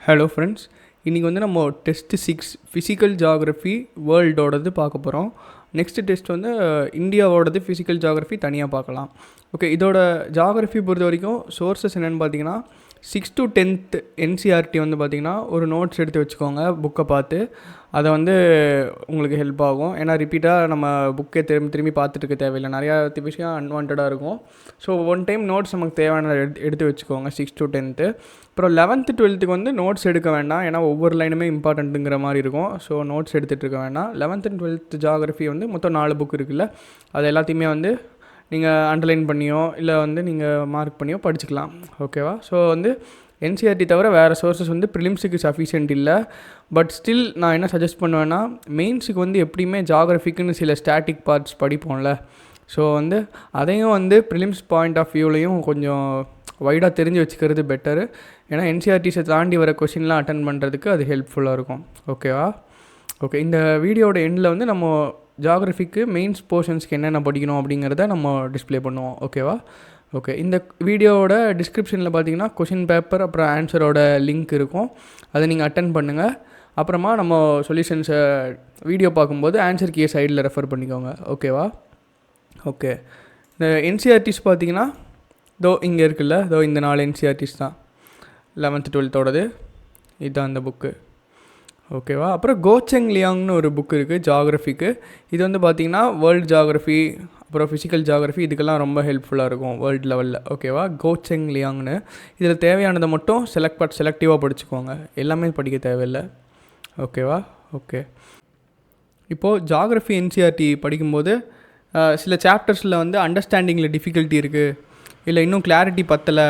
Hello friends, இன்றைக்கி வந்து நம்ம டெஸ்ட்டு 6 ஃபிசிக்கல் ஜியாகிரஃபி வேர்ல்டோடது பார்க்க போகிறோம். நெக்ஸ்ட்டு டெஸ்ட் வந்து இந்தியாவோடது ஃபிசிக்கல் ஜியாகிரஃபி தனியாக பார்க்கலாம். ஓகே, இதோட ஜியாகிரஃபி பொறுத்த வரைக்கும் சோர்ஸஸ் என்னென்னு பார்த்தீங்கன்னா 6th to 10th NCERT வந்து பார்த்திங்கன்னா ஒரு நோட்ஸ் எடுத்து வச்சுக்கோங்க. புக்கை பார்த்து அதை வந்து உங்களுக்கு ஹெல்ப் ஆகும். ஏன்னா ரிப்பீட்டாக நம்ம புக்கே திரும்பி பார்த்துட்டு இருக்க தேவையில்லை, நிறையா விஷயம் அன்வான்டாக இருக்கும். ஸோ ஒன் டைம் நோட்ஸ் நமக்கு தேவையான எடுத்து வச்சுக்கோங்க 6th to 10th. அப்புறம் 11th 12th வந்து நோட்ஸ் எடுக்க வேண்டாம், ஏன்னா ஒவ்வொரு லைனுமே இம்பார்ட்டண்ட்டுங்கிற மாதிரி இருக்கும். ஸோ நோட்ஸ் எடுத்துகிட்டு இருக்க வேண்டாம். 11th and 12th ஜியாகிரஃபி வந்து மொத்தம் 4 புக் இருக்குல்ல, அது எல்லாத்தையுமே வந்து நீங்கள் அண்டர்லைன் பண்ணியோ இல்லை வந்து நீங்கள் மார்க் பண்ணியோ படிச்சுக்கலாம். ஓகேவா? ஸோ வந்து NCERT தவிர வேறு சோர்ஸஸ் வந்து ப்ரிலிம்ஸுக்கு சஃபிஷியன்ட் இல்லை. பட் ஸ்டில் நான் என்ன சஜஸ்ட் பண்ணுவேன்னா, மெயின்ஸுக்கு வந்து எப்படியுமே ஜியாகிரஃபிக்குன்னு சில ஸ்டாட்டிக் பார்ட்ஸ் படிப்போம்ல, ஸோ வந்து அதையும் வந்து ப்ரிலிம்ஸ் பாயிண்ட் ஆஃப் வியூலையும் கொஞ்சம் வைடாக தெரிஞ்சு வச்சுக்கிறது பெட்டரு. ஏன்னா NCERTஸை தாண்டி வர கொஷின்லாம் அட்டன் பண்ணுறதுக்கு அது ஹெல்ப்ஃபுல்லாக இருக்கும். ஓகேவா? ஓகே, இந்த வீடியோட எண்டில் வந்து நம்ம ஜியாகிரஃபிக்கு மெயின்ஸ் போர்ஷன்ஸ்க்கு என்னென்ன படிக்கணும் அப்படிங்கிறத நம்ம டிஸ்பிளே பண்ணுவோம். ஓகேவா? ஓகே, இந்த வீடியோவோட டிஸ்கிரிப்ஷனில் பார்த்தீங்கன்னா கொஷின் பேப்பர் அப்புறம் ஆன்சரோட லிங்க் இருக்கும், அதை நீங்கள் அட்டன் பண்ணுங்கள். அப்புறமா நம்ம சொல்யூஷன்ஸை வீடியோ பார்க்கும்போது ஆன்சர் கீயை சைடில் ரெஃபர் பண்ணிக்கோங்க. ஓகேவா? ஓகே, இந்த NCERTஸ் பார்த்தீங்கன்னா இங்கே இருக்குல்ல, இந்த 4 NCERTஸ் தான் 11th 12th இதுதான் அந்த புக்கு. ஓகேவா? அப்புறம் கோச்செங் லியாங்னு ஒரு புக் இருக்குது ஜியாகிரஃபிக்கு. இது வந்து பார்த்திங்கன்னா வேர்ல்டு ஜியாகிரஃபி அப்புறம் ஃபிசிக்கல் ஜியாகிரஃபி இதுக்கெல்லாம் ரொம்ப ஹெல்ப்ஃபுல்லாக இருக்கும் வேர்ல்டு லெவலில். ஓகேவா? கோச்செங் லியாங்னு. இதில் தேவையானதை மட்டும் செலக்டிவாக படிச்சுக்கோங்க, எல்லாமே படிக்க தேவையில்லை. ஓகேவா? ஓகே, இப்போது ஜியாகிரஃபி NCERT படிக்கும்போது சில சாப்டர்ஸில் வந்து அண்டர்ஸ்டாண்டிங்கில் டிஃபிகல்ட்டி இருக்குது, இல்லை இன்னும் கிளாரிட்டி பத்தலை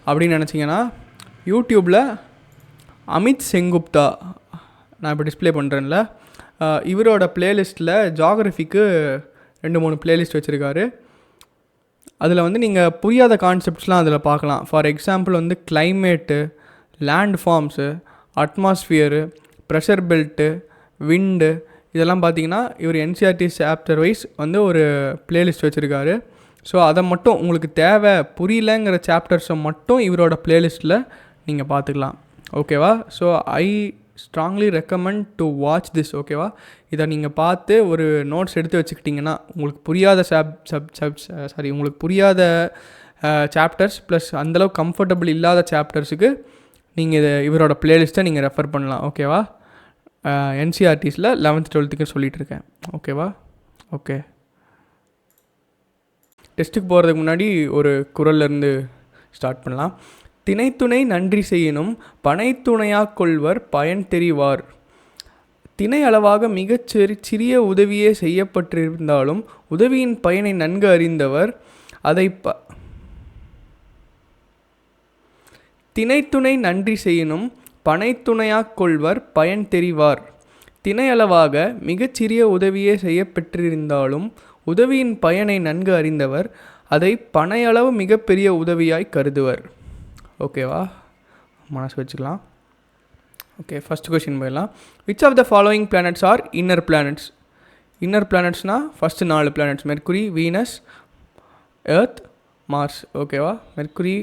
அப்படின்னு நினச்சிங்கன்னா யூடியூப்பில் அமித் செங்குப்தா, நான் இப்போ டிஸ்பிளே பண்ணுறேன்ல, இவரோட ப்ளேலிஸ்ட்டில் ஜியாகிரஃபிக்கு 2-3 ப்ளேலிஸ்ட் வச்சுருக்காரு. அதில் வந்து நீங்கள் புரியாத கான்செப்ட்ஸ்லாம் அதில் பார்க்கலாம். ஃபார் எக்ஸாம்பிள் வந்து climate, land forms, atmosphere, pressure belt, wind, இதெல்லாம் பார்த்தீங்கன்னா இவர் NCERT சாப்டர் வைஸ் வந்து ஒரு ப்ளேலிஸ்ட் வச்சுருக்காரு. ஸோ அதை மட்டும் உங்களுக்கு தேவை புரியலங்கிற சாப்டர்ஸை மட்டும் இவரோட ப்ளேலிஸ்ட்டில் நீங்கள் பார்த்துக்கலாம். ஓகேவா? So I strongly recommend to watch this. ஓகேவா? இதை நீங்கள் பார்த்து ஒரு நோட்ஸ் எடுத்து வச்சுக்கிட்டிங்கன்னா உங்களுக்கு புரியாத உங்களுக்கு புரியாத சாப்டர்ஸ் ப்ளஸ் அந்தளவுக்கு கம்ஃபர்டபுள் இல்லாத சாப்டர்ஸுக்கு நீங்கள் இவரோட ப்ளேலிஸ்ட்டை நீங்கள் ரெஃபர் பண்ணலாம். ஓகேவா? NCERTஸில் 11th 12th சொல்லிகிட்டு இருக்கேன். ஓகேவா? ஓகே, டெஸ்ட்டுக்கு போகிறதுக்கு முன்னாடி ஒரு குறள்லேருந்து ஸ்டார்ட் பண்ணலாம். தினைத்துணை நன்றி செய்யினும் பனைத்துணையாக கொள்வர் பயன் தெரிவார். தினை அளவாக மிகச் சிறிய உதவியே செய்யப்பட்டிருந்தாலும் உதவியின் பயனை நன்கு அறிந்தவர் அதை தினைத்துணை நன்றி செய்யினும் பனைத்துணையாக கொள்வர் பயன் தெரிவார். தினை அளவாக மிகச்சிறிய உதவியே செய்யப்பட்டிருந்தாலும் உதவியின் பயனை நன்கு அறிந்தவர் அதை பனையளவு மிகப்பெரிய உதவியாய் கருதுவர். ஓகேவா? மனசு வச்சுக்கலாம். ஓகே, ஃபஸ்ட் கொஷின் போயிடலாம். Which of the following planets are inner planets? Inner பிளானட்ஸ்னால் first 4 planets: Mercury, Venus, earth, Mars. ஓகேவா? Mercury,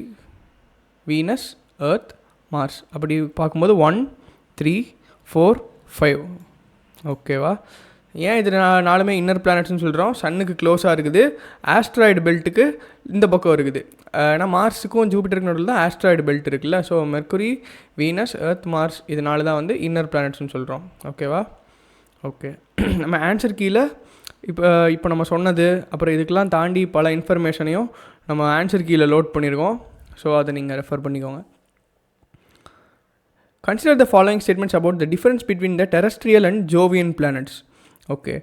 Venus, earth, Mars. அப்படி பார்க்கும்போது 1 3 4 5. ஓகேவா? ஏன் இது 4மே இன்னர் பிளானட்ஸ்னு சொல்கிறோம்? சன்னுக்கு க்ளோஸாக இருக்குது, ஆஸ்ட்ராய்டு பெல்ட்டுக்கு இந்த பக்கம் இருக்குது. ஏன்னா மார்ஸுக்கும் ஜூபிட்டருக்கு நடுவில் தான் ஆஸ்ட்ராய்டு பெல்ட் இருக்குல்ல. So mercury, Venus, earth, mars இதனால தான் வந்து இன்னர் பிளானட்ஸ்னு சொல்கிறோம். ஓகேவா? ஓகே, நம்ம ஆன்சர் கீழே இப்போ நம்ம சொன்னது அப்புறம் இதுக்கெல்லாம் தாண்டி பல இன்ஃபர்மேஷனையும் நம்ம ஆன்சர் கீழே லோட் பண்ணியிருக்கோம். ஸோ அதை நீங்கள் ரெஃபர் பண்ணிக்கோங்க. Consider the following statements about the difference between the terrestrial and Jovian planets. Okay,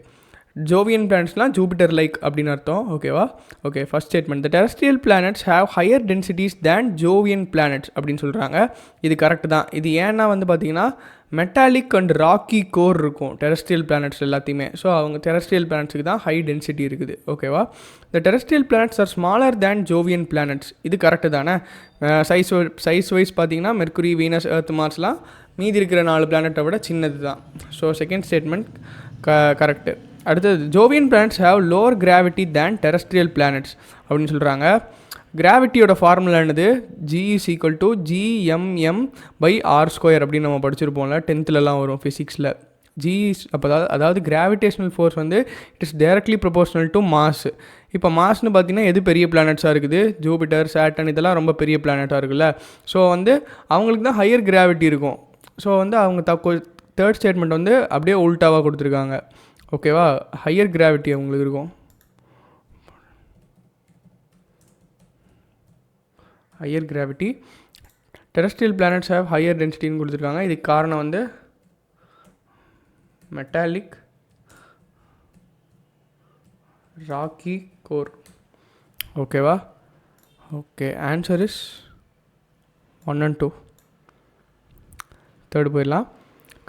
Jovian பிளானட்ஸ்லாம் ஜூபிட்டர் லைக் அப்படின்னு அர்த்தம். ஓகேவா? Okay, first statement: the terrestrial planets have higher densities than Jovian planets அப்படின்னு சொல்கிறாங்க. இது கரெக்டு தான். இது ஏன்னா வந்து பார்த்திங்கன்னா மெட்டாலிக் அண்ட் ராக்கி கோர் இருக்கும் டெரஸ்ட்ரியல் பிளானட்ஸ் எல்லாத்தையுமே. ஸோ அவங்க டெரஸ்ட்ரியல் பிளானட்ஸுக்கு தான் ஹை டென்சிட்டி இருக்குது. ஓகேவா? The terrestrial planets are smaller than Jovian planets. இது கரெக்டு தானே? சைஸ் வைஸ் பார்த்திங்கன்னா மெர்க்குரி, வீனஸ், எர்த், மார்ஸ்லாம் மீதி இருக்கிற 4 பிளானட்டை விட சின்னது தான். So second statement correct. அடுத்தது, Jovian planets have lower gravity than terrestrial planets அப்படின்னு சொல்கிறாங்க. கிராவிட்டியோட ஃபார்முலா என்னது? G is equal to Gmm/r² அப்படின்னு நம்ம படிச்சிருப்போம்ல, 10th வரும் ஃபிசிக்ஸில். G is அப்போ அதாவது கிராவிடேஷனல் ஃபோர்ஸ் வந்து it is directly proportional to mass. இப்போ மாஸ்னு பார்த்தீங்கன்னா எது பெரிய பிளானட்ஸாக இருக்குது? ஜூபிட்டர், சாட்டர்ன் இதெல்லாம் ரொம்ப பெரிய பிளானட்டாக இருக்குல்ல. ஸோ வந்து அவங்களுக்கு தான் ஹையர் கிராவிட்டி இருக்கும். ஸோ வந்து அவங்க தேர்ட் ஸ்டேட்மெண்ட் வந்து அப்படியே உல்ட்டாவாக கொடுத்துருக்காங்க. ஓகேவா? ஹையர் கிராவிட்டி அவங்களுக்கு இருக்கும். Higher gravity. Terrestrial planets have higher டென்சிட்டின்னு கொடுத்துருக்காங்க. இதுக்கு காரணம் வந்து மெட்டாலிக் ராக்கி கோர். ஓகேவா? Okay, answer is 1 and 2. Third போயிடலாம்.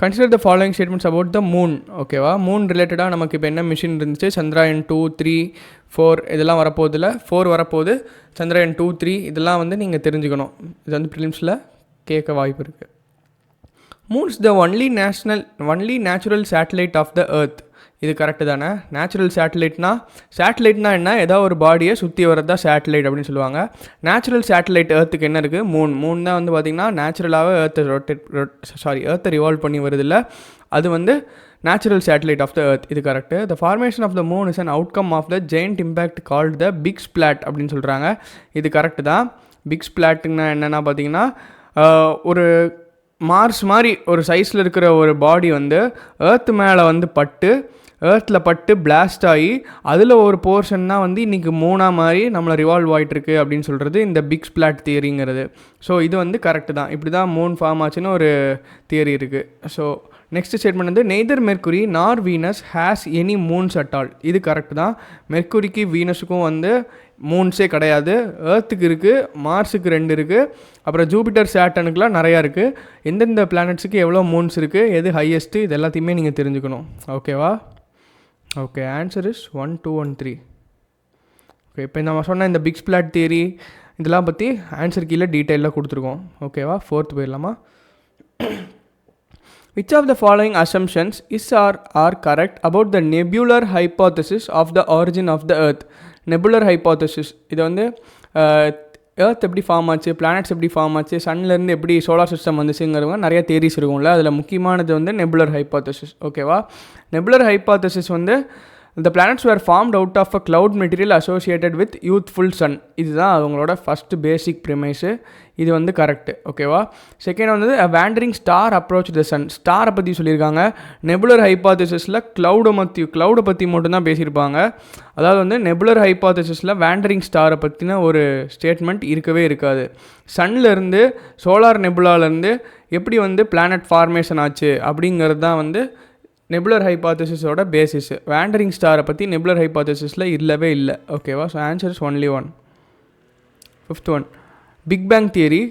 Consider the following statements about the moon. ஓகேவா? மூன் ரிலேட்டடாக நமக்கு இப்போ என்ன மிஷின் இருந்துச்சு? சந்திராயன் 2, 3, 4 இதெல்லாம் வரப்போதில்ல. 4 வரப்போகுது. சந்திராயன் 2, 3 இதெல்லாம் வந்து நீங்கள் தெரிஞ்சுக்கணும். இது வந்து ப்ரிலிம்ஸில் கேட்க வாய்ப்பு இருக்குது. Moon is the only natural satellite of the earth. இது கரெக்டு தானே? நேச்சுரல் சேட்டலைட்னா என்ன? ஏதாவது ஒரு பாடியை சுற்றி வரது தான் சேட்டலைட் அப்படின்னு சொல்லுவாங்க. நேச்சுரல் சேட்டலைட் எர்த்துக்கு என்ன இருக்குது? மூன் தான் வந்து பார்த்திங்கன்னா நேச்சுரலாகவே எர்த்தை ரிவால்வ் பண்ணி வருதில்ல, அது வந்து natural satellite of the earth. இது correct. The formation of the moon is an outcome of the giant impact called the big splat அப்படின்னு சொல்கிறாங்க. இது கரெக்டு தான். பிக் ஸ்பிளாட்டுன்னா என்னென்னா பார்த்தீங்கன்னா ஒரு மார்ஸ் மாதிரி ஒரு சைஸில் இருக்கிற ஒரு பாடி வந்து எர்த்து மேலே வந்து எர்த்தில் பட்டு பிளாஸ்ட் ஆகி அதில் ஒரு போர்ஷன் தான் வந்து இன்றைக்கி மூணாக மாதிரி நம்மளை ரிவால்வ் ஆகிட்டுருக்கு அப்படின்னு சொல்கிறது இந்த பிக் ஸ்பிளாட் தியரிங்கிறது. ஸோ இது வந்து கரெக்டு தான். இப்படி தான் மூன் ஃபார்ம் ஆச்சுன்னு ஒரு தியரி இருக்குது. ஸோ நெக்ஸ்ட் ஸ்டேட்மெண்ட் வந்து நெய்தர் மெர்க்குரி நார் Venus has any moons at all. இது கரெக்டு தான். மெர்க்குரிக்கு வீனஸுக்கும் வந்து மூன்ஸே கிடையாது. எர்த்துக்கு இருக்குது, மார்ஸுக்கு 2 இருக்குது, அப்புறம் ஜூபிட்டர், சாட்டனுக்குலாம் நிறையா இருக்குது. எந்தெந்த பிளானட்ஸுக்கு எவ்வளோ மூன்ஸ் இருக்குது, எது ஹையஸ்ட்டு, இது எல்லாத்தையுமே நீங்கள் தெரிஞ்சுக்கணும். ஓகேவா? Okay, answer is 1, 2 and 3. Okay, இப்போ நம்ம சொன்ன இந்த பிக் ஸ்பிளாட் தியரி இதெல்லாம் பற்றி ஆன்சர் கீழே டீட்டெயிலாக கொடுத்துருக்கோம். ஓகேவா? 4th போயிடலாமா? Which of the following assumptions is or are correct about the nebular hypothesis of the origin of the earth? Nebular hypothesis இது வந்து எர்த் எப்படி ஃபார்ம் ஆச்சு, பிளானட்ஸ் எப்படி ஃபார்ம் ஆச்சு, சன்லேருந்து எப்படி சோலார் சிஸ்டம் வந்துச்சுங்கிறவங்க நிறைய தியரிஸ் இருக்கும்ல. அதில் முக்கியமானது வந்து நெபுலர் ஹைப்போதசிஸ். ஓகேவா? நெபுலர் ஹைப்போதசிஸ் வந்து the planets were formed out of a cloud material associated with youthful sun. இதுதான் அவங்களோட ஃபஸ்ட்டு பேசிக் ப்ரிமைஸு. இது வந்து கரெக்டு. ஓகேவா? செகண்ட் வந்து a wandering star approached the sun. ஸ்டாரை பற்றி சொல்லியிருக்காங்க. நெபுலர் ஹைப்போதசிஸில் க்ளவுடை பற்றி மட்டும்தான் பேசியிருப்பாங்க. அதாவது வந்து நெபுலர் ஹைப்போதசிஸில் வேண்டரிங் ஸ்டாரை பற்றின ஒரு ஸ்டேட்மெண்ட் இருக்கவே இருக்காது. சன்லேருந்து சோலார் நெபுலாலேருந்து எப்படி வந்து பிளானட் ஃபார்மேஷன் ஆச்சு அப்படிங்கிறது தான் வந்து நெபுலர் ஹைப்போதசிஸோட பேசிஸ். வேண்டரிங் ஸ்டாரை பற்றி நெபுலர் ஹைப்போதசிஸில் இல்லவே இல்லை. ஓகேவா? So answer is only 1. 5th one, big bang theory.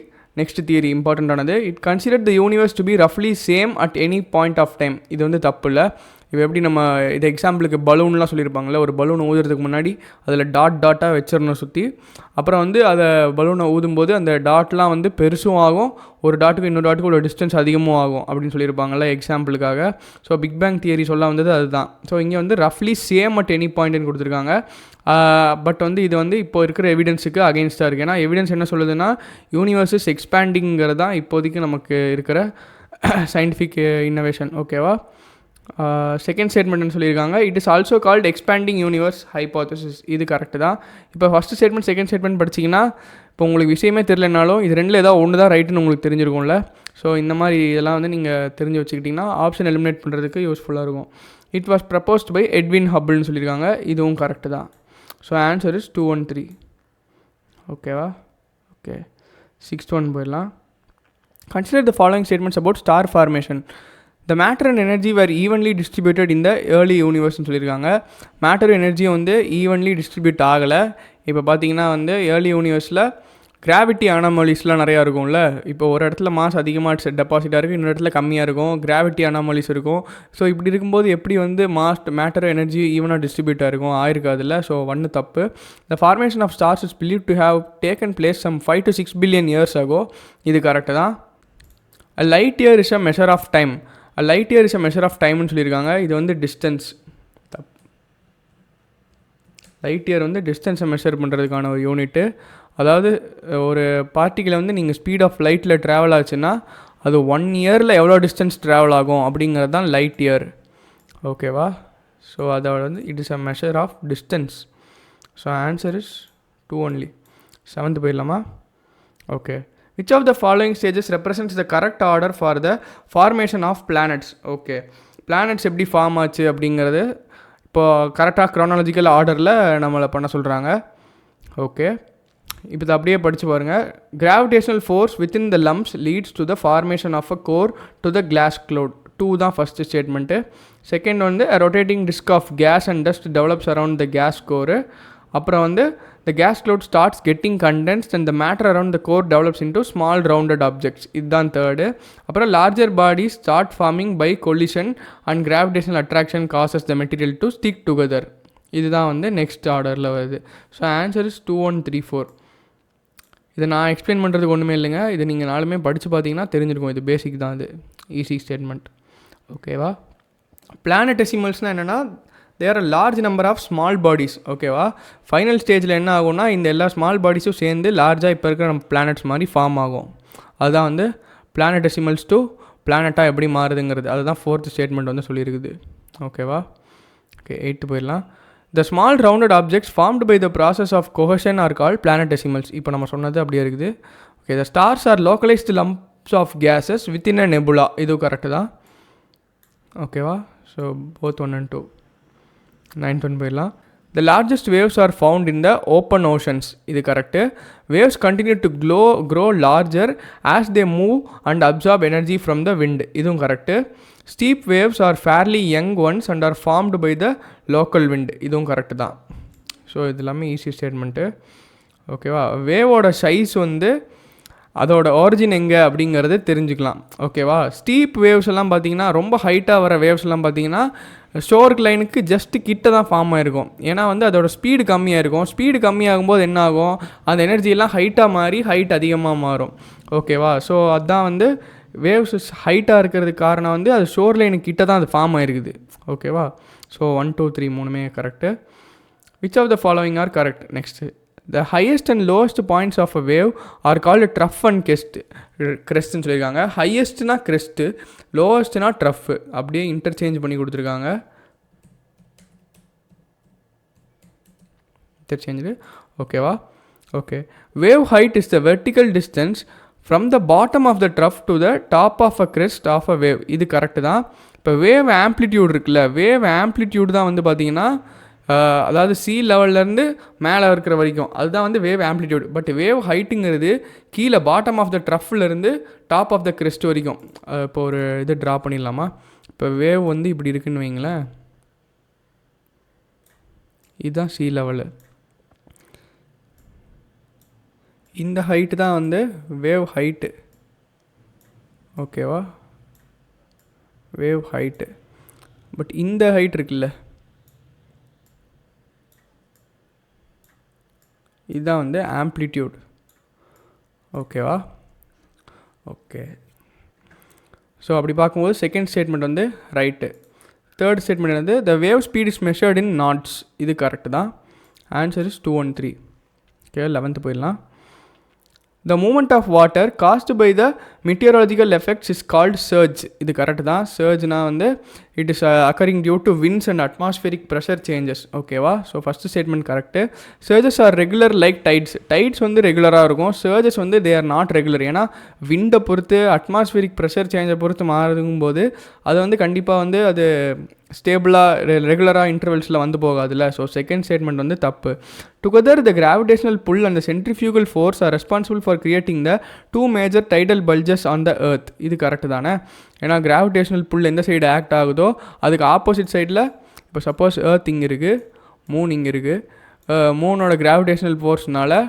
Next theory இம்பார்ட்டண்ட்டானது. It considered the universe to be ரஃப்லி same at any point of time. இது வந்து தப்பு இல்லை. இப்போ எப்படி நம்ம இது எக்ஸாம்பிளுக்கு பலூன்லாம் சொல்லியிருப்பாங்கள்ல, ஒரு பலூன் ஊதுறதுக்கு முன்னாடி அதில் டாட்டாக வச்சிடணும் சுற்றி. அப்புறம் வந்து அதை பலூனை ஊதும்போது அந்த டாட்லாம் வந்து பெருசும் ஆகும், ஒரு டாட்டுக்கு இன்னொரு டாட்டுக்கு ஒரு டிஸ்டன்ஸ் அதிகமும் ஆகும் அப்படின்னு சொல்லியிருப்பாங்கள்ல எக்ஸாம்பிளுக்காக. ஸோ பிக் பேங் தியரி சொல்ல வந்தது அதுதான். ஸோ இங்கே வந்து ரஃப்லி சேம் அட் எனி பாயிண்ட்னு கொடுத்துருக்காங்க. பட் வந்து இது வந்து இப்போ இருக்கிற எவிடன்ஸுக்கு அகெயின்ஸ்டாக இருக்குது. ஏன்னா எவிடன்ஸ் என்ன சொல்லுதுன்னா யூனிவர்ஸ் இஸ் எக்ஸ்பேண்டிங்கிறது தான் இப்போதைக்கு நமக்கு இருக்கிற சயின்டிஃபிக் இன்னோவேஷன். ஓகேவா? செகண்ட் ஸ்டேட்மெண்ட்னு சொல்லியிருக்காங்க. It is also called expanding universe hypothesis. இது கரெக்டு தான். இப்போ ஃபஸ்ட்டு ஸ்டேட்மெண்ட் செகண்ட் ஸ்டேட்மெண்ட் படிச்சிங்கன்னா இப்போ உங்களுக்கு விஷயமே தெரியலனாலும் இது ரெண்டில் ஏதாவது ஒன்று தான் ரைட்டுன்னு உங்களுக்கு தெரிஞ்சிருக்கும்ல. ஸோ இந்த மாதிரி இதெல்லாம் வந்து நீங்கள் தெரிஞ்சு வச்சுக்கிட்டிங்கன்னா ஆப்ஷன் எலிமினேட் பண்ணுறதுக்கு யூஸ்ஃபுல்லாக இருக்கும். It was proposed by Edwin ஹப்பிள்னு சொல்லியிருக்காங்க. இதுவும் கரெக்டு தான். So answer is 2 and 3. ஓகேவா? ஓகே, 6th one போயிடலாம். Consider the following statements about star formation. The matter and energy were evenly distributed in the early யூனிவர்ஸ்னு சொல்லியிருக்காங்க. மேட்டர் எனர்ஜியும் வந்து ஈவன்லி டிஸ்ட்ரிபியூட் ஆகலை. இப்போ பார்த்தீங்கன்னா வந்து ஏர்லி யூனிவர்ஸில் கிராவிட்டி அனாமலிஸ்லாம் நிறையா இருக்கும்ல. இப்போ ஒரு இடத்துல மாஸ் அதிகமாக டெபாசிட்டாக இருக்குது, இன்னொரு இடத்துல கம்மியாக இருக்கும், கிராவிட்டி அனாமலிஸ் இருக்கும். ஸோ இப்படி இருக்கும்போது எப்படி வந்து மேட்டர் எனர்ஜி ஈவனாக டிஸ்ட்ரிபியூட்டாக இருக்கும்? ஆயிருக்காதுல்ல. ஸோ 1 தப்பு. The formation of stars is believe to have taken place some 5 to 6 billion years ago. இது கரெக்டு தான். A light year is a measure of time. A light year is a measure of timeன்னு சொல்லியிருக்காங்க. இது வந்து distance. Light year வந்து டிஸ்டன்ஸை measure பண்ணுறதுக்கான ஒரு unit. அதாவது ஒரு பார்ட்டிக்கில் வந்து நீங்கள் ஸ்பீட் ஆஃப் லைட்டில் ட்ராவல் ஆச்சுன்னா அது 1 இயரில் எவ்வளோ டிஸ்டன்ஸ் ட்ராவல் ஆகும் அப்படிங்கிறது தான் லைட் இயர். ஓகேவா? ஸோ அதோட வந்து it is a measure of distance. So answer is 2 only. 7th போயிடலாமா? Okay. Which of the following stages represents the correct order for the formation of planets? Okay, planets எப்படி form ஆச்சு அப்படிங்கிறது இப்போது கரெக்டாக chronological ஆர்டரில் நம்மளை பண்ண சொல்கிறாங்க. ஓகே, இப்போ இதை அப்படியே படித்து பாருங்கள். Gravitational force within the lumps leads to the formation of a core to the glass cloud. 2 தான் ஃபஸ்ட்டு ஸ்டேட்மெண்ட்டு. செகண்ட் வந்து a rotating disk of gas and dust develops around the gas core. அப்புறம் வந்து the gas cloud starts getting condensed and the matter around the core develops into small rounded objects. இதுதான் third. அப்புறம் larger bodies start forming by collision and gravitational attraction causes the material to stick together. இதுதான் வந்து next ஆர்டரில் வருது. So answer is 2 1 3 4. இதை நான் explain பண்ணுறதுக்கு ஒன்றுமே இல்லைங்க. இது நீங்கள் நாலுமே படித்து பார்த்தீங்கன்னா தெரிஞ்சிருக்கும். இது பேசிக் தான், இது ஈஸி ஸ்டேட்மெண்ட். ஓகேவா? பிளானட்டெசிமல்ஸ்னால் என்னென்னா there are large number of small bodies. ஓகேவா? ஃபைனல் ஸ்டேஜில் என்ன ஆகும்னா இந்த எல்லா ஸ்மால் பாடிஸும் சேர்ந்து லார்ஜாக இப்போ இருக்கிற நம்ம பிளானட்ஸ் மாதிரி ஃபார்ம் ஆகும். அதுதான் வந்து பிளானட்டெசிமல்ஸ் டு பிளானட்டாக எப்படி மாறுதுங்கிறது. அதுதான் 4th ஸ்டேட்மெண்ட் வந்து சொல்லியிருக்குது. ஓகேவா? ஓகே, 8 போயிடலாம். The small rounded objects formed by the process of cohesion are called planetesimals. இப்போ நம்ம சொன்னது அப்படியே இருக்குது. Okay, the stars are localized lumps of gases within a nebula. இது கரெக்டு தான். ஓகேவா? So both 1 and 2. 9th one போயிடலாம். The largest waves are found in the open oceans. இது correct. Waves continue to grow larger as they move and absorb energy from the wind. இதுவும் correct. Steep waves are fairly young ones and are formed by the local wind. இதுவும் correct தான். So இது எல்லாமே easy statement. ஓகேவா? வேவோட size வந்து அதோட origin எங்கே அப்படிங்கிறது தெரிஞ்சுக்கலாம். ஓகேவா? ஸ்டீப் வேவ்ஸ் எல்லாம் பார்த்தீங்கன்னா ரொம்ப ஹைட்டாக வர வேவ்ஸ் எல்லாம் பார்த்தீங்கன்னா ஷோர் லைனுக்கு ஜஸ்ட்டு கிட்ட தான் ஃபார்ம் ஆகிருக்கும். ஏன்னா வந்து அதோட ஸ்பீடு கம்மியாக இருக்கும். ஸ்பீடு கம்மியாகும்போது என்ன ஆகும், அந்த எனர்ஜியெல்லாம் ஹைட்டாக மாறி ஹைட் அதிகமாக மாறும். ஓகேவா? ஸோ அதுதான் வந்து வேவ்ஸ் ஹைட்டாக இருக்கிறதுக்கு காரணம் வந்து அது ஷோர் லைனுக்கு கிட்ட தான் அது ஃபார்ம் ஆகிருக்குது. ஓகேவா? ஸோ 1 2 3 மூணுமே correct. Which of the following are correct? Next, the highest and lowest points of a wave are called trough and crestன்னு சொல்லியிருக்காங்க. ஹையஸ்ட்னா crest, லோவஸ்ட்னா trough. அப்படியே இன்டர்சேஞ்ச் பண்ணி கொடுத்துருக்காங்க. இன்டர்சேஞ்சு. ஓகேவா? Okay. Wave height is the vertical distance from the bottom of the trough to the top of a crest of a wave. இது correct தான். இப்போ வேவ் ஆம்ப்ளிடியூட் இருக்குல்ல, வேவ் ஆம்ப்ளிடியூட் தான் வந்து பார்த்திங்கன்னா அதாவது சி லெவல்லேருந்து மேலே இருக்கிற வரைக்கும் அதுதான் வந்து வேவ் ஆம்ப்ளிடியூட். பட் வேவ் ஹைட்டுங்கிறது கீழே பாட்டம் ஆஃப் த ட்ரஃப்லேருந்து டாப் ஆஃப் த கிரெஸ்ட் வரைக்கும். இப்போ ஒரு இது ட்ரா பண்ணிடலாமா? இப்போ வேவ் வந்து இப்படி இருக்குன்னு வைங்களேன், இதுதான் சி லெவலு. இந்த ஹைட்டு தான் வந்து வேவ் ஹைட்டு. ஓகேவா? Wave height. பட் இந்த ஹைட் இருக்குல்ல, இதுதான் வந்து ஆம்ப்ளிடியூட். ஓகேவா? ஓகே. ஸோ அப்படி பார்க்கும்போது செகண்ட் ஸ்டேட்மெண்ட் வந்து ரைட்டு. தேர்ட் ஸ்டேட்மெண்ட் வந்து the wave speed is measured in knots. இது கரெக்டு தான். Answer is 2 1 3. ஓகே, 11th போயிடலாம். The movement of water caused by the meteorological effects is called surge. இது correct தான். surgeனா வந்து it is occurring due to winds and atmospheric pressure changes. ஓகேவா? So first statement correct. surges are regular like tides. tides வந்து ரெகுலராக இருக்கும். surges வந்து they are not regular. ஏன்னா விண்டை பொறுத்து அட்மாஸ்பியரிக் ப்ரெஷர் சேஞ்சை பொறுத்து மாறுதுங்கும் போது அது வந்து கண்டிப்பாக வந்து அது ஸ்டேபிளாக ரெகுலராக இன்டர்வல்ஸில் வந்து போகாதுல்ல. ஸோ செகண்ட் ஸ்டேட்மெண்ட் வந்து தப்பு. Together the gravitational pull and the centrifugal force are responsible for creating the 2 major tidal bulges on the earth. இது கரெக்டு தானே? ஏன்னா கிராவிடேஷனல் புல் எந்த சைடு ஆக்ட் ஆகுதோ அதுக்கு ஆப்போசிட் சைடில், இப்போ சப்போஸ் எர்த் இங்கே இருக்குது, மூன் இங்கே இருக்குது, மூனோட கிராவிடேஷனல் ஃபோர்ஸ்னால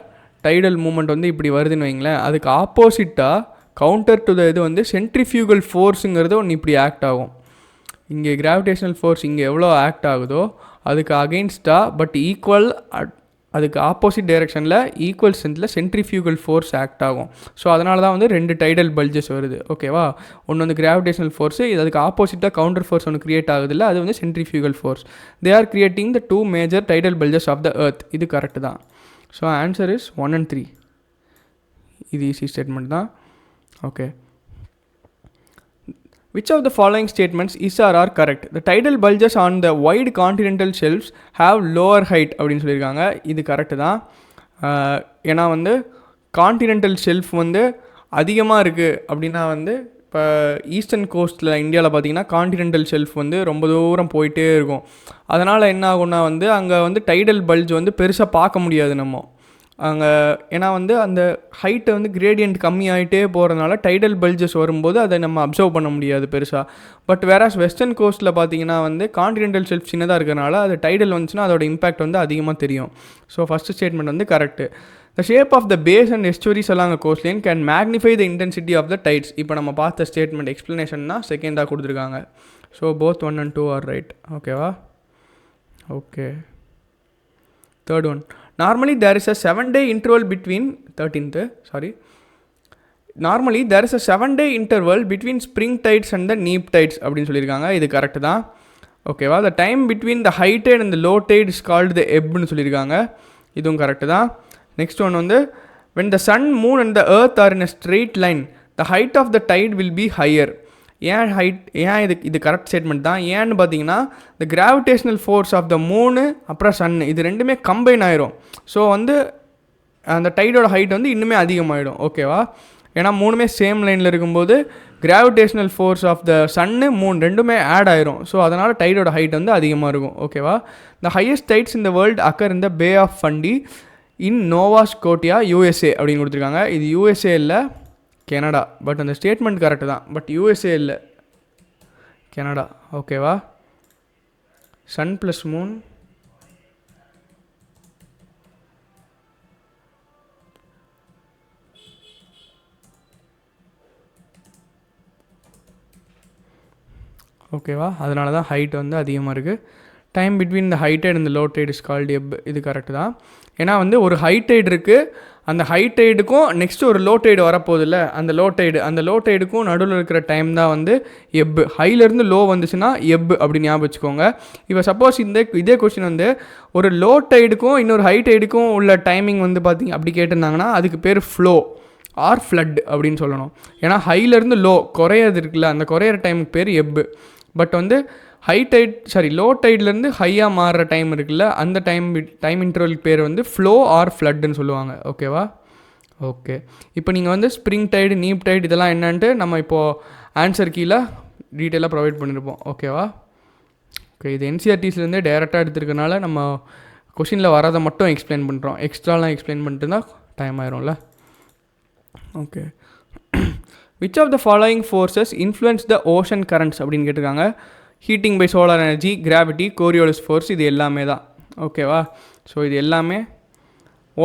டைடல் மூமெண்ட் வந்து இப்படி வருதுன்னு வைங்களேன், அதுக்கு ஆப்போசிட்டாக கவுண்டர் டு த இது வந்து சென்ட்ரிஃபியூகல் ஃபோர்ஸுங்கிறது ஒன்று இப்படி ஆக்ட் ஆகும். இங்கே கிராவிடேஷனல் ஃபோர்ஸ் இங்கே எவ்வளோ ஆக்ட் ஆகுதோ அதுக்கு அகெயின்ஸ்டாக பட் ஈக்குவல் அதுக்கு ஆப்போசிட் டைரெக்ஷனில் ஈக்குவல் ஸ்ட்ரென்த்தில் சென்ட்ரிஃபியூகல் ஃபோர்ஸ் ஆக்ட் ஆகும். ஸோ அதனால தான் வந்து 2 டைடல் பல்ஜஸ் வருது. ஓகேவா? ஒன்று வந்து கிராவிடேஷனல் ஃபோர்ஸு, இது அதுக்கு ஆப்போசிட்டாக கவுண்டர் ஃபோர்ஸ் ஒன்று கிரியேட் ஆகுதில்ல, அது வந்து centrifugal force. They are creating the 2 major tidal bulges of the earth. இது கரெக்டு தான். So answer is 1 and 3. இது ஈஸி ஸ்டேட்மெண்ட் தான். Okay, which of the following statements is or are correct? The tidal bulges on the wide continental shelves have lower height அப்படின்னு சொல்லியிருக்காங்க. இது correct தான். ஏன்னா வந்து கான்டினென்டல் ஷெல்ஃப் வந்து அதிகமாக இருக்குது அப்படின்னா வந்து இப்போ ஈஸ்டர்ன் கோஸ்ட்டில் இந்தியாவில் பார்த்தீங்கன்னா கான்டினென்டல் ஷெல்ஃப் வந்து ரொம்ப தூரம் போயிட்டே இருக்கும். அதனால் என்ன ஆகும்னா வந்து அங்கே வந்து டைடல் பல்ஜ் வந்து பெருசாக பார்க்க முடியாது நம்ம அங்கே. ஏன்னா வந்து அந்த ஹைட்டை வந்து கிரேடியன்ட் கம்மியாகிட்டே போகிறதுனால டைடல் பல்ஜஸ் வரும்போது அதை நம்ம அப்சர்வ் பண்ண முடியாது பெருசாக. பட் வேறாஸ் வெஸ்டர்ன் கோஸ்ட்டில் பார்த்தீங்கன்னா வந்து கான்டினென்டல் ஷெல்ஃப் சின்னதாக இருக்கிறனால அது டைடல் வந்துச்சுன்னா அதோட இம்பாக்ட் வந்து அதிகமாக தெரியும். ஸோ ஃபஸ்ட்டு ஸ்டேட்மெண்ட் வந்து correct. The shape of the base and estuaries along a coastline can magnify the intensity of the tides. இப்போ நம்ம பார்த்த ஸ்டேட்மெண்ட் எக்ஸ்ப்ளனேஷன் தான் செகண்டாக கொடுத்துருக்காங்க. So both 1 and 2 are right. ஓகேவா? Okay, third one. Normally there is a 7-day interval between 13th. Normally there is a 7-day interval between spring tides and the neap tides அப்படின்னு சொல்லியிருக்காங்க. இது correct தான். ஓகேவா? The time between the high tide and the low tide is called the ebbன்னு சொல்லியிருக்காங்க. இதுவும் correct தான். Next one வந்து when the sun, moon and the earth are in a straight line, the height of the tide will be higher. ஏன் இது correct statement தான். ஏன்னு பார்த்தீங்கன்னா the gravitational force of the moon அப்புறம் Sun இது ரெண்டுமே combine ஆயிரும். ஸோ வந்து அந்த டைடோட ஹைட் வந்து இன்னுமே அதிகமாகிடும். ஓகேவா? ஏன்னா மூணுமே சேம் லைனில் இருக்கும்போது கிராவிடேஷனல் ஃபோர்ஸ் ஆஃப் த சன்னு மூன் ரெண்டுமே ஆட் ஆயிரும். ஸோ அதனால் டைடோட ஹைட் வந்து அதிகமாக இருக்கும். ஓகேவா? the highest tides in the world occur in the Bay of Fundy in Nova Scotia, USA அப்படின்னு கொடுத்துருக்காங்க. இது யூஎஸ்ஏ இல்லை, கனடா. பட் அந்த ஸ்டேட்மெண்ட் கரெக்டு தான். பட் யூஎஸ்ஏ இல்லை, கனடா. ஓகேவா? சன் ப்ளஸ் மூன் ஓகேவா? அதனால தான் ஹைட் வந்து அதிகமாக இருக்குது. Time between the high tight and the low tight is called எப். இது கரெக்டு தான். ஏன்னா வந்து ஒரு ஹை டைடு இருக்குது, அந்த ஹை டைடுக்கும் நெக்ஸ்ட்டு ஒரு லோ டைடு வரப்போதில்ல, அந்த லோ டைடுக்கும் நடுவில் இருக்கிற டைம் தான் வந்து எப். ஹைலேருந்து லோ வந்துச்சுன்னா எப் அப்படி ஞாபகம் வச்சுக்கோங்க. இப்போ சப்போஸ் இதே கொஸ்டின் வந்து ஒரு லோ டைடுக்கும் இன்னொரு ஹை டைடுக்கும் உள்ள டைமிங் வந்து பார்த்திங்க அப்படி கேட்டிருந்தாங்கன்னா அதுக்கு பேர் ஃப்ளோ ஆர் ஃப்ளட் அப்படின்னு சொல்லணும். ஏன்னா ஹைலேருந்து லோ குறையாது இருக்குல்ல, அந்த குறையிற டைமுக்கு பேர் எப்பு. பட் வந்து லோ டைட்லேருந்து ஹையாக மாறுற டைம் இருக்குல்ல, அந்த டைம் இன்டர்வலுக்கு பேர் வந்து ஃப்ளோ ஆர் ஃப்ளட்டுன்னு சொல்லுவாங்க. ஓகேவா? ஓகே, இப்போ நீங்கள் வந்து ஸ்ப்ரிங் டைடு, நீப் டைடு இதெல்லாம் என்னன்ட்டு நம்ம இப்போது ஆன்சர் கீழே டீட்டெயிலாக ப்ரொவைட் பண்ணியிருப்போம். ஓகேவா? ஓகே, இது என்சிஆர்டிஸ்லேருந்தே டேரெக்டாக எடுத்துருக்கனால நம்ம கொஷினில் வரதை மட்டும் எக்ஸ்பிளைன் பண்ணுறோம். எக்ஸ்ட்ராலாம் எக்ஸ்பிளைன் பண்ணிட்டு தான் டைம் ஆயிரும்ல. Okay, which of the following forces influence the ocean currents அப்படின்னு கேட்டிருக்காங்க. Heating by solar energy, gravity, Coriolis force, இது எல்லாமே தான். ஓகேவா? ஸோ இது எல்லாமே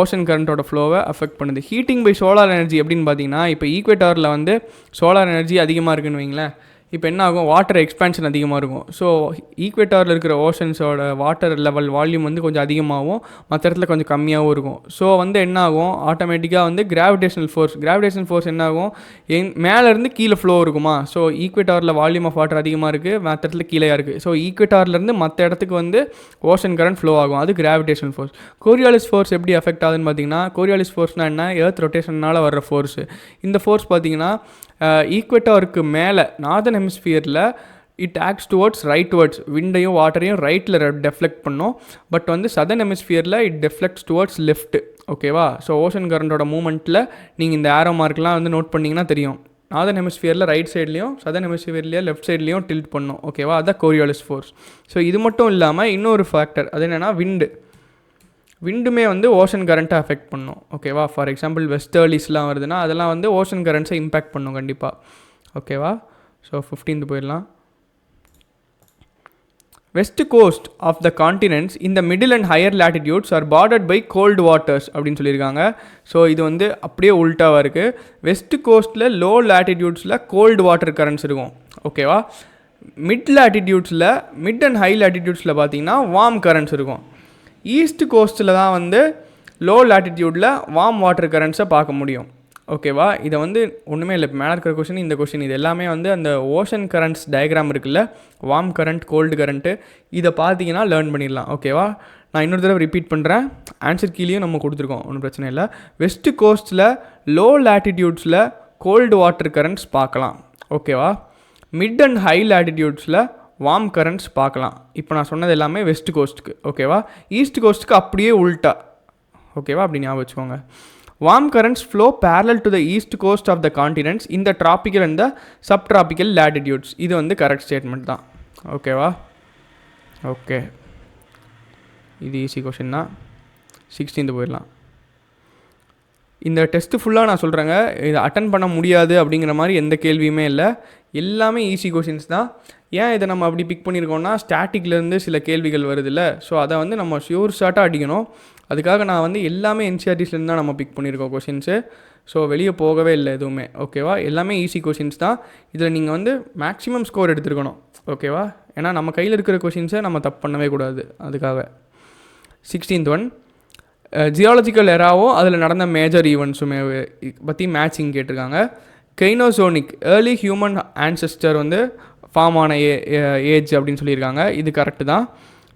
ஓஷன் கரண்ட்டோட ஃப்ளோவை அஃபெக்ட் பண்ணுது. ஹீட்டிங் பை சோலார் எனர்ஜி அப்படின்னு பார்த்தீங்கன்னா இப்போ ஈக்வேட்டாரில் வந்து சோலார் எனர்ஜி அதிகமாக இருக்குன்னு வைங்களேன். இப்போ என்ன ஆகும், வாட்டர் எக்ஸ்பேன்ஷன் அதிகமாக இருக்கும். ஸோ ஈக்வேட்டாரில் இருக்கிற ஓஷன்ஸோட வாட்டர் லெவல் வால்யூம் வந்து கொஞ்சம் அதிகமாகவும் மற்ற இடத்துல கொஞ்சம் கம்மியாகவும் இருக்கும். ஸோ வந்து என்ன ஆகும், ஆட்டோமேட்டிக்காக வந்து கிராவிடேஷனல் ஃபோர்ஸ் என்ன ஆகும், மேலேருந்து கீழே ஃப்ளோ இருக்குமா. ஸோ ஈக்வேட்டாரில் வால்யூம் ஆஃப் வாட்டர் அதிகமாக இருக்குது, மற்ற இடத்துல கீழே இருக்குது. ஸோ ஈக்வேட்டார்லேருந்து மற்ற இடத்துக்கு வந்து ஓஷன் கரண்ட் ஃப்ளோ ஆகும், அது கிராவிடேஷனல் ஃபோர்ஸ். கோரியாலிஸ் ஃபோர்ஸ் எப்படி அஃபெக்ட் ஆகுதுன்னு பார்த்தீங்கன்னா, கோரியாலிஸ் ஃபோர்ஸ்னால் என்ன, எர்த் ரொட்டேஷனால் வர்ற ஃபோர்ஸு. இந்த ஃபோர்ஸ் பார்த்தீங்கன்னா ஈக்வேட்டாருக்கு மேலே நார்தன் ஹெமிஸ்பியரில் இட் ஆக்ட்ஸ் டுவர்ட்ஸ் ரைட்வர்ட்ஸ், விண்டையும் வாட்டரையும் ரைட்டில் டெஃப்ளெக்ட் பண்ணும். பட் வந்து சதர்ன் ஹெமிஸ்பியரில் இட் டெஃப்ளெக்ட்ஸ் டுவர்ட்ஸ் லெஃப்ட். ஓகேவா? ஸோ ஓஷன் கரண்டோட மூமெண்ட்டில் நீங்கள் இந்த ஆரோ மார்க்லாம் வந்து நோட் பண்ணிங்கன்னா தெரியும். நார்தன் ஹெமிஸ்பியரில் ரைட் சைட்லேயும் சதர்ன் ஹெமிஸ்பியர்லேயும் லெஃப்ட் சைட்லேயும் டில்ட் பண்ணும். ஓகேவா? அதுதான் கோரியாலிஸ் ஃபோர்ஸ். ஸோ இது மட்டும் இல்லாமல் இன்னொரு ஃபேக்டர் அது என்னென்னா விண்டுமே வந்து ஓஷன் கரண்ட்டை அஃபெக்ட் பண்ணும். ஓகேவா? ஃபார் எக்ஸாம்பிள் வெஸ்டர்லிஸ்லாம் வருதுன்னா அதெல்லாம் வந்து ஓஷன் கரண்ட்ஸை இம்பேக்ட் பண்ணும் கண்டிப்பாக. ஓகேவா? ஸோ 15th போயிடலாம். West coast of the continents in the middle and higher latitudes are bordered by cold waters அப்படின்னு சொல்லியிருக்காங்க. ஸோ இது வந்து அப்படியே உல்ட்டாவாக இருக்குது. வெஸ்ட் கோஸ்ட்டில் லோ லேட்டிடியூட்ஸில் கோல்டு வாட்டர் கரண்ட்ஸ் இருக்கும். ஓகேவா? மிட் அண்ட் ஹை லேட்டிடியூட்ஸில் பார்த்தீங்கன்னா வார்ம் கரண்ட்ஸ் இருக்கும். ஈஸ்ட் கோஸ்ட்டில் தான் வந்து லோ லேட்டிடியூடில் வார்ம் வாட்டர் கரண்ட்ஸை பார்க்க முடியும். ஓகேவா? இதை வந்து ஒன்றுமே இல்லை, மேலே இருக்கிற கொஷின் இந்த கொஷின் இது எல்லாமே வந்து அந்த ஓஷன் கரண்ட்ஸ் டயக்ராம் இருக்குல்ல, வார்ம் கரண்ட் கோல்டு கரண்ட்டு, இதை பார்த்தீங்கன்னா லேர்ன் பண்ணிடலாம். ஓகேவா? நான் இன்னொரு தடவை ரிப்பீட் பண்ணுறேன், ஆன்சர் கீழேயும் நம்ம கொடுத்துருக்கோம், ஒன்றும் பிரச்சனை இல்லை. வெஸ்ட் கோஸ்ட்டில் லோ லேட்டிடியூட்ஸில் கோல்டு வாட்டர் கரண்ட்ஸ் பார்க்கலாம், ஓகேவா. மிட் அண்ட் ஹை லேட்டிடியூட்ஸில் வார்ம் கரண்ட்ஸ் பார்க்கலாம். இப்போ நான் சொன்னது எல்லாமே வெஸ்ட் கோஸ்ட்டுக்கு, ஓகேவா. ஈஸ்ட் கோஸ்ட்டுக்கு அப்படியே உல்ட்டா, ஓகேவா, அப்படி ஞாபகம் வச்சுக்கோங்க. Warm currents flow parallel to the east coast of the continents in the tropical and the subtropical latitudes. இது வந்து கரெக்ட் ஸ்டேட்மெண்ட் தான், ஓகேவா. ஓகே, இது ஈஸி கொஷின் தான். 16th போயிடலாம். இந்த டெஸ்ட்டு ஃபுல்லாக நான் சொல்கிறேங்க, இதை அட்டன் பண்ண முடியாது அப்படிங்கிற மாதிரி எந்த கேள்வியுமே இல்லை, எல்லாமே ஈஸி கொஷின்ஸ் தான். ஏன் இதை நம்ம அப்படி பிக் பண்ணியிருக்கோம்னா, ஸ்டாட்டிக்லேருந்து சில கேள்விகள் வருது இல்லை, ஸோ அதை வந்து நம்ம ஷியூர் ஷார்ட்டாக அடிக்கணும். அதுக்காக நான் வந்து எல்லாமே என்சிஆர்டிஸ்லேருந்து தான் நம்ம பிக் பண்ணியிருக்கோம் கொஷின்ஸு. ஸோ வெளியே போகவே இல்லை எதுவுமே, ஓகேவா. எல்லாமே ஈஸி கொஷின்ஸ் தான். இதில் நீங்கள் வந்து மேக்ஸிமம் ஸ்கோர் எடுத்துருக்கணும், ஓகேவா. ஏன்னா நம்ம கையில் இருக்கிற கொஷின்ஸை நம்ம தப்பு பண்ணவே கூடாது, அதுக்காக. 16th ஒன், ஜியாலஜிக்கல் எராவும் அதில் நடந்த மேஜர் ஈவெண்ட்ஸுமே பற்றி மேட்சிங் கேட்டிருக்காங்க. கைனோசோனிக் ஏர்லி ஹியூமன் ஆன்செஸ்டர் வந்து ஃபார்ம் ஆன ஏஜ் அப்படின்னு சொல்லியிருக்காங்க, இது கரெக்டு தான்.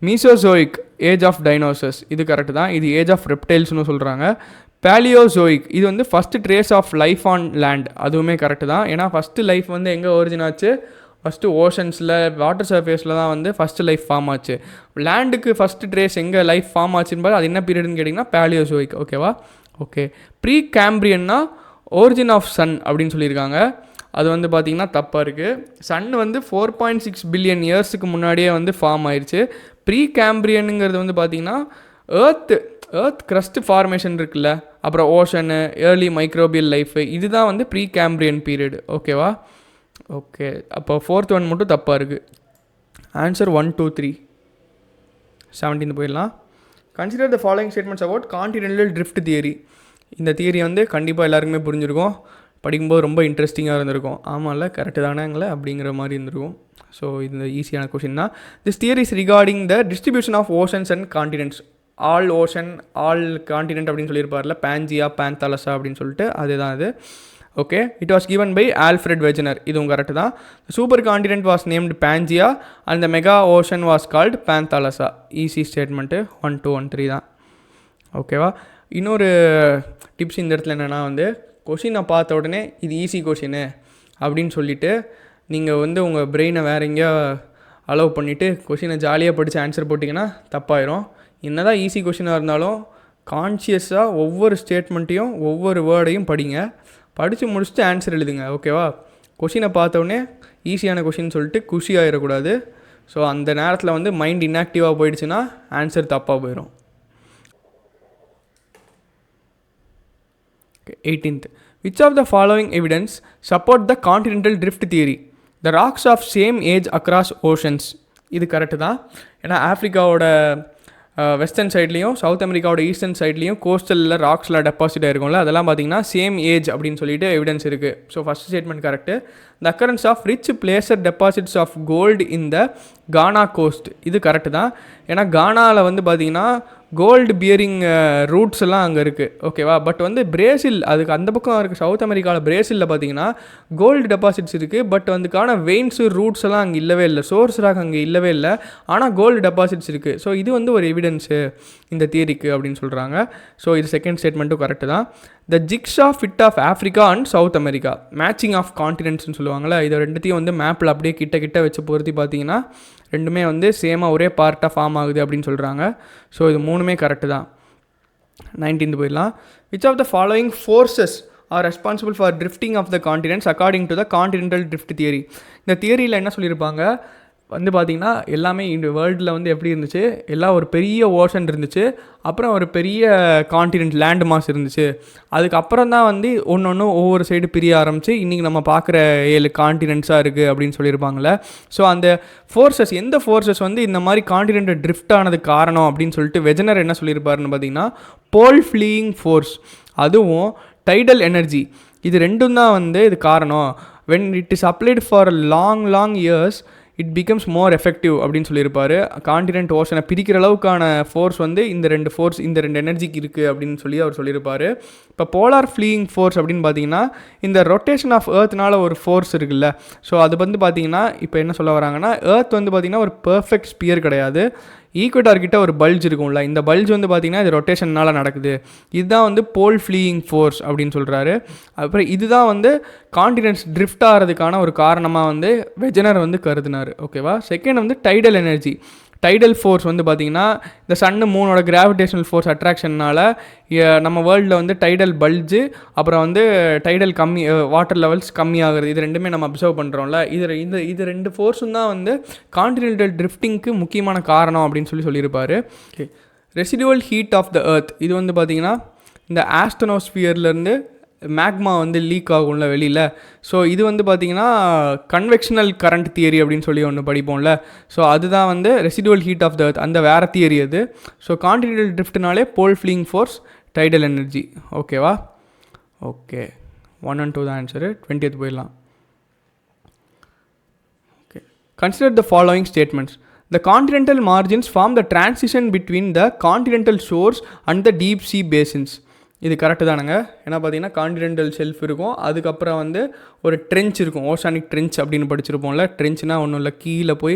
மீசோசோயிக் ஏஜ் ஆஃப் டைனோசர்ஸ், இது கரெக்டு தான், இது ஏஜ் ஆஃப் ரெப்டைல்ஸ்னு சொல்கிறாங்க. பேலியோசோயிக் இது வந்து first trace of life on land, அதுவுமே கரெக்டு தான். ஏன்னா ஃபஸ்ட்டு லைஃப் வந்து எங்கே ஒரிஜின் ஆச்சு, ஃபஸ்ட்டு ஓஷன்ஸில் வாட்டர் சர்ஃபேஸில் தான் வந்து ஃபஸ்ட்டு லைஃப் ஃபார்ம் ஆச்சு. லேண்டுக்கு ஃபஸ்ட்டு ட்ரேஸ் எங்கே லைஃப் ஃபார்ம் ஆச்சுன்னு பாரு, அது என்ன பீரியட்னு கேட்டிங்கன்னா பேலியோசோயிக், ஓகேவா. ஓகே, ப்ரீ கேம்பிரியன்னா ஒரிஜின் ஆஃப் சன் அப்படின்னு சொல்லியிருக்காங்க, அது வந்து பார்த்திங்கன்னா தப்பாக இருக்குது. சன் வந்து 4.6 பில்லியன் இயர்ஸுக்கு முன்னாடியே வந்து ஃபார்ம் ஆயிடுச்சு. ப்ரீ கேம்பிரியனுங்கிறது வந்து பார்த்திங்கன்னா ஏர்த் க்ரஸ்ட் ஃபார்மேஷன் இருக்குல்ல, அப்புறம் ஓஷனு, ஏர்லி மைக்ரோபியல் லைஃபு, இதுதான் வந்து ப்ரீ கேம்பிரியன் பீரியட், ஓகேவா. ஓகே, அப்போ 4th ஒன் மட்டும் தப்பாக இருக்குது. ஆன்சர் 1, 2, 3. 17th போயிடலாம். Consider the following statements about continental drift theory. இந்த தியரி வந்து கண்டிப்பாக எல்லாருக்குமே புரிஞ்சிருக்கும், படிக்கும்போது ரொம்ப இன்ட்ரெஸ்டிங்காக இருந்திருக்கும். ஆமாம்ல, கரெக்டு தானேங்களே அப்படிங்கிற மாதிரி இருந்திருக்கும். ஸோ இந்த ஈஸியான கொஷின் தான். This theory is regarding the distribution of oceans and continents. All ocean all continent அப்படின்னு சொல்லியிருப்பார்ல, பேஞ்சியா பேந்தாலஸா அப்படின்னு சொல்லிட்டு, அதுதான் அது. Okay, it was given by Alfred Wegener, இதுவும் கரெக்டு தான். Super continent was named Pangaea and the mega ocean was called Panthalassa. Easy statement 1, 2, 1, 3 தான், ஓகேவா. இன்னொரு டிப்ஸ் இந்த இடத்துல என்னென்னா வந்து, கொஷினை பார்த்த உடனே இது ஈஸி கொஷினு அப்படின்னு சொல்லிவிட்டு நீங்கள் வந்து உங்கள் பிரெயினை வேறு எங்கேயோ அலோவ் பண்ணிவிட்டு கொஷினை ஜாலியாக படித்து ஆன்சர் போட்டிங்கன்னா தப்பாயிரும். என்ன தான் ஈஸி கொஷினாக இருந்தாலும் கான்ஷியஸாக ஒவ்வொரு ஸ்டேட்மெண்ட்டையும் ஒவ்வொரு வேர்டையும் படிங்க, படித்து முடிச்சுட்டு ஆன்சர் எழுதுங்க, ஓகேவா. கொஷினை பார்த்தோடனே ஈஸியான கொஷின் சொல்லிட்டு குஷி ஆகிடக்கூடாது. ஸோ அந்த நேரத்தில் வந்து மைண்ட் இன்ஆக்டிவாக போயிடுச்சுன்னா ஆன்சர் தப்பாக போயிடும். 18th, which of the following evidence support the continental drift theory? The rocks of same age across oceans. இது கரெக்டு தான். ஏன்னா ஆஃப்ரிக்காவோட வெஸ்டர்ன் சைட்லேயும் சவுத் அமெரிக்காவோட ஈஸ்டர்ன் சைட்லேயும் கோஸ்டலில் ராக்ஸில் டெபாசிட் ஆகிருக்கும்ல, அதெல்லாம் பார்த்திங்கன்னா சேம் ஏஜ் அப்படின்னு சொல்லிட்டு எவிடன்ஸ் இருக்குது. So first statement correct. The occurrence of rich placer deposits of gold in the Ghana coast, இது கரெக்டு தான். ஏன்னா கானாவில் வந்து பார்த்திங்கன்னா கோல்டு பியரிங் ரூட்ஸ் எல்லாம் அங்கே இருக்குது, ஓகேவா. பட் வந்து பிரேசில், அதுக்கு அந்த பக்கம் இருக்குது, சவுத் அமெரிக்காவில் பிரேசிலில் பார்த்திங்கன்னா கோல்டு டெபாசிட்ஸ் இருக்குது. பட் அதுக்கான வெயின்ஸு ரூட்ஸ் எல்லாம் அங்கே இல்லவே இல்லை, சோர்ஸ் ராக் அங்கே இல்லவே இல்லை, ஆனால் கோல்டு டெபாசிட்ஸ் இருக்குது. ஸோ இது வந்து ஒரு எவிடன்ஸு இந்த தியரிக்கு அப்படின்னு சொல்கிறாங்க. ஸோ இது செகண்ட் ஸ்டேட்மெண்ட்டும் கரெக்டு தான். The jigsaw fit of Africa and South America, matching of கான்டினென்ட்ஸ்னு சொல்லுவாங்களே, இதை ரெண்டுத்தையும் வந்து மேப்பில் அப்படியே கிட்ட வச்சு பொருத்தி பார்த்தீங்கன்னா ரெண்டுமே வந்து சேமாக ஒரே பார்ட்டாக ஃபார்ம் ஆகுது அப்படின்னு சொல்கிறாங்க. ஸோ இது மூணுமே கரெக்டு தான். 19th போயிடலாம். Which of the following forces are responsible for drifting of the continents according to the continental drift theory. இந்த தியரியில் என்ன சொல்லியிருப்பாங்க வந்து பார்த்திங்கன்னா, எல்லாமே இந்த வேர்ல்டில் வந்து எப்படி இருந்துச்சு, எல்லாம் ஒரு பெரிய ஓஷன் இருந்துச்சு, அப்புறம் ஒரு பெரிய கான்டினென்ட் லேண்ட் மாஸ் இருந்துச்சு, அதுக்கப்புறம் தான் வந்து ஒன்று ஒவ்வொரு சைடு பிரிய ஆரம்பிச்சு இன்றைக்கி நம்ம பார்க்குற 7 கான்டினென்ட்ஸாக இருக்குது அப்படின்னு சொல்லியிருப்பாங்களே. ஸோ அந்த ஃபோர்ஸஸ், எந்த ஃபோர்ஸஸ் வந்து இந்த மாதிரி கான்டினென்ட் ட்ரிஃப்ட் ஆனதுக்கு காரணம் அப்படின்னு சொல்லிட்டு வெஜனர் என்ன சொல்லியிருப்பாருன்னு பார்த்திங்கன்னா, போல் ஃப்ளீயிங் ஃபோர்ஸ், அதுவும் டைடல் எனர்ஜி, இது ரெண்டும் தான் வந்து இது காரணம். when it is applied for long years it becomes more effective அப்படின்னு சொல்லியிருப்பார். கான்டினென்ட் ஓஷனை பிரிக்கிற அளவுக்கான ஃபோர்ஸ் வந்து இந்த ரெண்டு எனர்ஜிக்கு இருக்குது அப்படின்னு சொல்லி அவர் சொல்லியிருப்பார். இப்போ போலார் ஃப்ளீயிங் ஃபோர்ஸ் அப்படின்னு பார்த்தீங்கன்னா, இந்த ரொட்டேஷன் ஆஃப் ஏர்த்னால ஒரு ஃபோர்ஸ் இருக்குல்ல, ஸோ அது வந்து பார்த்திங்கன்னா இப்போ என்ன சொல்ல வராங்கன்னா, ஏர்த் வந்து பார்த்திங்கன்னா ஒரு பர்ஃபெக்ட் ஸ்பியர் கிடையாது, ஈக்குவேட்டார் கிட்ட ஒரு பல்ஜ் இருக்கும்ல, இந்த பல்ஜ் வந்து பார்த்திங்கன்னா இது ரொட்டேஷனால் நடக்குது. இதுதான் வந்து போல் ஃப்ளீயிங் ஃபோர்ஸ் அப்படின்னு சொல்கிறாரு. அப்புறம் இதுதான் வந்து காண்டினென்ட்ஸ் ட்ரிஃப்ட் ஆகிறதுக்கான ஒரு காரணமாக வந்து வெஜனர் வந்து கருதினார். ஓகேவா. செகண்ட் வந்து டைடல் எனர்ஜி. டைடல் ஃபோர்ஸ் வந்து பார்த்திங்கன்னா இந்த சன்னு மூணோட கிராவிடேஷனல் ஃபோர்ஸ் அட்ராக்ஷனால் நம்ம வேர்ல்டில் வந்து டைடல் பல்ஜு, அப்புறம் வந்து டைடல் கம்மி, வாட்டர் லெவல்ஸ் கம்மியாகிறது, இது ரெண்டுமே நம்ம அப்சர்வ் பண்ணுறோம்ல. இது ரெண்டு ஃபோர்ஸும் தான் வந்து கான்டினென்டல் ட்ரிஃப்டிங்க்கு முக்கியமான காரணம் அப்படின்னு சொல்லியிருப்பார். Okay. Residual heat of the earth, இது வந்து பார்த்திங்கன்னா இந்த ஆஸ்ட்ரோஸ்பியர்லேருந்து மேக்மா வந்து லீக் ஆகும்ல வெளியில். ஸோ இது வந்து பார்த்திங்கன்னா கன்வெக்ஷனல் கரண்ட் தியரி அப்படின்னு சொல்லி ஒன்று படிப்போம்ல. ஸோ அதுதான் வந்து residual heat of the earth, அந்த வேறு தியரி அது. ஸோ கான்டினென்டல் ட்ரிஃப்ட்னாலே pole fleeing force, tidal energy. ஓகேவா. ஓகே, 1 and 2 தான் ஆன்சரு. 20th போயிடலாம். Okay. Consider the following statements. The continental margins form the transition between the continental shores and the deep sea basins. இது correct தானுங்க. ஏன்னா பார்த்தீங்கன்னா continental shelf இருக்கும், அதுக்கப்புறம் வந்து ஒரு ட்ரென்ச் இருக்கும், ஓஷானிக் ட்ரென்ச் அப்படின்னு படிச்சிருப்போம்ல. ட்ரென்ச்னா ஒன்றும் இல்லை, கீழே போய்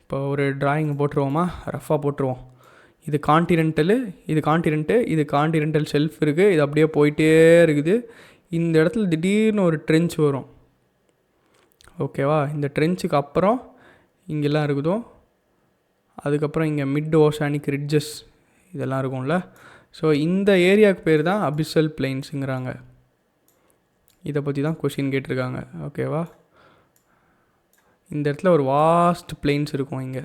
இப்போ ஒரு டிராயிங் போட்டுருவோமா, ரஃபாக போட்டுருவோம். இது கான்டினென்டலு, இது கான்டினென்ட்டு, இது கான்டினென்டல் ஷெல்ஃப் இருக்குது, இது அப்படியே போயிட்டே இருக்குது. இந்த இடத்துல திடீர்னு ஒரு ட்ரென்ச் வரும். ஓகேவா. இந்த ட்ரென்ச்சுக்கு அப்புறம் இங்கெல்லாம் இருக்குதோ, அதுக்கப்புறம் இங்கே மிட் ஓஷானிக் ரிட்ஜஸ் இதெல்லாம் இருக்கும்ல. ஸோ இந்த ஏரியாவுக்கு பேர் தான் அபிசல் பிளைன்ஸுங்கிறாங்க. இதை பற்றி தான் கொஷின் கேட்டிருக்காங்க. ஓகேவா. இந்த இடத்துல ஒரு வாஸ்ட் பிளைன்ஸ் இருக்கும். இங்கே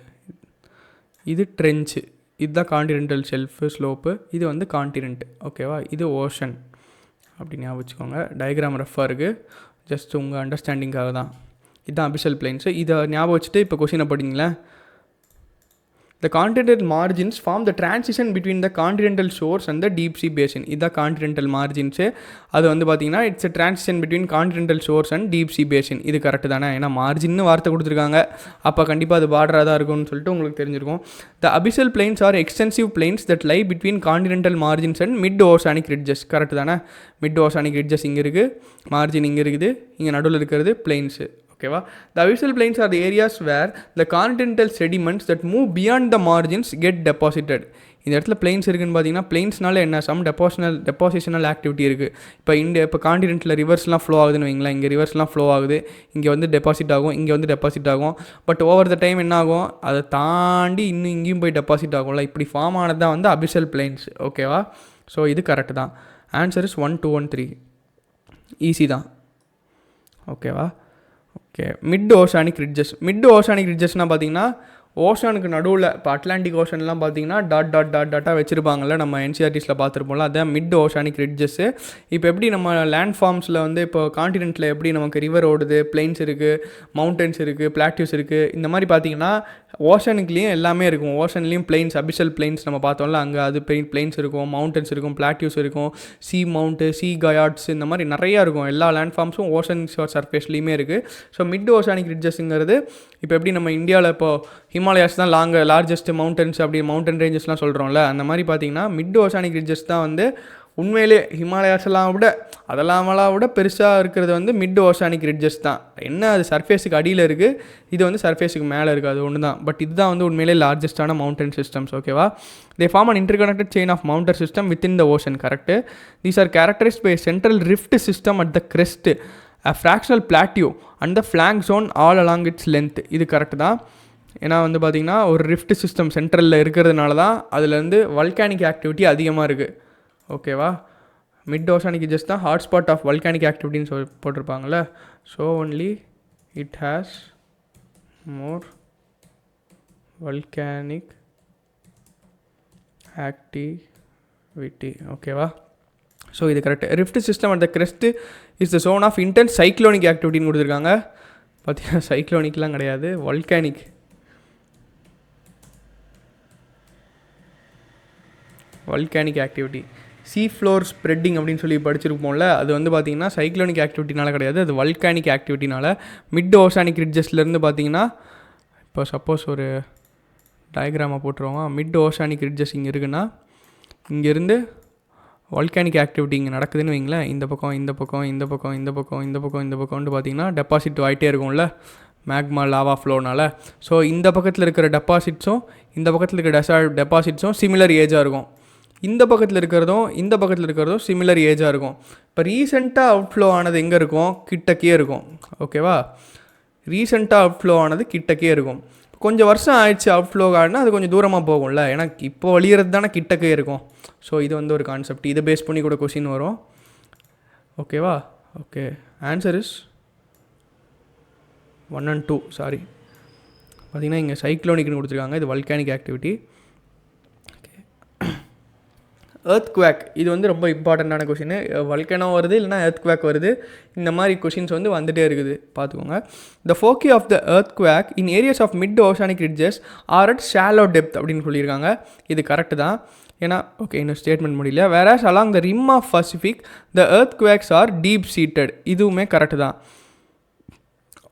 இது ட்ரென்ச்சு, இதுதான் கான்டினென்டல் ஷெல்ஃபு ஸ்லோப்பு, இது வந்து கான்டினென்ட். ஓகேவா. இது ஓஷன் அப்படி ஞாபகம் வச்சுக்கோங்க. டயக்ராம் ரஃபாக இருக்குது, ஜஸ்ட் உங்கள் அண்டர்ஸ்டாண்டிங்காக தான். இதுதான் அபிசல் பிளைன்ஸு. இதை ஞாபகம் வச்சுட்டு இப்போ கொஷினை படிங்களேன். The continental margins form the transition between the continental shores and the deep sea basin. இதுதான் கான்டினென்டல் மார்ஜின்ஸு. அது வந்து பார்த்திங்கன்னா it's a transition between continental shores and deep C basin. இது கரெக்டு தானே. ஏன்னா மார்ஜின்னு வார்த்தை கொடுத்துருக்காங்க, அப்போ கண்டிப்பாக அது பார்டராக தான் இருக்கும்னு சொல்லிட்டு உங்களுக்கு தெரிஞ்சிருக்கும். The abyssal plains are extensive plains that lie between continental margins and mid oceanic ridges. Correct தானே. மிட் ஓஷானிக் ரிட்ஜஸ் இங்கே இருக்குது, மார்ஜின் இங்கே இருக்குது, இங்கே நடுவில் இருக்கிறது பிளைன்ஸு. ஓகேவா. The abyssal plains are the areas where the continental sediments that move beyond the margins get deposited. இந்த இடத்துல பிளைன்ஸ் இருக்குதுன்னு பார்த்தீங்கன்னா, பிளைன்ஸ்னால என்ன, சம் டெபாசிஷனல் ஆக்டிவிட்டி இருக்குது. இப்போ கான்டினென்ட்டில் ரிவர்ஸ்லாம் ஃப்ளோ ஆகுதுன்னு வைங்களேன். இங்கே ரிவர்ஸ்லாம் ஃப்ளோ ஆகுது, இங்கே வந்து டெபாசிட் ஆகும், இங்கே வந்து டெபாசிட் ஆகும். பட் ஓவர் த டைம் என்ன ஆகும், அதை தாண்டி இன்னும் இங்கேயும் போய் டெபாசிட் ஆகும்ல. இப்படி ஃபார்ம் ஆனது தான் வந்து அபிசல் பிளைன்ஸ். ஓகேவா. ஸோ இது கரெக்டு தான். Answer is 1, 2 and 3. ஈஸி தான். ஓகேவா. ஓகே. மிட் ஓஷானிக் ரிட்ஜஸ்னால் பார்த்தீங்கன்னா ஓஷனுக்கு நடுவில், இப்போ அட்லாண்டிக் ஓஷன்லாம் பார்த்தீங்கன்னா டாட்டாக வச்சுருப்பாங்கள்ல, நம்ம என்சிஆர்டிஸில் பார்த்துருப்போம்ல, அதான் மிட் ஓஷானிக் ரிட்ஜஸ்ஸு. இப்போ எப்படி நம்ம லேண்ட் ஃபார்ம்ஸில் வந்து இப்போ கான்டினென்ட்டில் எப்படி நமக்கு ரிவர் ஓடுது, பிளைன்ஸ் இருக்குது, மவுண்டன்ஸ் இருக்குது, பிளாட்டியூஸ் இருக்குது, இந்த மாதிரி பார்த்தீங்கன்னா ஓஷனுக்குலேயும் எல்லாமே இருக்கும். ஓஷன்லேயும் பிளைன்ஸ், அபிசல் பிளைன்ஸ் நம்ம பார்த்தோம்ல, அங்கே அது பிளைன்ஸ் இருக்கும், மவுண்டன்ஸ் இருக்கும், பிளாட்டியூஸ் இருக்கும், சி மவுண்ட்டு, சி கயாட்ஸ், இந்த மாதிரி நிறையா இருக்கும். எல்லா லேண்ட் ஃபார்ம்ஸும் ஓஷன் சர்ஃபேஸ்லேயுமே இருக்குது. ஸோ மிட் ஓஷானிக் ரிட்ஜஸ்ங்கிறது இப்போ எப்படி நம்ம இந்தியாவில் இப்போது ஹிமாலயாஸ் தான் லார்ஜஸ்ட் மவுண்டன்ஸ், அப்படி மவுண்டன் ரேஞ்சஸ்லாம் சொல்கிறோம்ல, அந்த மாதிரி பார்த்தீங்கன்னா மிட் ஓஷானிக் ரிட்ஜஸ் தான் வந்து உண்மையிலே ஹிமாலயாஸ்லாம் விட பெருசாக இருக்கிறது வந்து மிட் ஓஷானிக் ரிட்ஜஸ் தான். என்ன, அது சர்ஃபேஸுக்கு அடியில் இருக்குது, இது வந்து சர்ஃபேஸுக்கு மேலே இருக்குது, அது ஒன்று தான். பட் இதுதான் வந்து உண்மையிலே லார்ஜஸ்டான மவுண்டன் சிஸ்டம்ஸ். ஓகேவா. They form an interconnected chain of mountain system within the ocean. Correct. These are characterised by central rift system at the crest, a fractional plateau and the flank zone all along its length. இது correct தான். ஏன்னா வந்து பார்த்திங்கன்னா ஒரு rift system சென்ட்ரலில் இருக்கிறதுனால தான் அதுலேருந்து volcanic activity அதிகமாக இருக்குது. ஓகேவா. மிட் ஓஷானிக் ரிட்ஜஸ் தான் ஹாட்ஸ்பாட் ஆஃப் வல்கானிக் ஆக்டிவிட்டின்னு போட்டிருப்பாங்கள்ல. So only it has more volcanic activity. ஓகேவா. ஸோ இது correct. Rift system at the crest is the zone of intense cyclonic ஆக்டிவிட்டின்னு கொடுத்துருக்காங்க. பார்த்தீங்கன்னா சைக்ளோனிக்லாம் கிடையாது, volcanic. Volcanic activity, sea floor spreading அப்படின்னு சொல்லி படிச்சிருப்போம்ல, அது வந்து பார்த்திங்கன்னா சைக்ளோனிக் ஆக்டிவிட்டினால கிடையாது, அது வல்கானிக் ஆக்டிவிட்டினால. மிட் ஓஷானிக் ரிட்ஜஸ்லேருந்து பார்த்திங்கன்னா இப்போ சப்போஸ் ஒரு டயக்ராமை போட்டுருவோம். மிட் ஓஷானிக் ரிட்ஜஸ் இங்கே இருக்குன்னா, இங்கேருந்து வால்கானிக் ஆக்டிவிட்டி இங்கே நடக்குதுன்னு வைங்களேன். இந்த பக்கம் இந்த பக்கம் இந்த பக்கம் இந்த பக்கம் இந்த பக்கம் இந்த பக்கம்னு பார்த்தீங்கன்னா டெபாசிட் ஆகிட்டே இருக்கும்ல மேக்மா லாவா ஃப்ளோனால. ஸோ இந்த பக்கத்தில் இருக்கிற டெபாசிட்ஸும் இந்த பக்கத்தில் இருக்கிற டெபாசிட்ஸும் சிமிலர் ஏஜாக இருக்கும். இந்த பக்கத்தில் இருக்கிறதும் சிமிலர் ஏஜாக இருக்கும். இப்போ ரீசெண்டாக அவுட்ஃப்ளோ ஆனது எங்கே இருக்கும்? கிட்டக்கே இருக்கும். ஓகேவா? ரீசெண்டாக அவுட்ஃப்ளோ ஆனது கிட்டக்கே இருக்கும். கொஞ்சம் வருஷம் ஆயிடுச்சு அவுட்ஃப்ளோ ஆகினா அது கொஞ்சம் தூரமாக போகும்ல, ஏன்னா இப்போ வழியிறது தானே கிட்டக்கே இருக்கும். ஸோ இது வந்து ஒரு கான்செப்ட், இதை பேஸ் பண்ணி கூட கொஸ்டின் வரும். ஓகேவா? Okay, answer is 1 and 2. Sorry, பார்த்திங்கன்னா இங்கே சைக்ளோனிக்னு கொடுத்துருக்காங்க, இது வல்கானிக் ஆக்டிவிட்டி. எர்த்குவேக் இது வந்து ரொம்ப இம்பார்ட்டண்ட்டான கொஷின். வல்கனோ வருது இல்லைனா எர்த்குவேக் வருது, இந்த மாதிரி கொஷின்ஸ் வந்து வந்துகிட்டே இருக்குது, பார்த்துக்கோங்க. The foci of the earthquake in areas of mid oceanic ridges are at shallow depth அப்படின்னு சொல்லியிருக்காங்க. இது கரெக்டு தான், ஏன்னா ஓகே இன்னும் ஸ்டேட்மெண்ட் முடியல. Whereas along the rim of Pacific the earthquakes are deep seated, இதுவுமே கரெக்டு தான்.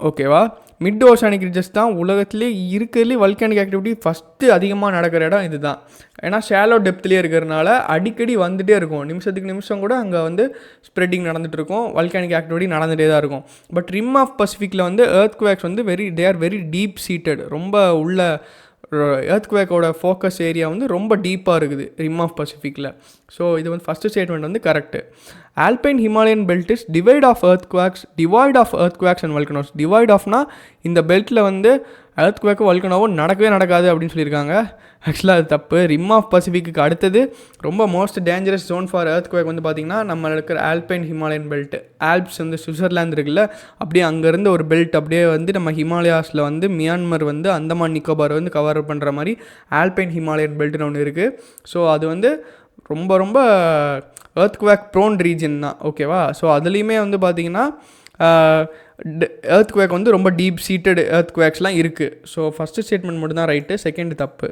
ஓகேவா? மிட் ஓஷானிக் ரிட்ஜஸ் தான் உலகத்திலே இருக்கிறதுலே வல்கானிக் ஆக்டிவிட்டி ஃபஸ்ட்டு அதிகமாக நடக்கிற இடம் இது தான். ஏன்னா ஷாலோ டெப்த்லேயே இருக்கிறதுனால அடிக்கடி வந்துகிட்டே இருக்கும், நிமிஷத்துக்கு நிமிஷம் கூட அங்கே வந்து ஸ்ப்ரெட்டிங் நடந்துகிட்டு இருக்கும், வல்கானிக் ஆக்டிவிட்டி நடந்துகிட்டே தான் இருக்கும். பட் ரிம் ஆஃப் பசிஃபிக்கில் வந்து எர்த்குவேக்ஸ் வந்து they are very deep seated, ரொம்ப உள்ள எர்த்குவேக்கோட ஃபோக்கஸ் ஏரியா வந்து ரொம்ப டீப்பாக இருக்குது ரிம் ஆஃப் பசிஃபிக்கில். ஸோ இது வந்து ஃபஸ்ட்டு ஸ்டேட்மெண்ட் வந்து correct. Alpine Himalayan belt is devoid of earthquakes and volcanoes. Devoid ஆஃப்னா இந்த பெல்ட்டில் வந்து எர்த்குவேக்கும் வல்கனோவும் நடக்கவே நடக்காது அப்படின்னு சொல்லியிருக்காங்க. ஆக்சுவலாக அது தப்பு. ரிம் ஆஃப் பசிஃபிக்கு அடுத்தது ரொம்ப most dangerous zone for earthquake வந்து பார்த்திங்கன்னா நம்ம இருக்கிற ஆல்பைன் ஹிமாலயன் பெல்ட். ஆல்ப்ஸ் வந்து சுவிட்சர்லாந்து இருக்குல்ல, அப்படியே அங்கேருந்து ஒரு பெல்ட் அப்படியே வந்து நம்ம ஹிமாலயாஸில் வந்து மியான்மர் வந்து அந்தமான் நிக்கோபார் வந்து கவர் பண்ணுற மாதிரி ஆல்பைன் ஹிமாலயன் பெல்ட்னு ஒன்று இருக்குது. ஸோ அது வந்து ரொம்ப ரொம்ப எர்த்குவேக் ப்ரோன் ரீஜன் தான். ஓகேவா? ஸோ அதுலேயுமே வந்து பார்த்திங்கன்னா எர்த்குவேக் வந்து ரொம்ப டீப் சீட்டட் எர்த்குவேக்ஸ்லாம் இருக்குது. ஸோ ஃபஸ்ட்டு ஸ்டேட்மெண்ட் மட்டும் தான் ரைட்டு, செகண்ட் தப்பு.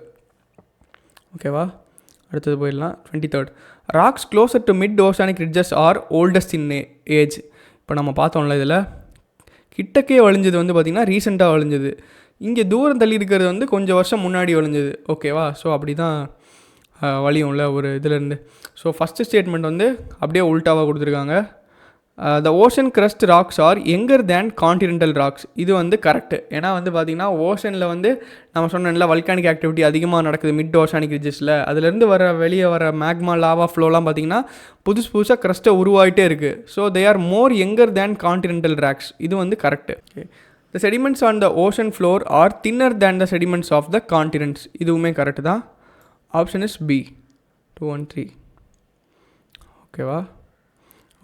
ஓகேவா? அடுத்தது போயிடலாம். 23rd rocks closer to mid oceanic ridges are oldest in age. இப்போ நம்ம பார்த்தோம்ல, இதில் கிட்டக்கே வழிஞ்சது வந்து பார்த்திங்கன்னா ரீசெண்டாக வழிஞ்சது, இங்கே தூரம் தள்ளி இருக்கிறது வந்து கொஞ்சம் வருஷம் முன்னாடி வழிஞ்சது. ஓகேவா? ஸோ அப்படி தான் வழியும்ல ஒரு இதுலேருந்து. ஸோ ஃபஸ்ட்டு ஸ்டேட்மெண்ட் வந்து அப்படியே உல்ட்டாவாக கொடுத்துருக்காங்க. த ஓஷன் கிரஸ்ட் ராக்ஸ் ஆர் எங்கர் தேன் கான்டினென்டல் ராக்ஸ், இது வந்து கரெக்டு. ஏன்னா வந்து பார்த்திங்கன்னா ஓஷனில் வந்து நம்ம சொன்னோம்ல வல்கானிக் ஆக்டிவிட்டி அதிகமாக நடக்குது மிட் ஓஷானிக் ரிட்ஜஸில், அதுலேருந்து வெளியே வர மேக்மா லாவா ஃப்ளோலாம் பார்த்திங்கன்னா புதுசாக கிரஸ்ட்டை உருவாகிட்டே இருக்குது. So they are more younger than continental rocks, இது வந்து correct. The sediments on the ocean floor are thinner than the sediments of the continents, இதுவுமே கரெக்டு தான். Option is B 2 and 3. ஓகேவா?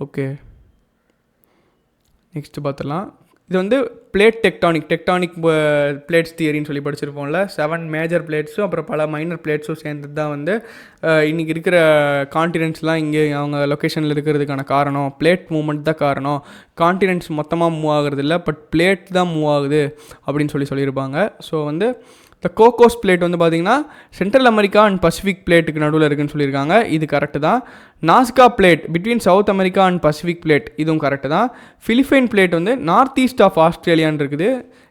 ஓகே, நெக்ஸ்ட்டு பார்த்துடலாம். இது வந்து டெக்டானிக் பிளேட்ஸ் தியரின்னு சொல்லி படிச்சிருப்போம்ல. 7 major பிளேட்ஸும் அப்புறம் பல மைனர் பிளேட்ஸும் சேர்ந்தது தான் வந்து இன்றைக்கி இருக்கிற கான்டினென்ட்ஸ்லாம் இங்கே அவங்க லொக்கேஷனில் இருக்கிறதுக்கான காரணம். பிளேட் மூவ்மெண்ட் தான் காரணம், கான்டினென்ட்ஸ் மொத்தமாக மூவ் ஆகுறது இல்லை, பட் பிளேட் தான் மூவ் ஆகுது அப்படின்னு சொல்லியிருப்பாங்க. ஸோ வந்து இந்த கோகோஸ் பிளேட் வந்து பார்த்திங்கன்னா சென்ட்ரல் அமெரிக்கா அண்ட் பசிபிக் பிளேட்டுக்கு நடுவில் இருக்குதுன்னு சொல்லியிருக்காங்க, இது கரெக்டு தான். Nazca plate between South America and Pacific plate, இதுவும் கரெக்டு தான். ஃபிலிப்பைன் பிளேட் வந்து நார்த் ஈஸ்ட் ஆஃப் ஆஸ்திரேலியான்னு இருக்குது.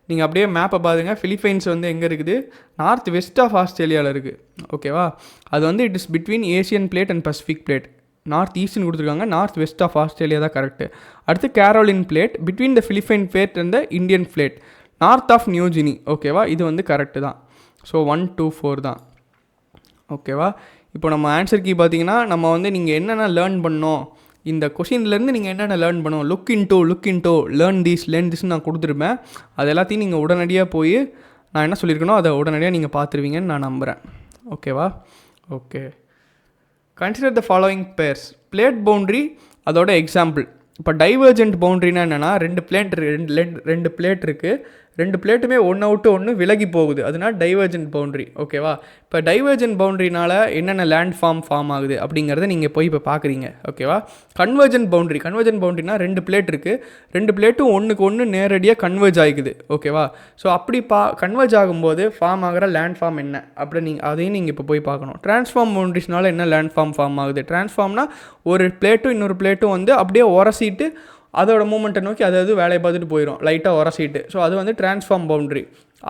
நீங்கள் அப்படியே மேப்பை பாருங்க, ஃபிலிப்பைன்ஸ் வந்து எங்கே இருக்குது? நார்த் வெஸ்ட் ஆஃப் ஆஸ்திரேலியாவில் இருக்குது. ஓகேவா? அது வந்து it is between Asian plate and Pacific plate. North ஈஸ்ட்னு கொடுத்துருக்காங்க, நார்த் வெஸ்ட் ஆஃப் ஆஸ்திரேலியா தான் கரெக்டு. அடுத்து Caroline plate between the Philippine plate and the Indian plate, north of New Guinea. ஓகேவா? இது வந்து கரெக்டு தான். ஸோ 1, 2, 4 தான். ஓகேவா? இப்போ நம்ம ஆன்சர் கீ பார்த்தீங்கன்னா நம்ம வந்து நீங்கள் என்னென்ன லேர்ன் பண்ணோம், இந்த கொஷின்லேருந்து நீங்கள் என்னென்ன லேர்ன் பண்ணோம், லுக் இன்டோ லேர்ன் திஸ்ன்னு நான் கொடுத்துருப்பேன். அது எல்லாத்தையும் நீங்கள் உடனடியாக போய் நான் என்ன சொல்லியிருக்கனோ அதை உடனடியாக நீங்கள் பார்த்துருவீங்கன்னு நான் நம்புகிறேன். ஓகேவா? Okay, consider the following pairs. Plate boundary அதோட எக்ஸாம்பிள். இப்போ டைவர்ஜென்ட் பவுண்ட்ரினா என்னென்னா ரெண்டு பிளேட் இருக்குது, ரெண்டு பிளேட்டுமே ஒன்று விட்டு ஒன்று விலகி போகுது, அதனால் டைவர்ஜென்ட் பவுண்ட்ரி. ஓகேவா? இப்போ டைவர்ஜென்ட் பவுண்ட்ரினால் என்னென்ன லேண்ட் ஃபார்ம் ஆகுது அப்படிங்கிறத நீங்கள் போய் இப்போ பார்க்குறீங்க. ஓகேவா? கன்வர்ஜென்ட் பவுண்ட்ரினா ரெண்டு பிளேட் இருக்குது, ரெண்டு பிளேட்டும் ஒன்றுக்கு ஒன்று நேரடியாக கன்வர்ஜ் ஆகிக்குது. ஓகேவா? ஸோ அப்படி கன்வர்ஜ் ஆகும்போது ஃபார்ம் ஆகிற லேண்ட் ஃபார்ம் என்ன அப்படி அதையும் நீங்கள் இப்போ போய் பார்க்கணும். ட்ரான்ஸ்ஃபார்ம் பவுண்ட்ரிஸ்னால என்ன லேண்ட் ஃபார்ம் ஆகுது? ட்ரான்ஸ்ஃபார்ம்னா ஒரு பிளேட்டும் இன்னொரு பிளேட்டும் வந்து அப்படியே உரசிட்டு அதோட மூமெண்ட்டை நோக்கி அதாவது வேலையை பார்த்துட்டு போயிடும், லைட்டாக உரசிட்டு. ஸோ அது வந்து ட்ரான்ஸ்ஃபார்ம் பவுண்ட்ரி.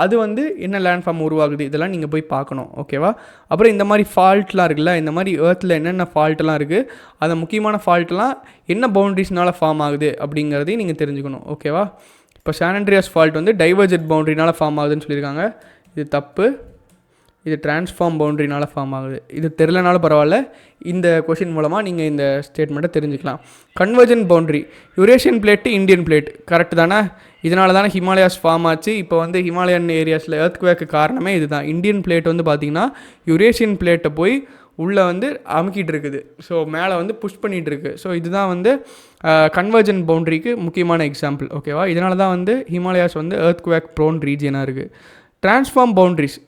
அது வந்து என்ன லேண்ட் ஃபார்ம் உருவாகுது இதெல்லாம் நீங்கள் போய் பார்க்கணும். ஓகேவா? அப்புறம் இந்த மாதிரி ஃபால்ட்லாம் இருக்குல்ல, இந்த மாதிரி ஏர்த்தில் என்னென்ன ஃபால்ட்லாம் இருக்குது, அந்த முக்கியமான ஃபால்ட்லாம் என்ன பவுண்ட்ரிஸ்னால ஃபார்ம் ஆகுது அப்படிங்கிறதையும் நீங்கள் தெரிஞ்சுக்கணும். ஓகேவா? இப்போ சான் ஆண்ட்ரியாஸ் ஃபால்ட் வந்து டைவர்ஜென்ட் பவுண்டரினால் ஃபார்ம் ஆகுதுன்னு சொல்லியிருக்காங்க. இது தப்பு. இது டிரான்ஸ்ஃபார்ம் பவுண்டரினால் ஃபார்ம் ஆகுது. இது தெரிலனாலும் பரவாயில்ல, இந்த கொஷின் மூலமாக நீங்கள் இந்த ஸ்டேட்மெண்ட்டை தெரிஞ்சுக்கலாம். Convergent boundary, Eurasian plate Indian plate correct தானே? இதனால தானே ஹிமாலயாஸ் ஃபார்ம் ஆச்சு. இப்போ வந்து ஹிமாலயன் ஏரியாஸில் எர்த்குவேக்கு காரணமே இதுதான். இந்தியன் பிளேட் வந்து பார்த்திங்கன்னா யூரேஷியன் பிளேட்டை போய் உள்ளே வந்து அமுக்கிட்டு இருக்குது. ஸோ மேலே வந்து புஷ் பண்ணிகிட்டு இருக்குது. ஸோ இதுதான் வந்து கன்வர்ஜென்ட் பவுண்டரிக்கு முக்கியமான எக்ஸாம்பிள். ஓகேவா? இதனால தான் வந்து ஹிமாலயாஸ் வந்து எர்த்குவேக் ப்ரோன் ரீஜியனாக இருக்குது. டிரான்ஸ்ஃபார்ம் பவுண்டரிஸ்,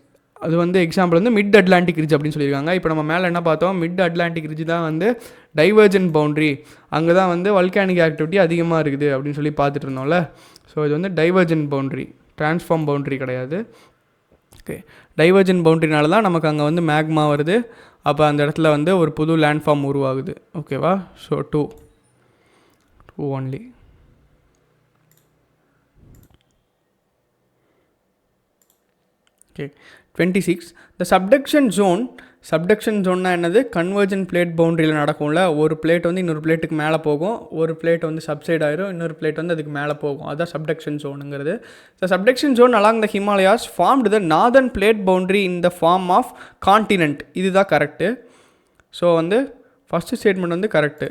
அது வந்து எக்ஸாம்பிள் வந்து மிட் அட்லாண்டிக் ரிட்ஜ் அப்படின்னு சொல்லியிருக்காங்க. இப்போ நம்ம மேலே என்ன பார்த்தோம், மிட் அட்லாண்டிக் ரிட்ஜ் தான் வந்து டைவர்ஜென்ட் பவுண்டரி, அங்கே தான் வந்து வல்கானிக் ஆக்டிவிட்டி அதிகமாக இருக்குது அப்படின்னு சொல்லி பார்த்துட்டு இருந்தோம்ல. ஸோ இது வந்து டைவர்ஜென்ட் பவுண்டரி, டிரான்ஸ்ஃபார்ம் பவுண்டரி கிடையாது. ஓகே, டைவர்ஜென்ட் பவுண்டரினால தான் நமக்கு அங்கே வந்து மேக்மா வருது. அப்போ அந்த இடத்துல வந்து ஒரு புது லேண்ட்ஃபார்ம் உருவாகுது. ஓகேவா? So two only. Okay, 26. The subduction ஜோன்னா என்னது? கன்வர்ஜென்ட் பிளேட் பவுண்டரியில் நடக்கும்ல. ஒரு பிளேட் வந்து இன்னொரு பிளேட்டுக்கு மேலே போகும், ஒரு பிளேட் வந்து சப்சைட் ஆயிரும், இன்னொரு பிளேட் வந்து அதுக்கு மேலே போகும். அதுதான் சப்டக்ஷன் ஜோனுங்கிறது. The subduction zone along the Himalayas formed the northern plate boundary in the form of continent. இதுதான் கரெக்டு. ஸோ வந்து ஃபஸ்ட்டு ஸ்டேட்மெண்ட் வந்து correct.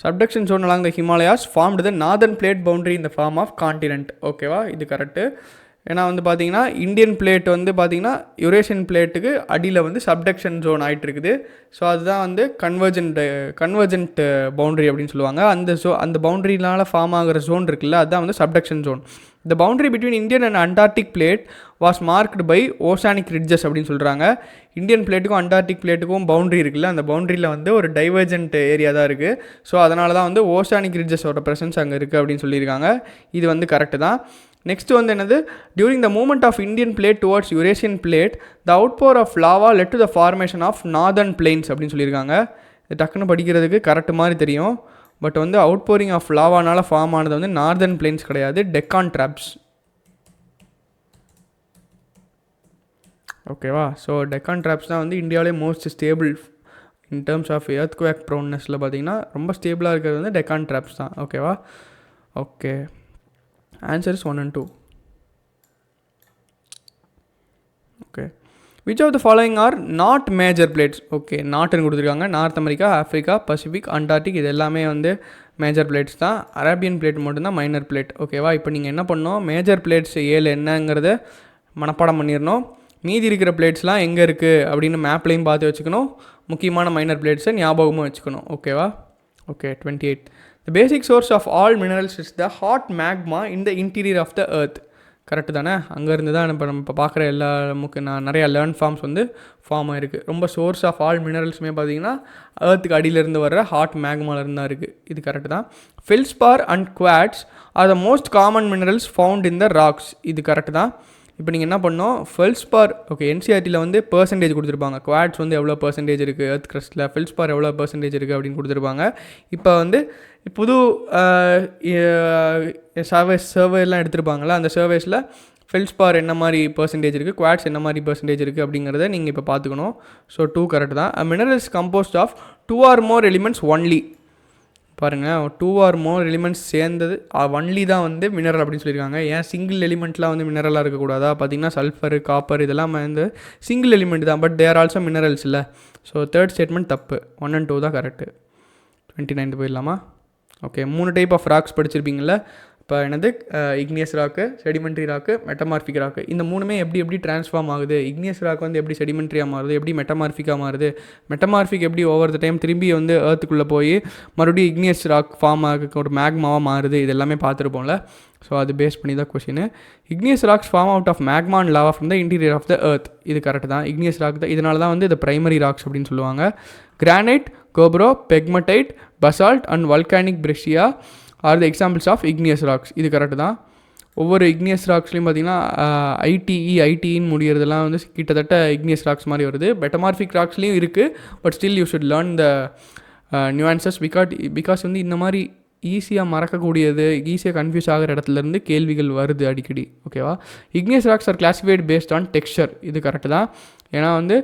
Subduction zone along the Himalayas formed the northern plate boundary in the form of continent. ஓகேவா? இது correct. ஏன்னா வந்து பார்த்திங்கன்னா Indian plate வந்து பார்த்திங்கன்னா யூரேஷியன் பிளேட்டுக்கு அடியில் வந்து சப்டக்ஷன் ஜோன் ஆகிட்டு இருக்குது. ஸோ அதுதான் வந்து கன்வர்ஜென்ட் பவுண்டரி அப்படின்னு சொல்லுவாங்க. அந்த பவுண்டரினால் ஃபார்ம் ஆகிற ஜோன் இருக்குல்ல, அதுதான் வந்து subduction zone. The boundary between Indian and Antarctic plate was marked by oceanic ridges அப்படின்னு சொல்கிறாங்க. இந்தியன் பிளேட்டுக்கும் அண்டார்டிக் பிளேட்டுக்கும் பவுண்டரி இருக்குல்ல, அந்த பவுண்டரியில் வந்து ஒரு டைவர்ஜென்ட் ஏரியா தான் இருக்குது. ஸோ அதனால தான் வந்து ஓசானிக் ரிட்ஜஸோட ப்ரெசன்ஸ் அங்கே இருக்குது அப்படின்னு சொல்லியிருக்காங்க. இது வந்து கரெக்டு தான். நெக்ஸ்ட் வந்து என்னது? During the movement of Indian plate towards Eurasian plate the outpour of lava led to the formation of northern plains அப்படின்னு சொல்லியிருக்காங்க. இது டக்குன்னு படிக்கிறதுக்கு கரெக்ட் மாதிரி தெரியும். பட் வந்து அவுட்போரிங் ஆஃப் லாவானால் ஃபார்ம் ஆனது வந்து நார்தர்ன் பிளெயின்ஸ் கிடையாது, டெக்கான் ட்ராப்ஸ். ஓகேவா? ஸோ டெக்கான் ட்ராப்ஸ் தான் வந்து இந்தியாவிலே most stable in terms of earthquake ப்ரோன்னஸில் பார்த்திங்கன்னா ரொம்ப ஸ்டேபிளாக இருக்கிறது வந்து டெக்கான் ட்ராப்ஸ் தான். ஓகேவா? Okay, answer is 1 and 2. Okay, which of the following are not major plates? Okay, நாட்னு கொடுத்துருக்காங்க. North America, Africa, Pacific, Antarctic, இது எல்லாமே வந்து மேஜர் பிளேட்ஸ் தான். அரேபியன் பிளேட் மட்டும்தான் மைனர் பிளேட். ஓகேவா? இப்போ நீங்கள் என்ன பண்ணணும், மேஜர் பிளேட்ஸ் 7 என்னங்கிறத மனப்பாடம் பண்ணிடணும். மீதி இருக்கிற பிளேட்ஸ்லாம் எங்கே இருக்குது அப்படின்னு மேப்லையும் பார்த்து வச்சுக்கணும். முக்கியமான மைனர் பிளேட்ஸை ஞாபகமாக வச்சுக்கணும். ஓகேவா? Okay, 28. The basic source of all minerals is the hot magma in the interior of the earth. Correct தானே? அங்கேருந்து தான் நம்ம பார்க்குற எல்லா நிறையா லேர்ன் ஃபார்ம்ஸ் வந்து ஃபார்ம் ஆகிருக்கு. ரொம்ப சோர்ஸ் ஆஃப் ஆல் மினரல்ஸுமே பார்த்திங்கன்னா ஏர்த்துக்கு அடியிலேருந்து வர்ற ஹாட் மேக்மாலேருந்து தான் இருக்குது. இது கரெக்டு தான். Feldspar and quartz R the most common minerals found in the rocks. இது கரெக்டு தான். இப்போ நீங்கள் என்ன பண்ணோம், ஃபெல்ஸ்பார் ஓகே என்சிஆர்டியில் வந்து பர்சன்டேஜ் கொடுத்துருப்பாங்க. குவாட்ஸ் வந்து எவ்வளோ பர்சன்டேஜ் இருக்குது எர்த் கிரஸ்ட்டில், ஃபெல்ஸ்பார் எவ்வளோ பர்சன்டேஜ் இருக்குது அப்படின்னு கொடுத்துருப்பாங்க. இப்போ வந்து புது சர்வேலாம் எடுத்திருப்பாங்களா, அந்த சர்வேஸில் ஃபெல்ஸ்பார் என்ன மாதிரி பர்சன்டேஜ் இருக்குது, குவாட்ஸ் என்ன மாதிரி பர்சன்டேஜ் இருக்குது அப்படிங்கிறத நீங்கள் இப்போ பார்த்துக்கணும். ஸோ 2 கரெக்ட் தான். Minerals composed of 2 or more elements only. பாருங்கள், 2 or more எலிமெண்ட்ஸ் சேர்ந்தது ஒன்லி தான் வந்து மினரல் அப்படின்னு சொல்லியிருக்காங்க. ஏன் சிங்கிள் எலிமெண்ட்லாம் வந்து மினரலாக இருக்கக்கூடாதா? பார்த்திங்கன்னா சல்ஃபர், காப்பர் இதெல்லாம் வந்து சிங்கிள் எலிமெண்ட் தான், but they are also minerals இல்லை. ஸோ தேர்ட் ஸ்டேட்மெண்ட் தப்பு. 1 and 2 தான் கரெக்டு. 29 போயிடலாமா? ஓகே, 3 டைப் ஆஃப் ராக்ஸ் படிச்சிருப்பீங்கள. இப்போ என்னது, igneous rock, sedimentary rock, metamorphic rock. இந்த மூணுமே எப்படி ட்ரான்ஸ்ஃபார்ம் ஆகுது? இக்னியஸ் ராக் வந்து எப்படி செடிமெண்ட்ரியாக மாறுது, எப்படி மெட்டமார்ஃபிக்காக மாறுது, மெட்டமார்ஃபிக் எப்படி ஓவர் த டைம் திரும்பி வந்து ஏர்த்துக்குள்ளே போய் மறுபடியும் இக்னியஸ் ராக் ஃபார்ம் ஆக ஒரு மேக்மாவாக மாறுது. இது எல்லாமே பார்த்துருப்போம்ல. ஸோ அது பேஸ் பண்ணி தான் question. Igneous rocks form out of magma and lava from the interior of the earth. இது கரெக்ட் தான். இக்னியஸ் ராக் தான். இதனால தான் வந்து இது பிரைமரி ராக்ஸ் அப்படின்னு சொல்லுவாங்க. Granite, gabbro, pegmatite, basalt and volcanic breccia are the examples of igneous rocks. இது கரெக்டு தான். ஒவ்வொரு இக்னியஸ் ராக்ஸ்லையும் பார்த்திங்கன்னா ஐடின்னு முடிகிறதுலாம் வந்து கிட்டத்தட்ட இக்னியஸ் ராக்ஸ் மாதிரி வருது. மெட்டமார்ஃபிக் ராக்ஸ்லேயும் இருக்குது, but still you should learn the nuances because வந்து இந்த மாதிரி ஈஸியாக மறக்கக்கூடியது, ஈஸியாக கன்ஃபியூஸ் ஆகிற இடத்துலேருந்து கேள்விகள் வருது அடிக்கடி. ஓகேவா? Igneous rocks R classified based on texture. இது கரெக்டு தான். ஏன்னா வந்து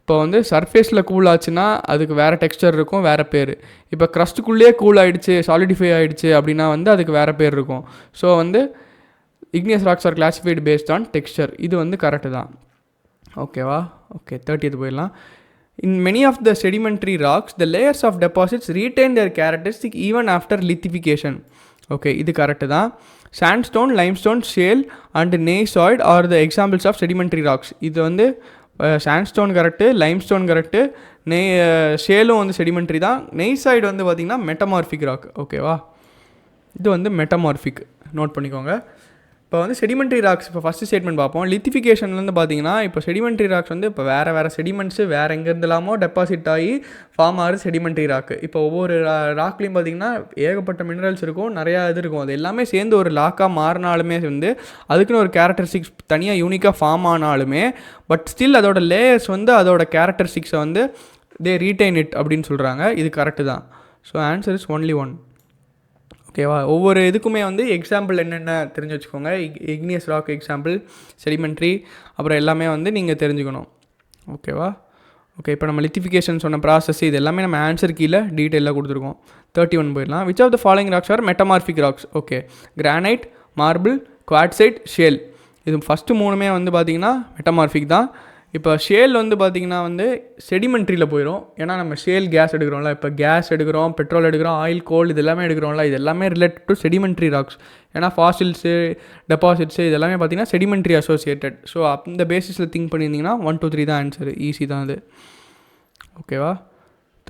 இப்போ வந்து சர்ஃபேஸில் கூல் ஆச்சுன்னா அதுக்கு வேறு டெக்ஸ்சர் இருக்கும், வேறு பேர். இப்போ க்ரஸ்ட்டுக்குள்ளேயே கூல் ஆகிடுச்சு, சாலிடிஃபை ஆகிடுச்சு அப்படின்னா வந்து அதுக்கு வேறு பேர் இருக்கும். ஸோ வந்து igneous rocks R classified based on texture. இது வந்து கரெக்டு தான். ஓகேவா? ஓகே, 30th போயிடலாம். In many of the sedimentary rocks, the layers of deposits retain their characteristic even after lithification. Okay, இது கரெக்டு தான். சாண்ட்ஸ்டோன், லைம்ஸ்டோன், ஷேல் அண்ட் நெய்சாய்டு are the examples of sedimentary rocks. இது வந்து sandstone correct, limestone correct, ஷேலும் வந்து sedimentary தான். நெய்சாய்டு வந்து பார்த்திங்கன்னா மெட்டமார்ஃபிக் ராக். ஓகேவா? இது வந்து மெட்டமார்ஃபிக், நோட் பண்ணிக்கோங்க. இப்போ வந்து செடிமெண்ட்ரி ராக்ஸ், இப்போ ஃபஸ்ட்டு ஸ்டேட்மெண்ட் பார்ப்போம். லித்திஃபிகேஷன்லேருந்து பார்த்தீங்கன்னா இப்போ செடிமெண்ட்ரி ராக்ஸ் வந்து இப்போ வேறு செடிமெண்ட்ஸு வேறு எங்கேருந்துலாமோ டெபாசிட் ஆகி ஃபார்ம் ஆகுது செடிமெண்ட்ரி ராக்கு. இப்போ ஒவ்வொரு ராக்லேயும் பார்த்திங்கன்னா ஏகப்பட்ட மினரல்ஸ் இருக்கும், நிறையா இது இருக்கும். அது எல்லாமே சேர்ந்து ஒரு லாக்காக மாறினாலுமே வந்து அதுக்குன்னு ஒரு கேரக்டரிஸ்டிக்ஸ் தனியாக யூனிக்காக ஃபார்ம் ஆனாலுமே பட் ஸ்டில் அதோட லேயர்ஸ் வந்து அதோட கேரக்டரிஸ்டிக்ஸை வந்து தே ரீடைன் இட் அப்படின்னு சொல்கிறாங்க. இது கரெக்டு தான். So answer is only one. ஓகேவா? ஒவ்வொரு இதுக்குமே வந்து எக்ஸாம்பிள் என்னென்ன தெரிஞ்சு வச்சுக்கோங்க. இக்னியஸ் ராக் எக்ஸாம்பிள், செடிமெண்ட்ரி, அப்புறம் எல்லாமே வந்து நீங்கள் தெரிஞ்சுக்கணும். ஓகேவா? ஓகே, இப்போ நம்ம லித்திஃபிகேஷன் சொன்ன ப்ராசஸ் இது எல்லாமே நம்ம ஆன்சர் கீழே டீட்டெயிலாக கொடுத்துருக்கோம். 31 போயிடலாம். Which of the following rocks are metamorphic rocks? Okay, granite, marble, quartzite, shale. இது ஃபஸ்ட்டு 3மே வந்து பார்த்திங்கன்னா மெட்டமார்ஃபிக் தான். இப்போ ஷேல் வந்து பார்த்திங்கன்னா வந்து செடிமெண்ட்ரியில் போயிடும். ஏன்னா நம்ம ஷேல் கேஸ் எடுக்கிறோம்ல, இப்போ கேஸ் எடுக்கிறோம், பெட்ரோல் எடுக்கிறோம், ஆயில், கோல் இது எல்லாமே எடுக்கிறோம்ல, இது எல்லாமே ரிலேட்டட் டு செடிமெண்ட்ரி ராக்ஸ். ஏன்னா ஃபாசில்ஸு, டெபாசிட்ஸு இது எல்லாமே பார்த்திங்கன்னா செடிமெண்ட்ரி அசோசியேட்டட். ஸோ அந்த பேசிஸில் திங்க் பண்ணியிருந்தீங்கன்னா 1 2 3 தான் ஆன்சர். ஈஸி தான் அது. ஓகேவா?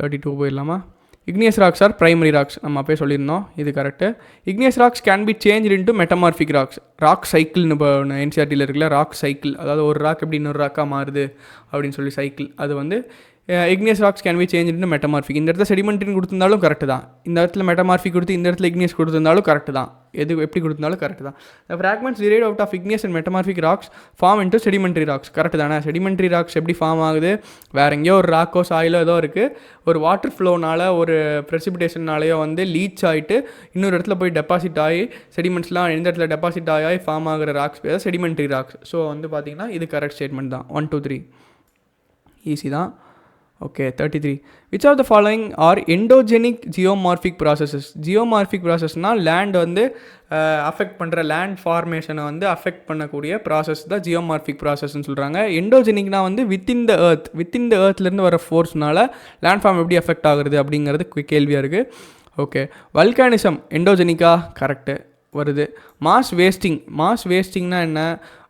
32 போயிடலாமா? Igneous rocks are primary rocks, நம்ம அப்போயே சொல்லியிருந்தோம். இது correct. Igneous rocks can be change into metamorphic rocks. Rock சைக்கிள்னு இப்போ என்சிஆர்டியில் இருக்குல்ல, ராக் சைக்கிள், அதாவது ஒரு ராக் எப்படி இன்னொரு ராக்காக மாறுது அப்படின்னு சொல்லி சைக்கிள். அது வந்து igneous rocks can be change into metamorphic. இந்த இடத்துல செடிமெண்ட்ரின்னு கொடுத்துருந்தாலும் கரெக்டு தான். இந்த இடத்துல மெட்டமார்ஃபிக் கொடுத்து இந்த இடத்துல இக்னியஸ் கொடுத்துருந்தாலும் கரெக்டு தான். எது எப்படி கொடுத்தாலும் கரெக்டு தான். The fragments derived out of igneous and metamorphic rocks form into sedimentary rocks. Correct தானே? செடிமெண்ட்ரி ராக்ஸ் எப்படி ஃபார்ம் ஆகுது? வேறு எங்கேயோ ஒரு ராக்கோ சாயிலோ ஏதோ இருக்குது, ஒரு வாட்டர் ஃப்ளோனால் ஒரு ப்ரெசிபிடேஷன்னாலேயோ வந்து லீச் ஆகிட்டு இன்னொரு இடத்துல போய் டெபாசிட் ஆகி செடிமெண்ட்ஸ்லாம் எந்த இடத்துல டெபாசிட் ஆகி ஃபார்ம் ஆகிற ராக்ஸ் பேர் செடிமெண்ட்ரி ராக்ஸ். ஸோ வந்து பார்த்திங்கன்னா இது கரெக்ட் ஸ்டேட்மெண்ட் தான். 1 2 3 ஈஸி தான். Okay, 33. Which of the following are endogenic geomorphic processes? Geomorphic ப்ராசஸ்னால் லேண்ட் வந்து அஃபெக்ட் பண்ணுற, லேண்ட் ஃபார்மேஷனை வந்து அஃபெக்ட் பண்ணக்கூடிய ப்ராசஸ் தான் ஜியோமார்ஃபிக் ப்ராசஸ்ன்னு சொல்கிறாங்க. எண்டோஜெனிக்னா வந்து வித்தின் த எர்த்லேருந்து வர ஃபோர்ஸ்னால லேண்ட் ஃபார்ம் எப்படி அஃபெக்ட் ஆகுறது அப்படிங்கிறது கேள்வியாக இருக்குது. ஓகே, வல்கானிசம் எண்டோஜெனிக்கா? கரெக்டு வருது. மாஸ் வேஸ்டிங்னா என்ன?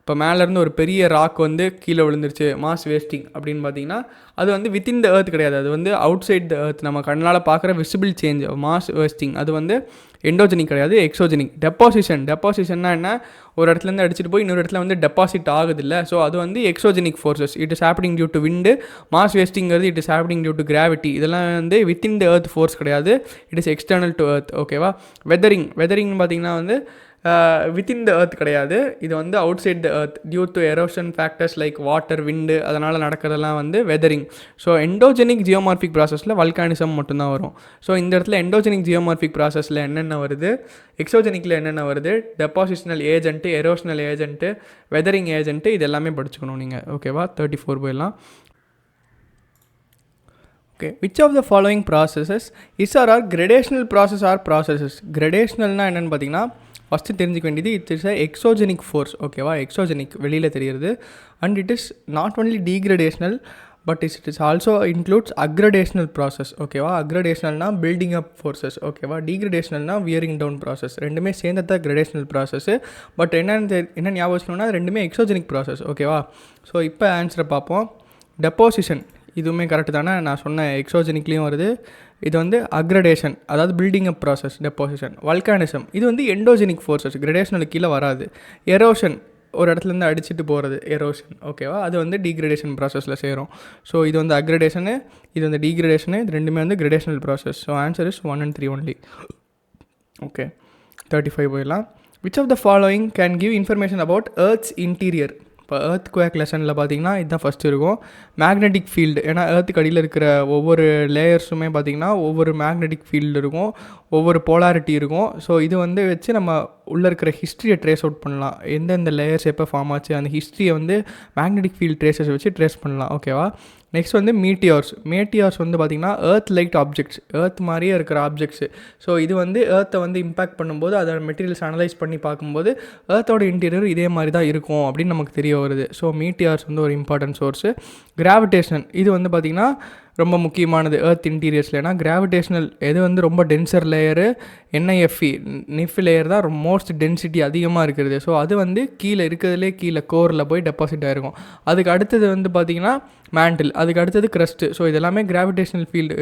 இப்போ மேலேருந்து ஒரு பெரிய ராக் வந்து கீழே விழுந்துருச்சு, மாஸ் வேஸ்டிங் அப்படின்னு பார்த்தீங்கன்னா அது வந்து வித்தின் த எர்த் கிடையாது, அது வந்து அவுட் சைட் த எர்த், நம்ம கண்ணால் பார்க்குற விசிபிள் சேஞ்ச். மாஸ் வேஸ்டிங் அது வந்து எண்டோஜெனிக் கிடையாது, எக்ஸோஜெனிக். டெபாசிஷன்னா என்ன? ஒரு இடத்துலேருந்து அடிச்சுட்டு போய் இன்னொரு இடத்துல வந்து டெபாசிட் ஆகுது இல்லை, ஸோ அது வந்து exogenic forces. It is happening due to wind. Mass வேஸ்டிங்கிறது it is happening due to gravity. இதெல்லாம் வந்து வித்தின் த எர்த் ஃபோர்ஸ் கிடையாது, it is external to earth. ஓகேவா? வெதரிங்னு பார்த்தீங்கன்னா வந்து வித்தின் த எர்த் கிடையாது, இது வந்து outside the earth due to erosion factors like water, wind, அதனால் நடக்கிறதெல்லாம் வந்து வெதரிங். ஸோ எண்டோஜெனிக் ஜியோமார்ஃபிக் ப்ராசஸில் வல்கானிசம் மட்டும்தான் வரும். ஸோ இந்த இடத்துல எண்டோஜெனிக் ஜியோமார்ஃபிக் ப்ராசஸில் என்னென்ன வருது, எக்ஸோஜெனிக்கில் என்னென்ன வருது, depositional agent, erosional agent, weathering agent, இது எல்லாமே படிச்சுக்கணும் நீங்கள். ஓகேவா? 34 போயிடலாம். Okay, which of the following processes is are gradational process are processes? கிரடேஷனல்னால் என்னென்னு பார்த்தீங்கன்னா ஃபஸ்ட்டு தெரிஞ்சுக்க வேண்டியது it is a exogenic force. ஓகேவா? எக்ஸோஜெனிக் வெளியில் தெரிகிறது. And it is not only degradational but it is also includes aggradational process. ஓகேவா? அக்ரடேஷனல்னா பில்டிங் அப் ஃபோர்ஸஸ். ஓகேவா? டீக்ரடேஷனல்னா வியரிங் டவுன் ப்ராசஸ். ரெண்டுமே சேர்ந்தது தான் கிரடேஷனல் ப்ராசஸ்ஸு. பட் என்ன ஞாபகம் வச்சுக்கணும்னா ரெண்டுமே எக்ஸோஜெனிக் ப்ராசஸ். ஓகேவா? ஸோ இப்போ ஆன்சரை பார்ப்போம். டெபோசிஷன் இதுவுமே கரெக்டு தானே? நான் சொன்ன எக்ஸோஜெனிக்லேயும் வருது. இது வந்து அக்ரடேஷன், அதாவது பில்டிங் அப் ப்ராசஸ். டெபோசிஷன். வல்கானிசம் இது வந்து எண்டோஜெனிக் ஃபோர்ஸஸ், கிரடேஷனுக்கு கீழே வராது. எரோஷன் ஒரு இடத்துலேருந்து அடிச்சுட்டு போகிறது எரோஷன். ஓகேவா? அது வந்து டீக்ரடேஷன் ப்ராசஸில் சேரும். ஸோ இது வந்து அக்ரடேஷனு, இது வந்து டீக்ரடேஷனு, இது ரெண்டுமே வந்து gradational process. So answer is 1 and 3 only. Okay, 35 போயிடலாம். Which of the following can give information about earth's interior? இப்போ எர்த் குவேக் லெசனில் பார்த்தீங்கன்னா இதுதான் ஃபஸ்ட்டு இருக்கும். மேக்னெட்டிக் ஃபீல்டு, ஏன்னா எர்த்துக்கு அடியில் இருக்கிற ஒவ்வொரு லேயர்ஸுமே பார்த்திங்கன்னா ஒவ்வொரு மேக்னெட்டிக் ஃபீல்டு இருக்கும். ஒவ்வொரு போலாரிட்டி இருக்கும். ஸோ இது வந்து வச்சு நம்ம உள்ளே இருக்கிற ஹிஸ்ட்ரியை ட்ரேஸ் அவுட் பண்ணலாம். எந்தெந்த லேயர்ஸ் எப்போ ஃபார்ம் ஆச்சு அந்த ஹிஸ்ட்ரியை வந்து மேக்னெட்டிக் ஃபீல்ட் ட்ரேசஸ் வச்சு ட்ரேஸ் பண்ணலாம். ஓகேவா. நெக்ஸ்ட் வந்து மீட்டியார்ஸ் வந்து பார்த்திங்கன்னா எர்த் லைட் ஆப்ஜெக்ட்ஸ், எர்த் மாதிரியே இருக்கிற ஆப்ஜெக்ட்ஸு. ஸோ இது வந்து எர்த்தை வந்து இம்பேக்ட் பண்ணும்போது அதோட மெட்டீரியல்ஸ் அனலைஸ் பண்ணி பார்க்கும்போது எர்த்தோட இன்டீரியர் இதே மாதிரி தான் இருக்கும் அப்படின்னு நமக்கு தெரிய வருது. ஸோ மீட்டியார்ஸ் வந்து ஒரு இம்பார்ட்டன்ட் சோர்ஸு. கிராவிடேஷன் இது வந்து பார்த்திங்கன்னா ரொம்ப முக்கியமானது எர்த் இன்டீரியர்ஸில். ஏன்னா கிராவிடேஷனல் எது வந்து ரொம்ப டென்சர் லேயரு நிஃப் லேயர் தான் மோஸ்ட் டென்சிட்டி அதிகமாக இருக்கிறது. ஸோ அது வந்து கீழே இருக்கிறதுலே கீழே கோரில் போய் டெபாசிட் ஆகிருக்கும். அதுக்கு அடுத்தது வந்து பார்த்திங்கன்னா மேண்டில், அதுக்கு அடுத்தது க்ரஸ்ட்டு. ஸோ இதெல்லாமே கிராவிடேஷனல் ஃபீல்டு,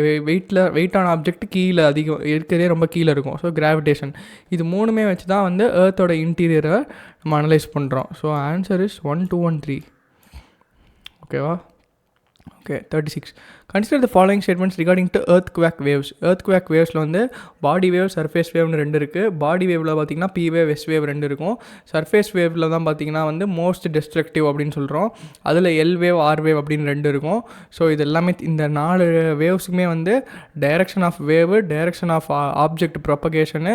வெயிட்டான ஆப்ஜெக்ட் கீழே அதிகம் இருக்கிறதே ரொம்ப கீழே இருக்கும். ஸோ கிராவிடேஷன் இது மூணுமே வச்சு தான் வந்து எர்த்தோட இன்டீரியரை நம்ம அனலைஸ் பண்ணுறோம். So answer is 1 2 1 3. ஓகேவா. Okay 36. Consider the following statements regarding to earthquake waves. earthquake wavesல வந்து பாடி வேவ் சர்ஃபேஸ் வேவ்னு ரெண்டு இருக்குது. பாடி வேவில் பார்த்திங்கன்னா பி வேவ் எஸ் வேவ் ரெண்டு இருக்கும். சர்ஃபேஸ் வேவில் தான் பார்த்திங்கன்னா வந்து மோஸ்ட் டெஸ்ட்ரக்டிவ் அப்படின்னு சொல்கிறோம். அதில் எல் வேவ் ஆர் வேவ் அப்படின்னு ரெண்டு இருக்கும். ஸோ இது எல்லாமே இந்த 4 வேவ்ஸுக்குமே வந்து டைரக்ஷன் ஆஃப் வேவு, டைரக்ஷன் ஆஃப் ஆப்ஜெக்ட் ப்ரொபகேஷனு,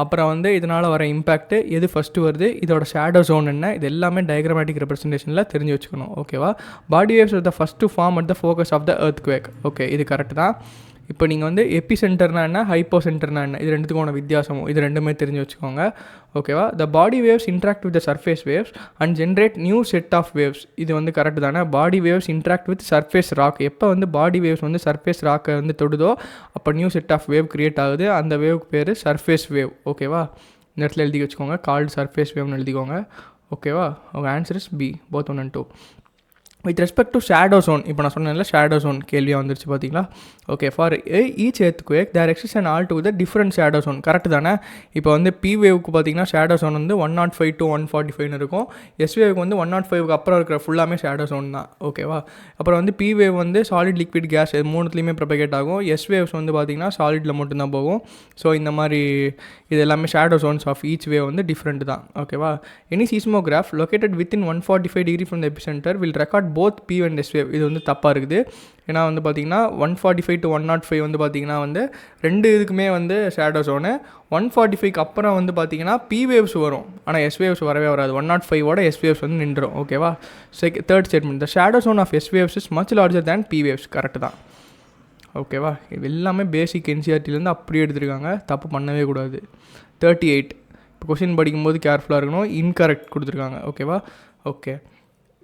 அப்புறம் வந்து இதனால் வர இம்பேக்ட்டு எது ஃபஸ்ட்டு வருது, இதோட ஷேடோ ஜோன் என்ன, இது எல்லாமே டயக்ராமேட்டிக் ரெப்ரசன்டேஷனில் தெரிஞ்சு வச்சுக்கணும். ஓகேவா. Body waves are the first to form at the focus of the earthquake. Okay இது கரெக்டு தான். இப்போ நீங்கள் வந்து எபி சென்டர்னா என்ன, ஹைப்போ சென்டர்னா என்ன, இது ரெண்டுத்துக்கான வித்தியாசமும் இது ரெண்டுமே தெரிஞ்சு வச்சுக்கோங்க. ஓகேவா. The body waves interact with the surface waves and generate new set of waves. இது வந்து கரெக்டு தானே. Body waves interact with surface rock. எப்போ வந்து பாடி வேவ்ஸ் வந்து சர்ஃபேஸ் ராக்கை வந்து தொடுதோ அப்போ new set of wave create ஆகுது. அந்த வேவுக்கு பேர் சர்ஃபேஸ் வேவ். ஓகேவா. இந்த இடத்துல எழுதி வச்சுக்கோங்க, கால்டு சர்ஃபேஸ் வேவ்னு எழுதிக்கோங்க. ஓகேவா. உங்கள் answer is B, both 1 and 2. With respect to shadow zone, இப்போ நான் சொன்னேன்ல ஷேடோ ஜோன் கேள்வியாக வந்துருச்சு பார்த்தீங்களா. Okay. For each earthquake there exist and all to the different shadow zone. Correct தானே. இப்போ வந்து பி வேவுக்கு பார்த்தீங்கன்னா ஷேடோ ஜோன் வந்து 105 to 145 இருக்கும். எஸ் வேவுக்கு வந்து 105க்கு அப்புறம் இருக்கிற ஃபுல்லாமே ஷேடோ ஜோன் தான். ஓகேவா. அப்புறம் வந்து பி வேவ் வந்து சாலிட் லிக்விட் கேஸ் இது மூணுத்துலேயுமே ப்ரொபகேட் ஆகும். எஸ் வேவ்ஸ் வந்து பார்த்திங்கன்னா சாலிடில் மட்டும்தான் போகும். ஸோ இந்த மாதிரி இது எல்லாமே shadow zones of each wave வந்து டிஃப்ரெண்ட் தான். ஓகேவா. Any seismograph located within 145 degree from the epicentre will record both P and S wave. இது வந்து தப்பாக இருக்குது. ஏன்னா வந்து பார்த்திங்கன்னா 145 to 105 வந்து பார்த்திங்கன்னா வந்து ரெண்டு இதுக்குமே வந்து ஷேடோ ஜோனு. 145க்கு அப்புறம் வந்து பார்த்திங்கன்னா பி வேவ்ஸ் வரும், ஆனால் எஸ் வேவ்ஸ் வரவே வராது. 105ஓட எஸ் வேவ்ஸ் வந்து நின்றுடும். ஓகேவா. Third statement, the shadow zone of S waves is much larger than P waves. Correct தான். ஓகேவா. இது எல்லாமே பேசிக் என்சிஆர்டிலேருந்து அப்படியே எடுத்துருக்காங்க, தப்பு பண்ணவே கூடாது. 38. இப்போ கொஸ்டின் படிக்கும்போது கேர்ஃபுல்லாக இருக்கணும். இன்கரெக்ட் கொடுத்துருக்காங்க. ஓகேவா. ஓகே.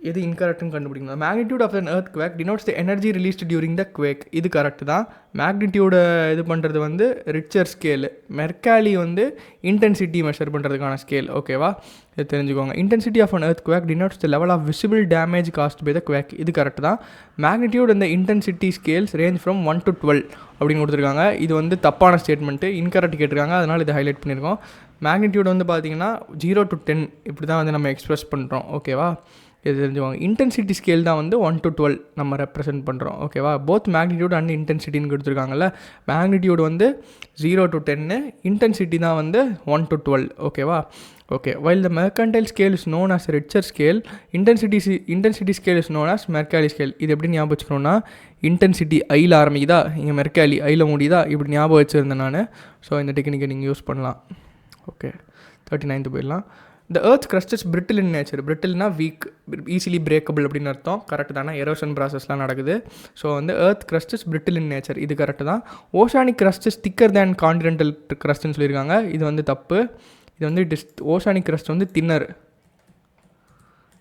எது இன்கரெக்ட்னு கண்டுபிடிக்கணும். Magnitude of an earthquake denotes the energy released during the quake. இது கரெக்டு தான். மேக்னிடியூடை இது பண்ணுறது வந்து ரிச்சர் ஸ்கேலு. மெர்காலி வந்து இன்டென்சிட்டி மெஷர் பண்ணுறதுக்கான ஸ்கேல். ஓகேவா. இது தெரிஞ்சுக்கோங்க. Intensity of an earthquake denotes the level of visible damage caused by the quake. இது கரெக்டு தான். மேக்னிடியூட் அந்த intensity scales range from 1 to 12 அப்படின்னு கொடுத்துருக்காங்க. இது வந்து தப்பான ஸ்டேட்மெண்ட்டு, இன்கரெக்ட் கேட்டிருக்காங்க, அதனால் இதை ஹைலைட் பண்ணியிருக்கோம். மேக்னிடியூட் வந்து பார்த்திங்கன்னா 0 to 10 இப்படி தான் வந்து நம்ம எக்ஸ்ப்ரெஸ் பண்ணுறோம். ஓகேவா. இது தெரிஞ்சுவாங்க. இன்டென்சிட்டி ஸ்கேல் தான் வந்து 1 to 12 நம்ம ரெப்ரசென்ட் பண்ணுறோம். ஓகேவா. போத் மேக்னிடியூட் அண்ட் இன்டென்சிட்டின்னு கொடுத்துருக்காங்கல்ல. மேக்னிடியூட் வந்து 0 to 10, இன்டென்சிட்டி தான் வந்து 1 to 12. ஓகேவா. Okay. While the mercantile scale is known as Richter scale, intensity scale is known as Mercalli scale. இது எப்படி ஞாபகம் வச்சுக்கணும்னா, இன்டென்சிட்டி ஐயில் ஆரம்பிக்குதா, இங்கே மெர்காலி ஐயில் முடியுதா, இப்படி ஞாபகம் வச்சுருந்தேன் நான். ஸோ இந்த டெக்னிக்கை நீங்கள் யூஸ் பண்ணலாம். ஓகே. 39 போயிடலாம். The earth's crust is brittle in nature. Brittleனா வீக், ஈஸிலி பிரேக்கபிள் அப்படின்னு அர்த்தம். கரெக்டு தானே. எரோஷன் ப்ராசஸ்லாம் நடக்குது. ஸோ வந்து earth crust is brittle in nature. இது கரெக்டு தான். Oceanic crust is thicker than continental crustன்னு சொல்லியிருக்காங்க. இது வந்து தப்பு. இது வந்து ஓஷானிக் crust வந்து தின்னர்.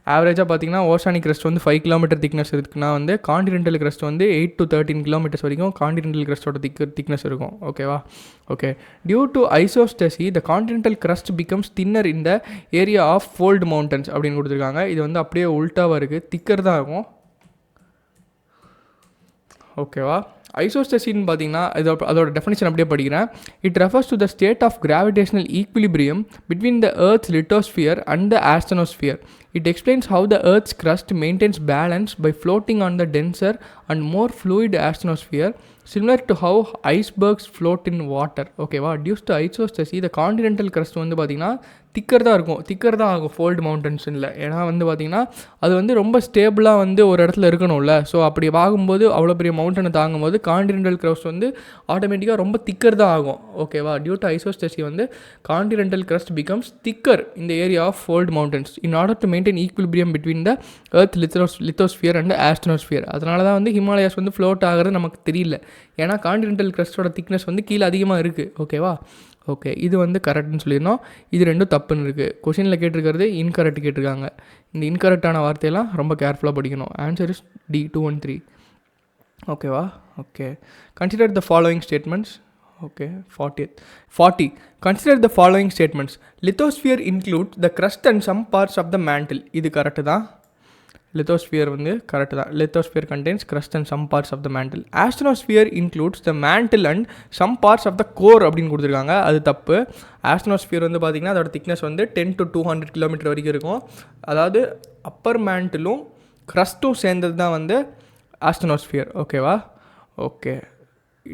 ஆவரேஜாக பார்த்தீங்கன்னா ஓஷானிக் crust வந்து 5 கிலோமீட்டர் திக்னஸ் இருக்குன்னா வந்து காண்டினென்டல் crust வந்து 8 to 13 கிலோமீட்டர்ஸ் வரைக்கும் காண்டினென்டல் crustோட திக்னஸ் இருக்கும். ஓகேவா. ஓகே. Due to isostasy the continental crust becomes thinner in the area of fold mountains அப்படின்னு கொடுத்துருக்காங்க. இது வந்து அப்படியே உல்ட்டாவாக இருக்குது, திக்கர் தான் இருக்கும். ஓகேவா. ஐசோஸ்டசின்னு பார்த்தீங்கன்னா அதோட டெஃபினிஷன் அப்படியே படிக்கிறேன். It refers to the state of gravitational equilibrium between the earth's lithosphere and the asthenosphere. It explains how the Earth's crust maintains balance by floating on the denser and more fluid astrosphere, similar to how icebergs float in water. ஓகேவா. Due to isostasy, the continental crust வந்து பார்த்திங்கன்னா திக்கர் தான் ஆகும் fold மவுண்டன்ஸில். ஏன்னா வந்து பார்த்திங்கன்னா அது வந்து ரொம்ப ஸ்டேபிளாக வந்து ஒரு இடத்துல இருக்கணும்ல. ஸோ அப்படி ஆகும்போது அவ்வளோ பெரிய மவுண்டனை தாங்கும்போது போகும்போது கான்டினென்டல் க்ரஸ்ட் வந்து ஆட்டோமேட்டிக்காக ரொம்ப திக்கர் தான் ஆகும். ஓகேவா? டியூ டு ஐசோஸ்டெசி வந்து கான்டினென்டல் க்ரஸ்ட் பிகம்ஸ் திக்கர் இந்த area of fold mountains in order to maintain equilibrium between the earth lithosphere and astrosphere. அதனால தான் வந்து ஹிமாலயாஸ் வந்து ஃப்ளோட் ஆகிறது நமக்கு தெரியல. ஏன்னா கான்டினென்டல் க்ரஸ்ட்டோட திக்னஸ் வந்து கீழே அதிகமாக இருக்குது. ஓகேவா? ஓகே, இது வந்து கரெக்ட்னு சொல்லியிருந்தோம். இது ரெண்டும் தப்புன்னு இருக்குது. கொஷினில் கேட்டிருக்கிறது இன்கரெக்ட் கேட்டிருக்காங்க. இந்த இன்கரெக்டான வார்த்தையெல்லாம் ரொம்ப கேர்ஃபுல்லாக படிக்கணும். Answer is D 213. ஓகேவா? Okay, consider the following statements. Okay, 40. Consider the following statements. Lithosphere include the crust and some parts of the mantle. இது கரெக்டு தான். லித்தோஸ்பியர் வந்து கரெக்டு தான். Lithosphere contains crust and some parts of the mantle. Asthenosphere includes the mantle and some parts of the core அப்படின்னு கொடுத்துருக்காங்க. அது தப்பு. ஆஸ்ட்ரோஸ்பியர் வந்து பார்த்திங்கன்னா அதோட திக்னஸ் வந்து 10 to 200 கிலோமீட்டர் வரைக்கும் இருக்கும். அதாவது அப்பர் மேண்டிலும் க்ரஸ்ட்டும் சேர்ந்தது தான் வந்து ஆஸ்ட்ரோஸ்பியர். ஓகேவா? Okay,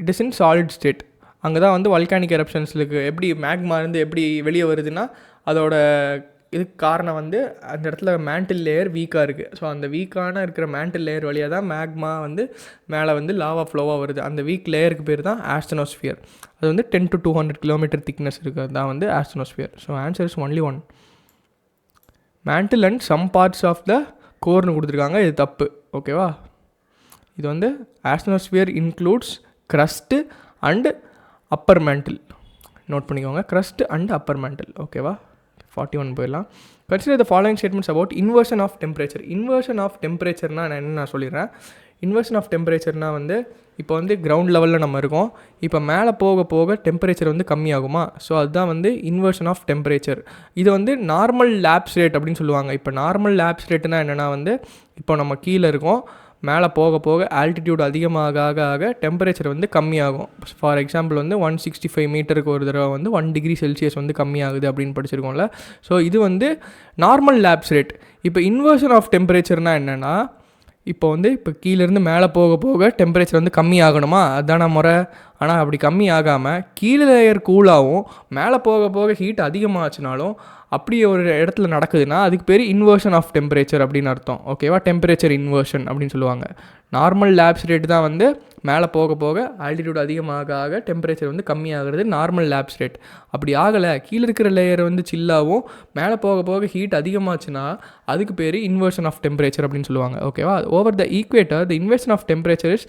it is in solid state. அங்கே தான் வந்து வால்கானிக் எரப்ஷன்ஸ்லுக்கு எப்படி மேக்மா இருந்து எப்படி வெளியே வருதுன்னா அதோட இதுக்கு காரணம் வந்து அந்த இடத்துல மேண்டில் லேயர் வீக்காக இருக்குது. ஸோ அந்த வீக்கான இருக்கிற மேண்டில் லேயர் வழியாக தான் மேக்மா வந்து மேலே வந்து லாவா ஃப்ளோவாக வருது. அந்த வீக் லேயருக்கு பேர் தான் ஆஸ்ட்ரோஸ்பியர். அது வந்து 10 to 200 கிலோமீட்டர் திக்னஸ் இருக்கிறது தான் வந்து astrosphere. So answer is only one. Mantle and some parts of the கோர்னு கொடுத்துருக்காங்க. இது தப்பு. ஓகேவா? இது வந்து astrosphere includes crust and upper mantle. Note பண்ணிக்கோங்க, க்ரஸ்ட் அண்ட் அப்பர் மேண்டில். ஓகேவா? 41 போயிடலாம். Consider the following statements about inversion of temperature. Inversion of டெம்பரேச்சர்னால் நான் என்ன சொல்லிடுறேன். இன்வர்ஷன் ஆஃப் டெம்பரேச்சர்னால் வந்து இப்போ வந்து கிரவுண்ட் லெவலில் நம்ம இருக்கோம். இப்போ மேலே போக போக டெம்பரேச்சர் வந்து கம்மியாகுமா? ஸோ அதுதான் வந்து இன்வர்ஷன் ஆஃப் டெம்பரேச்சர். இது வந்து நார்மல் லேப்ஸ் ரேட் அப்படின்னு சொல்லுவாங்க. இப்போ நார்மல் லேப்ஸ் ரேட்டுனா என்னென்னா வந்து இப்போ நம்ம கீழே இருக்கோம், மேலே போக போக ஆல்டிடியூட் அதிகமாக ஆக டெம்பரேச்சர் வந்து கம்மியாகும். ஃபார் எக்ஸாம்பிள் வந்து 165 மீட்டருக்கு ஒரு தடவை வந்து 1 டிகிரி செல்சியஸ் வந்து கம்மியாகுது அப்படின்னு படிச்சிருக்கோம்ல. ஸோ இது வந்து நார்மல் லேப்ஸ் ரேட். இப்போ இன்வர்ஷன் ஆஃப் டெம்பரேச்சர்னால் என்னென்னா இப்போ வந்து இப்போ கீழேருந்து மேலே போக போக டெம்பரேச்சர் வந்து கம்மி ஆகணுமா? அதுதான முறை. ஆனால் அப்படி கம்மி ஆகாமல் கீழே லேயர் கூலாகவும் மேலே போக போக ஹீட் அதிகமாகச்சுனாலும் அப்படி ஒரு இடத்துல நடக்குதுன்னா அதுக்கு பேர் இன்வர்ஷன் ஆஃப் டெம்பரேச்சர் அப்படின்னு அர்த்தம். ஓகேவா? டெம்பரேச்சர் இன்வர்ஷன் அப்படின்னு சொல்லுவாங்க. நார்மல் லேப்ஸ் ரேட் தான் வந்து மேலே போக போக ஆல்டிடியூட் அதிகமாக டெம்பரேச்சர் வந்து கம்மியாகிறது நார்மல் லேப்ஸ் ரேட். அப்படி ஆகலை, கீழே இருக்கிற லேயர் வந்து சில்லாகவும் மேலே போக போக ஹீட் அதிகமாச்சுன்னா அதுக்கு பேர் இன்வர்ஷன் ஆஃப் டெம்பரேச்சர் அப்படின்னு சொல்லுவாங்க. ஓகேவா? Over the equator the inversion of temperature is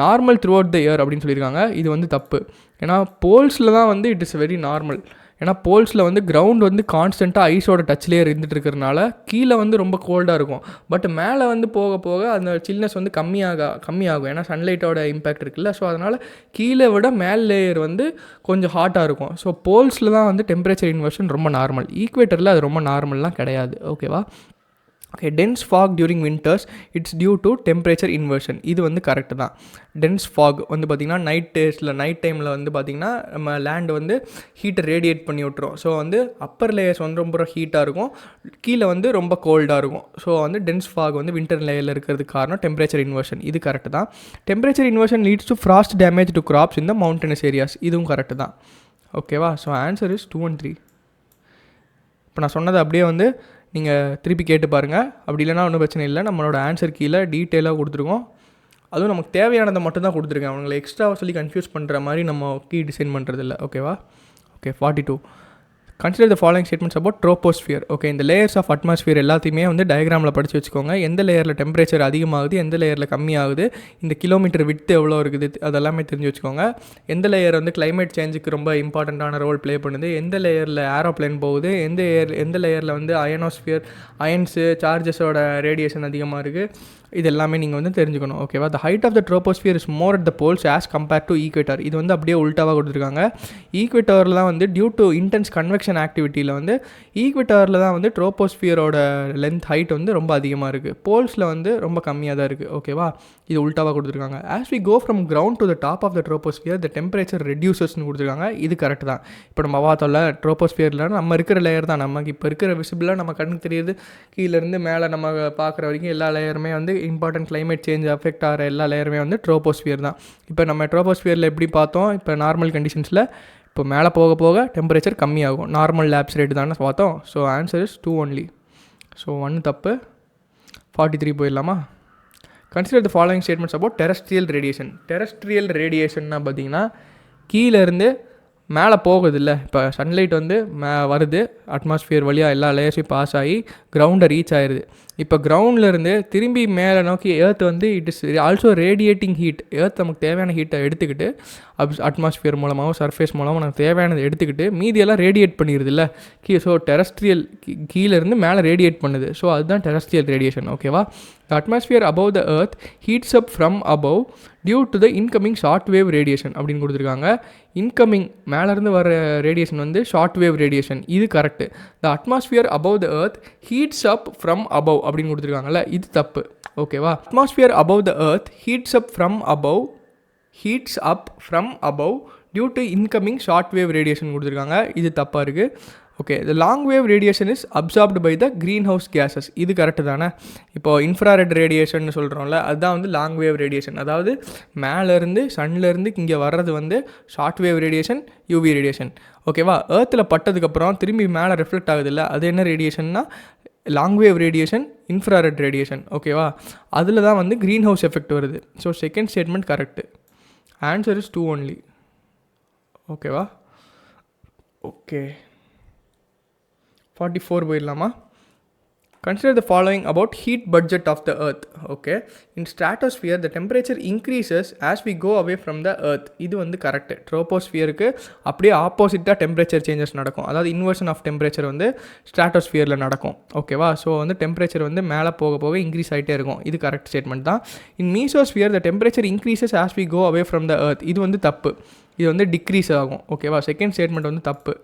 normal throughout the year அப்படின்னு சொல்லியிருக்காங்க. இது வந்து தப்பு. ஏன்னா போல்ஸில் தான் வந்து இட் இஸ் வெரி நார்மல். ஏன்னா போல்ஸில் வந்து கிரவுண்ட் வந்து கான்ஸ்டண்ட்டாக ஐஸோட டச்லேயே இருந்துகிட்டு இருக்கிறனால கீழே வந்து ரொம்ப கோல்டாக இருக்கும். பட் மேலே வந்து போக போக அந்த சில்னஸ் வந்து கம்மியாகும். ஏன்னா சன்லைட்டோட இம்பேக்ட் இருக்குல்ல. ஸோ அதனால் கீழே விட மேல் லேயர் வந்து கொஞ்சம் ஹாட்டாக இருக்கும். ஸோ போல்ஸில் தான் வந்து டெம்பரேச்சர் இன்வர்ஷன் ரொம்ப நார்மல். ஈக்குவேட்டரில் அது ரொம்ப நார்மல்லாம் கிடையாது. ஓகேவா? Okay, dense fog during winters it's due to temperature inversion. இது வந்து கரெக்டு தான். டென்ஸ் ஃபாக் வந்து பார்த்திங்கன்னா நைட் டைமில் வந்து பார்த்திங்கன்னா நம்ம லேண்ட் வந்து ஹீட்டை ரேடியேட் பண்ணி விட்டுரும். ஸோ வந்து அப்பர் லேயர்ஸ் வந்து ரொம்ப ஹீட்டாக இருக்கும், கீழே வந்து ரொம்ப கோல்டாக இருக்கும். ஸோ வந்து டென்ஸ் ஃபாக் வந்து வின்டர் லேயரில் இருக்கிறதுக்கு காரணம் டெம்பரேச்சர் இன்வர்ஷன். இது கரெக்டு தான். Temperature inversion leads to frost damage to crops in the mountainous areas. இதுவும் கரெக்டு தான். ஓகேவா? So answer is 2 and 3. இப்போ நான் சொன்னது அப்படியே வந்து நீங்கள் திருப்பி கேட்டு பாருங்கள். அப்படி இல்லைனா ஒன்றும் பிரச்சனை இல்லை. நம்மளோட ஆன்சர் கீழே டீட்டெயிலாக கொடுத்துருக்கோம். அதுவும் நமக்கு தேவையானதை மட்டும் தான் கொடுத்துருக்கேன். அவங்களை எக்ஸ்ட்ராவாக சொல்லி கன்ஃபியூஸ் பண்ணுற மாதிரி நம்ம கீ டிசைன் பண்ணுறது இல்லை. ஓகேவா? Okay, 42. Consider the following statements about troposphere. Okay, இந்த லேயர்ஸ் ஆஃப் அட்மாஸ்பியர் எல்லாத்தையுமே வந்து டயக்ராமில் படித்து வச்சுக்கோங்க. எந்த லேயரில் டெம்பரேச்சர் அதிகமாகுது, எந்த லேயரில் கம்மியாகுது, இந்த கிலோமீட்டர் விட்டு எவ்வளோ இருக்குது, அதெல்லாமே தெரிஞ்சு வச்சுக்கோங்க. எந்த லேயர் வந்து கிளைமேட் சேஞ்சுக்கு ரொம்ப இம்பார்ட்டண்ட்டான ரோல் ப்ளே பண்ணுது, எந்த லேயரில் ஏரோப்ளேன் போகுது, எந்த லேயரில் வந்து அயன்ஸு சார்ஜஸோட ரேடியேஷன் அதிகமாக இருக்குது, இது எல்லாமே நீங்கள் வந்து தெரிஞ்சுக்கணும். ஓகேவா? The height of the troposphere is more at the poles as compare to equator. இது வந்து அப்படியே உல்ட்டாவாக கொடுத்துருக்காங்க. ஈக்குவேட்டரில் தான் வந்து டியூ டு இன்டென்ஸ் கன்வெக்ஷன் ஆக்டிவிட்டியில் வந்து ஈக்குவேட்டரில் தான் வந்து ட்ரோபோஸ்பியரோட லென்த் ஹைட் வந்து ரொம்ப அதிகமாக இருக்குது. போல்ஸில் வந்து ரொம்ப கம்மியாக தான் இருக்குது. ஓகேவா? இது உல்ட்டாவாக கொடுத்துருக்காங்க. As we go from ground to the top of the troposphere the temperature ரெடியூசஸ்னு கொடுத்துருக்காங்க. இது கரெக்ட் தான். இப்போ நம்ம பார்த்தோம்ல ட்ரோபோஸ்பியரில் நம்ம இருக்கிற லேயர் தான், நமக்கு இப்போ இருக்கிற விசிபிளாக நம்ம கண்ணுக்கு தெரியுது. கீழேருந்து மேலே நம்ம பார்க்குற வரைக்கும் எல்லா லேயருமே வந்து இம்பார்ட்டன்ட் கிளைமேட் சேஞ்ச் அஃபெக்ட் ஆகிற எல்லா லேயருமே வந்து ட்ரோபோஸ்பியர் தான். இப்போ நம்ம ட்ரோபோஸ்பியரில் எப்படி பார்த்தோம், இப்போ நார்மல் கண்டிஷன்ஸில் இப்போ மேலே போக போக டெம்பரேச்சர் கம்மியாகும். நார்மல் லேப்ஸ் ரேட்டு தானே பார்த்தோம். So answer is 2 only. So 1 தப்பு. 43 போயிடலாமா? Consider the following statements about terrestrial radiation. Terrestrial ரேடியேஷன்னா பார்த்தீங்கன்னா கீழேருந்து மேலே போகுதில்ல, இப்போ சன்லைட் வந்து வருது, அட்மாஸ்ஃபியர் வழியாக எல்லா லேயர்ஸையும் பாஸ் ஆகி கிரவுண்டை ரீச் ஆயிடுது. இப்போ கிரவுண்ட்லேருந்து திரும்பி மேலே நோக்கி ஏர்த் வந்து it is also radiating heat. Earth நமக்கு தேவையான ஹீட்டை எடுத்துக்கிட்டு அட்மாஸ்ஃபியர் மூலமாகவும் சர்ஃபேஸ் மூலமாக நமக்கு தேவையானதை எடுத்துக்கிட்டு மீதியெல்லாம் ரேடியேட் பண்ணிடுது இல்லை. ஸோ டெரஸ்ட்ரியல் கீழேருந்து மேலே ரேடியேட் பண்ணுது. ஸோ அதுதான் டெரஸ்ட்ரியல் ரேடியேஷன். ஓகேவா? The atmosphere above the earth heats up from above due to the incoming short wave radiation அப்படின்னு கொடுத்துருக்காங்க. இன்கமிங் மேலேருந்து வர ரேடியேஷன் வந்து ஷார்ட் வேவ் ரேடியேஷன். இது correct. The atmosphere above the earth heats up from above அப்படின்னு கொடுத்துருக்காங்கல்ல, இது தப்பு. ஓகேவா? Atmosphere above the earth heats up from above due to incoming short wave radiation கொடுத்துருக்காங்க. இது தப்பாக இருக்குது. Okay, the long wave radiation is absorbed by the green house gases. இது correct தானே? இப்போது இன்ஃப்ராரெட் ரேடியேஷன் சொல்கிறோம்ல, அதுதான் வந்து லாங் வேவ் ரேடியேஷன். அதாவது மேலேருந்து சன்லேருந்து இங்கே வர்றது வந்து short wave radiation, UV radiation. ஓகேவா? ஏர்த்தில் பட்டதுக்கப்புறம் திரும்பி மேலே ரிஃப்ளெக்ட் ஆகுதில்ல, அது என்ன ரேடியேஷன்னா long wave radiation, infrared radiation. ஓகேவா? அதில் தான் வந்து க்ரீன் ஹவுஸ் எஃபெக்ட் வருது. So second statement correct. Answer is 2 only. ஓகேவா? ஓகே, 44 போயிடலாமா? Consider the following about heat budget of the earth. Okay, in stratosphere the temperature increases as we go away from the earth. இது வந்து correct. ட்ரோபோஸ்பியருக்கு அப்படியே ஆப்போசிட்டாக temperature changes நடக்கும். அதாவது inversion of temperature வந்து ஸ்ட்ராட்டோஸ்பியரில் நடக்கும். ஓகேவா? ஸோ வந்து டெம்பரேச்சர் வந்து மேலே போக போக இன்க்ரீஸ் ஆகிட்டே இருக்கும். இது கரெக்ட் ஸ்டேட்மெண்ட் தான். In mesosphere the temperature increases as we go away from the earth. இது வந்து தப்பு. இது வந்து டிக்ரீஸ் ஆகும். ஓகேவா? செகண்ட் ஸ்டேட்மெண்ட் வந்து தப்பு,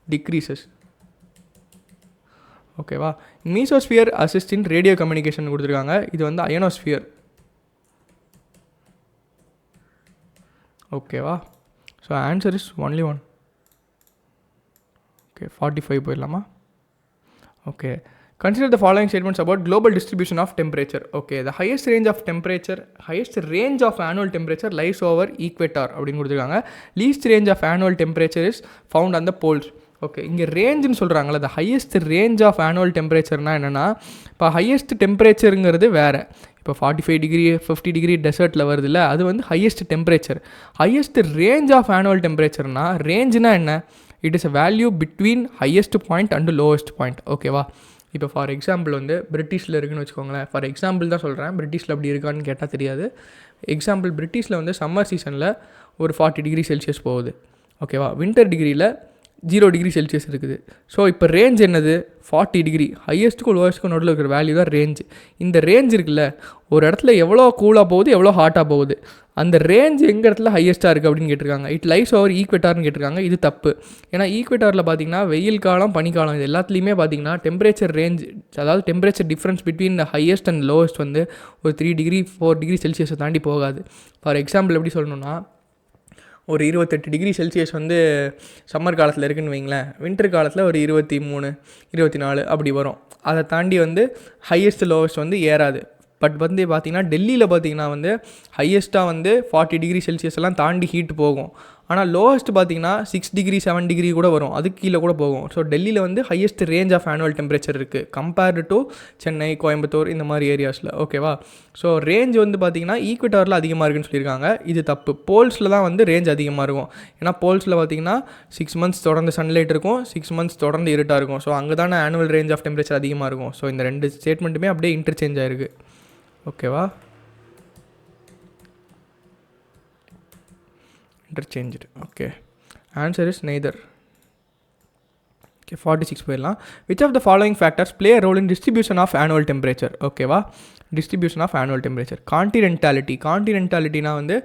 டிக்ரீசஸ். ஓகேவா? Mesosphere assist in radio communication கொடுத்துருக்காங்க. இது வந்து அயனோஸ்பியர். ஓகேவா? So answer is only 1. Okay, 45 போயிடலாமா? Okay, consider the following statements about global distribution of temperature. Okay, the highest range of annual temperature lies over equator அப்படின்னு கொடுத்துருக்காங்க. least range of annual temperature is found on the poles. Okay, இங்கே ரேஞ்சுன்னு சொல்கிறாங்களே, the highest range of annual டெம்பரேச்சர்னால் என்னென்னா, இப்போ highest டெம்பரேச்சருங்கிறது வேறு. இப்போ 45 டிகிரி 50 டிகிரி டெசர்ட்டில் வருது இல்லை, அது வந்து highest temperature. Highest range of annual டெம்பரேச்சர்னால் ரேஞ்சுனா என்ன? It is a value between highest point and lowest point. ஓகேவா? இப்போ ஃபார் எக்ஸாம்பிள் வந்து பிரிட்டிஷில் இருக்குதுன்னு வச்சுக்கோங்களேன். ஃபார் எக்ஸாம்பிள் தான் சொல்கிறேன், பிரிட்டிஷில் அப்படி இருக்கான்னு கேட்டால் தெரியாது. எக்ஸாம்பிள், பிரிட்டிஷில் வந்து சம்மர் சீசனில் ஒரு 40 டிகிரி செல்சியஸ் போகுது. ஓகேவா? வின்டர் டிகிரியில் 0 டிகிரி செல்சியஸ் இருக்குது. ஸோ இப்போ ரேஞ்ச் என்னது? 40 டிகிரி. ஹையஸ்ட்டுக்கும் லோவஸ்ட்டுக்கும் நடுவில் இருக்கிற வேல்யூ தான் ரேஞ்ச். இந்த ரேஞ்ச் இருக்குல்ல, ஒரு இடத்துல எவ்வளோ கூலாக போகுது, எவ்வளோ ஹாட்டாக போகுது, அந்த ரேஞ்ச் எங்கள் இடத்துல ஹையஸ்ட்டாக இருக்குது அப்படின்னு கேட்டிருக்காங்க. இட் லைஸ் ஓவர் ஈக்வேட்டார்னு கேட்டிருக்காங்க. இது தப்பு. ஏன்னா ஈக்வேட்டாரில் பார்த்தீங்கன்னா வெயில் காலம், பனிக்காலம், இது எல்லாத்துலேயுமே பார்த்தீங்கன்னா டெம்பரேச்சர் ரேஞ்ச், அதாவது temperature difference between the highest and lowest வந்து ஒரு 3 டிகிரி 4 டிகிரி செல்சியஸை தாண்டி போகாது. ஃபார் எக்ஸாம்பிள் எப்படி சொல்லணும்னா, ஒரு 28 டிகிரி செல்சியஸ் வந்து சம்மர் காலத்தில் இருக்குதுன்னு வைங்களேன், வின்டர் காலத்தில் ஒரு 23 24 அப்படி வரும். அதை தாண்டி வந்து ஹையஸ்ட் லோவஸ்ட் வந்து ஏறாது. பட் வந்து பார்த்திங்கன்னா டெல்லியில் பார்த்திங்கன்னா வந்து ஹையஸ்ட்டாக வந்து 40 டிகிரி செல்சியஸ் எல்லாம் தாண்டி ஹீட் போகும். ஆனால் லோவஸ்ட் பார்த்திங்கன்னா 6 டிகிரி 7 டிகிரி கூட வரும், அதுக்கு கீழே கூட போகும். ஸோ டெல்லியில் வந்து highest range of annual temperature இருக்குது கம்பேர்டு டு சென்னை, கோயம்புத்தூர் இந்த மாதிரி ஏரியாஸில். ஓகேவா? ஸோ ரேஞ்ச் வந்து பார்த்திங்கன்னா ஈக்வேட்டாரில் அதிகமாக இருக்குன்னு சொல்லியிருக்காங்க. இது தப்பு. போல்ஸில் தான் வந்து ரேஞ்ச் அதிகமாக இருக்கும். ஏன்னா போல்ஸில் பார்த்திங்கன்னா 6 மந்த்ஸ் தொடர்ந்து சன்லைட் இருக்கும், 6 மந்த்ஸ் தொடர்ந்து இருட்டாக இருக்கும். ஸோ அங்கே தானே ஆனுவல் ரேஞ்ச் ஆஃப் டெம்பரேச்சர் அதிகமாக இருக்கும். ஸோ இந்த ரெண்டு ஸ்டேட்மெண்ட்டுமே அப்படியே இன்டர்சேஞ்ச் ஆகிருக்கு. ஓகேவா? interchanged. Okay, answer is neither. Okay, 46 போயிடலாம். which of the following factors play a role in distribution of annual temperature? ஓகேவா? Distribution of annual temperature. கான்டினென்டாலிட்டினா வந்து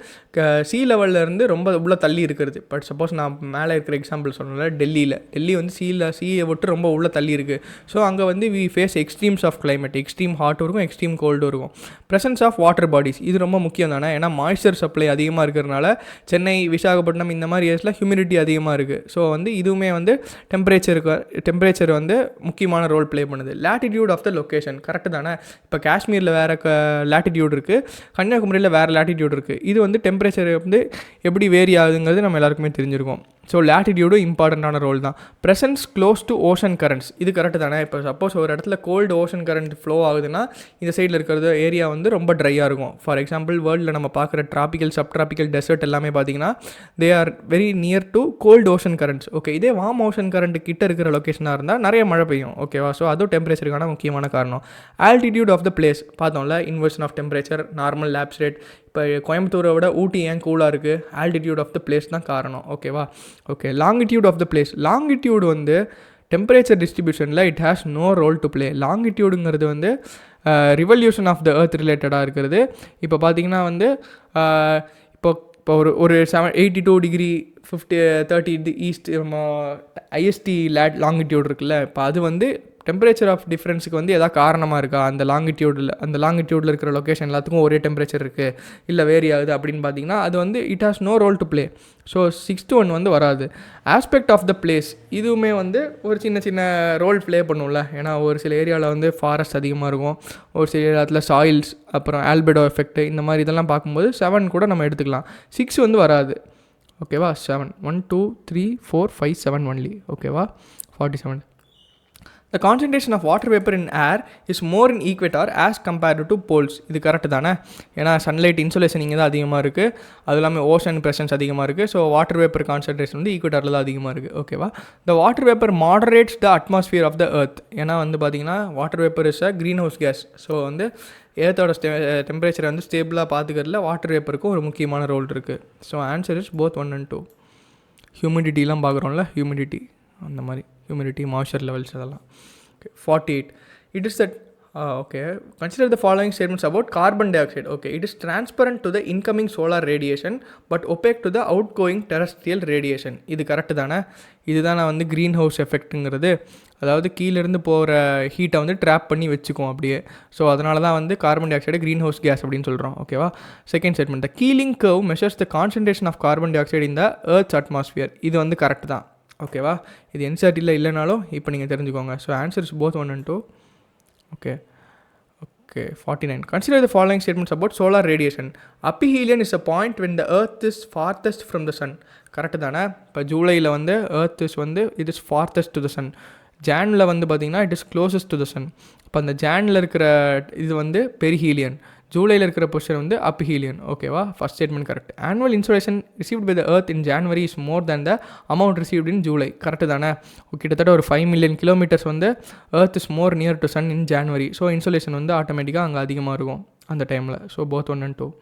சீ லெவல்லேருந்து ரொம்ப உள்ள தள்ளி இருக்கிறது. பட் சப்போஸ் நான் மேலே இருக்கிற எக்ஸாம்பிள் சொன்னல, டெல்லி வந்து சீயை விட்டு ரொம்ப உள்ள தள்ளி இருக்குது. ஸோ அங்கே வந்து we face extremes of climate, extreme ஹாட்டும் இருக்கும், எக்ஸ்ட்ரீம் கோல்டும் இருக்கும். ப்ரெசன்ஸ் ஆஃப் வாட்டர் பாடிஸ், இது ரொம்ப முக்கியம் தானே. ஏன்னா மாய்ஸ்சர் சப்ளை அதிகமாக இருக்கிறதுனால சென்னை, விசாகப்பட்டினம் இந்த மாதிரி ஏரியாஸில் ஹியூமிடிட்டி அதிகமாக இருக்குது. ஸோ வந்து இதுவுமே வந்து டெம்பரேச்சர் வந்து முக்கியமான ரோல் ப்ளே பண்ணுது. Latitude of the location correct தானே. இப்போ காஷ்மீரில் வேறு லேட்டிடியூட் இருக்குது, கன்னியாகுமரியில் வேறு லேட்டிடியூட் இருக்குது. இது வந்து டெம்பரேச்சர் வந்து எப்படி வேரி ஆகுதுங்கிறது நம்ம எல்லாருக்குமே தெரிஞ்சிருக்கும். ஸோ லேட்டிடியூடும் இம்பார்ட்டண்ட்டான ரோல் தான். Presence close to ocean currents, இது கரெக்டு தானே. இப்போ சப்போஸ் ஒரு இடத்துல கோல்டு ஓஷன் கரண்ட் ஃப்ளோ ஆகுதுன்னா இந்த சைடில் இருக்கிறது ஏரியா வந்து ரொம்ப ட்ரையாக இருக்கும். ஃபார் எக்ஸாம்பிள் வேர்ல்டில் நம்ம பார்க்குற ட்ராபிக்கல் சப்ட்ராபிக்கல் டெசர்ட் எல்லாமே பார்த்தீங்கன்னா they are very near to cold ocean currents. Okay, இதே வார்ம் ஓஷன் கரண்ட் கிட்ட இருக்கிற லொக்கேஷனாக இருந்தால் நிறைய மழை பெய்யும். ஓகேவா, ஸோ அதுவும் டெம்பரேச்சருக்கான முக்கியமான காரணம். ஆல்டிடியூட் ஆஃப் த பிளேஸ் பார்த்தோம்ல, inversion of temperature, normal lapse rate. இப்போ கோயம்புத்தூரை விட ஊட்டி ஏன் கூலாக இருக்குது, ஆல்டிடியூட் ஆஃப் த பிளேஸ் தான் காரணம். ஓகேவா. Okay, longitude of the place. Longitude வந்து டெம்பரேச்சர் டிஸ்ட்ரிபியூஷனில் it has no role to play. லாங்கிடியூடுங்கிறது வந்து ரிவல்யூஷன் ஆஃப் த எர்த் ரிலேட்டடாக இருக்கிறது. இப்போ பார்த்தீங்கன்னா வந்து இப்போ ஒரு 82 டிகிரி 30 ஈஸ்ட் ஐஎஸ்டி லாங்கிடியூட் இருக்குல்ல, இப்போ அது வந்து டெம்பரேச்சர் ஆஃப் டிஃப்ரென்ஸுக்கு வந்து எதாவது காரணமாக இருக்கா, அந்த லாங்கிடியூடில் இருக்கிற லொக்கேஷன் எல்லாத்துக்கும் ஒரே டெம்பரேச்சர் இருக்குது இல்லை வேரி ஆகுது அப்படின்னு பார்த்தீங்கன்னா அது வந்து it has no role to play. So 6th one வந்து வராது. ஆஸ்பெக்ட் ஆஃப் த பிளேஸ், இதுவுமே வந்து ஒரு சின்ன ரோல் ப்ளே பண்ணும்ல. ஏன்னா ஒரு சில ஏரியாவில் வந்து ஃபாரஸ்ட் அதிகமாக இருக்கும், ஒரு சில ஏரியாவில் சாயில்ஸ், அப்புறம் ஆல்பெடோ எஃபெக்ட், இந்த மாதிரி இதெல்லாம் பார்க்கும்போது 7 கூட நம்ம எடுத்துக்கலாம். 6 வந்து வராது. ஓகேவா. 7 1 2 3 4 5 7 ஒன்லி. ஓகேவா. 47. The concentration of water vapor in air is more in equator as compared to poles. இது கரெக்டு தானே. ஏன்னா சன்லைட் இன்சுலேஷன் இங்கே தான் அதிகமாக இருக்குது, அது இல்லாமல் ஓஷன் ப்ரெசன்ஸ் அதிகமாக இருக்குது. ஸோ வாட்டர் வேப்பர் கான்சன்ட்ரேஷன் வந்து ஈக்குவேட்டரில் தான் அதிகமாக இருக்குது. ஓகேவா. The water vapour moderates the atmosphere of the earth. ஏன்னா வந்து பார்த்திங்கன்னா water vapour is a green house gas. So வந்து ஏர்த்தோட டெம்பரேச்சரை வந்து ஸ்டேபிளாக பார்த்துக்கிறதுல வாட்டர் வேப்பருக்கும் ஒரு முக்கியமான ரோல் இருக்குது. So answer is both 1 and 2. ஹியூமிடிட்டிலாம் பார்க்குறோம்ல, ஹியூமிடிட்டி அந்த மாதிரி humidity, moisture levels அதெல்லாம். Okay, 48. It is that consider the following statements about carbon dioxide. Okay, it is transparent to the incoming solar radiation but opaque to the outgoing terrestrial radiation. இது correct தானே. இதுதான் நான் வந்து green house எஃபெக்ட்டுங்கிறது, அதாவது கீழேருந்து போகிற ஹீட்டை வந்து ட்ராப் பண்ணி வச்சுக்கும் அப்படியே. ஸோ அதனால தான் வந்து carbon dioxide green house gas அப்படின்னு சொல்கிறோம். ஓகேவா. Second statement, the Keeling curve measures the concentration of carbon dioxide in the earth's atmosphere. இது வந்து கரெக்டு தான். ஓகேவா. இது என்சிஆர்டியில் இல்லைனாலும் இப்போ நீங்கள் தெரிஞ்சுக்கோங்க. So answers both 1 and 2. Okay. 49. Consider the following statements about solar radiation. Aphelion is a point when the earth is farthest from the sun. Correct தானே. இப்போ ஜூலையில் வந்து earth is வந்து it is farthest to the sun. ஜானில் வந்து பார்த்திங்கன்னா it is closest to the sun. இப்போ அந்த ஜானில் இருக்கிற இது வந்து பெரிஹீலியன், ஜூலையில் இருக்கிற பொசிஷன் வந்து அப்ஹீலியன். ஓகேவா. First statement correct. Annual insolation received by the earth in January is more than the amount received in July. Correct தானே. கிட்டத்தட்ட ஒரு 5 million கிலோமீட்டர்ஸ் வந்து earth is more near to sun in January. So insolation வந்து ஆட்டோமேட்டிக்காக அங்கே அதிகமாக இருக்கும் அந்த டைமில். So both 1 and 2.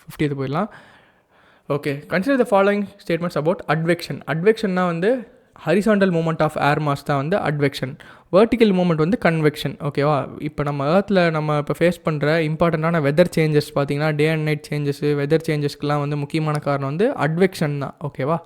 50th போயிடலாம். Okay. Consider the following statements about advection. அட்வெக்ஷன்னா வந்து horizontal movement of air mass தான் வந்து அட்வெக்ஷன். வெர்டிக்கல் மூமெண்ட் வந்து கன்வெக்ஷன். ஓகேவா. இப்போ நம்ம ஏர்த்தில் நம்ம இப்போ ஃபேஸ் பண்ணுற இம்பார்ட்டண்ட்டான வெதர் சேஞ்சஸ் பார்த்திங்கன்னா day and night changes, weather சேஞ்சஸ்க்கெலாம் வந்து முக்கியமான காரணம் வந்து அட்வெக்ஷன் தான். ஓகேவா.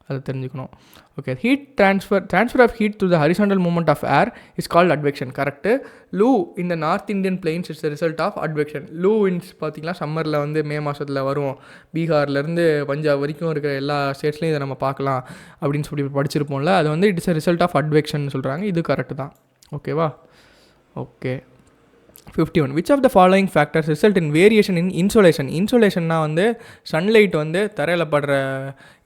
அதை தெரிஞ்சுக்கணும். Okay. Heat transfer of heat to the horizontal movement of air is called advection. Correct. Loo இந்த north Indian plains is the result of advection. Loo winds பார்த்திங்கன்னா சம்மரில் வந்து மே மாதத்தில் வரும். பீகார்லேருந்து பஞ்சாப் வரைக்கும் இருக்கிற எல்லா ஸ்டேட்ஸ்லையும் இதை நம்ம பார்க்கலாம் அப்படின்னு சொல்லி படிச்சிருப்போம்ல. அது வந்து it's a result of advection சொல்கிறாங்க. இது கரெக்டு தான். ஓகேவா. Okay. 51. Which of the following factors result in variation in insolation? இன்சோலேஷன்னா வந்து சன்லைட் வந்து தரையில் படுற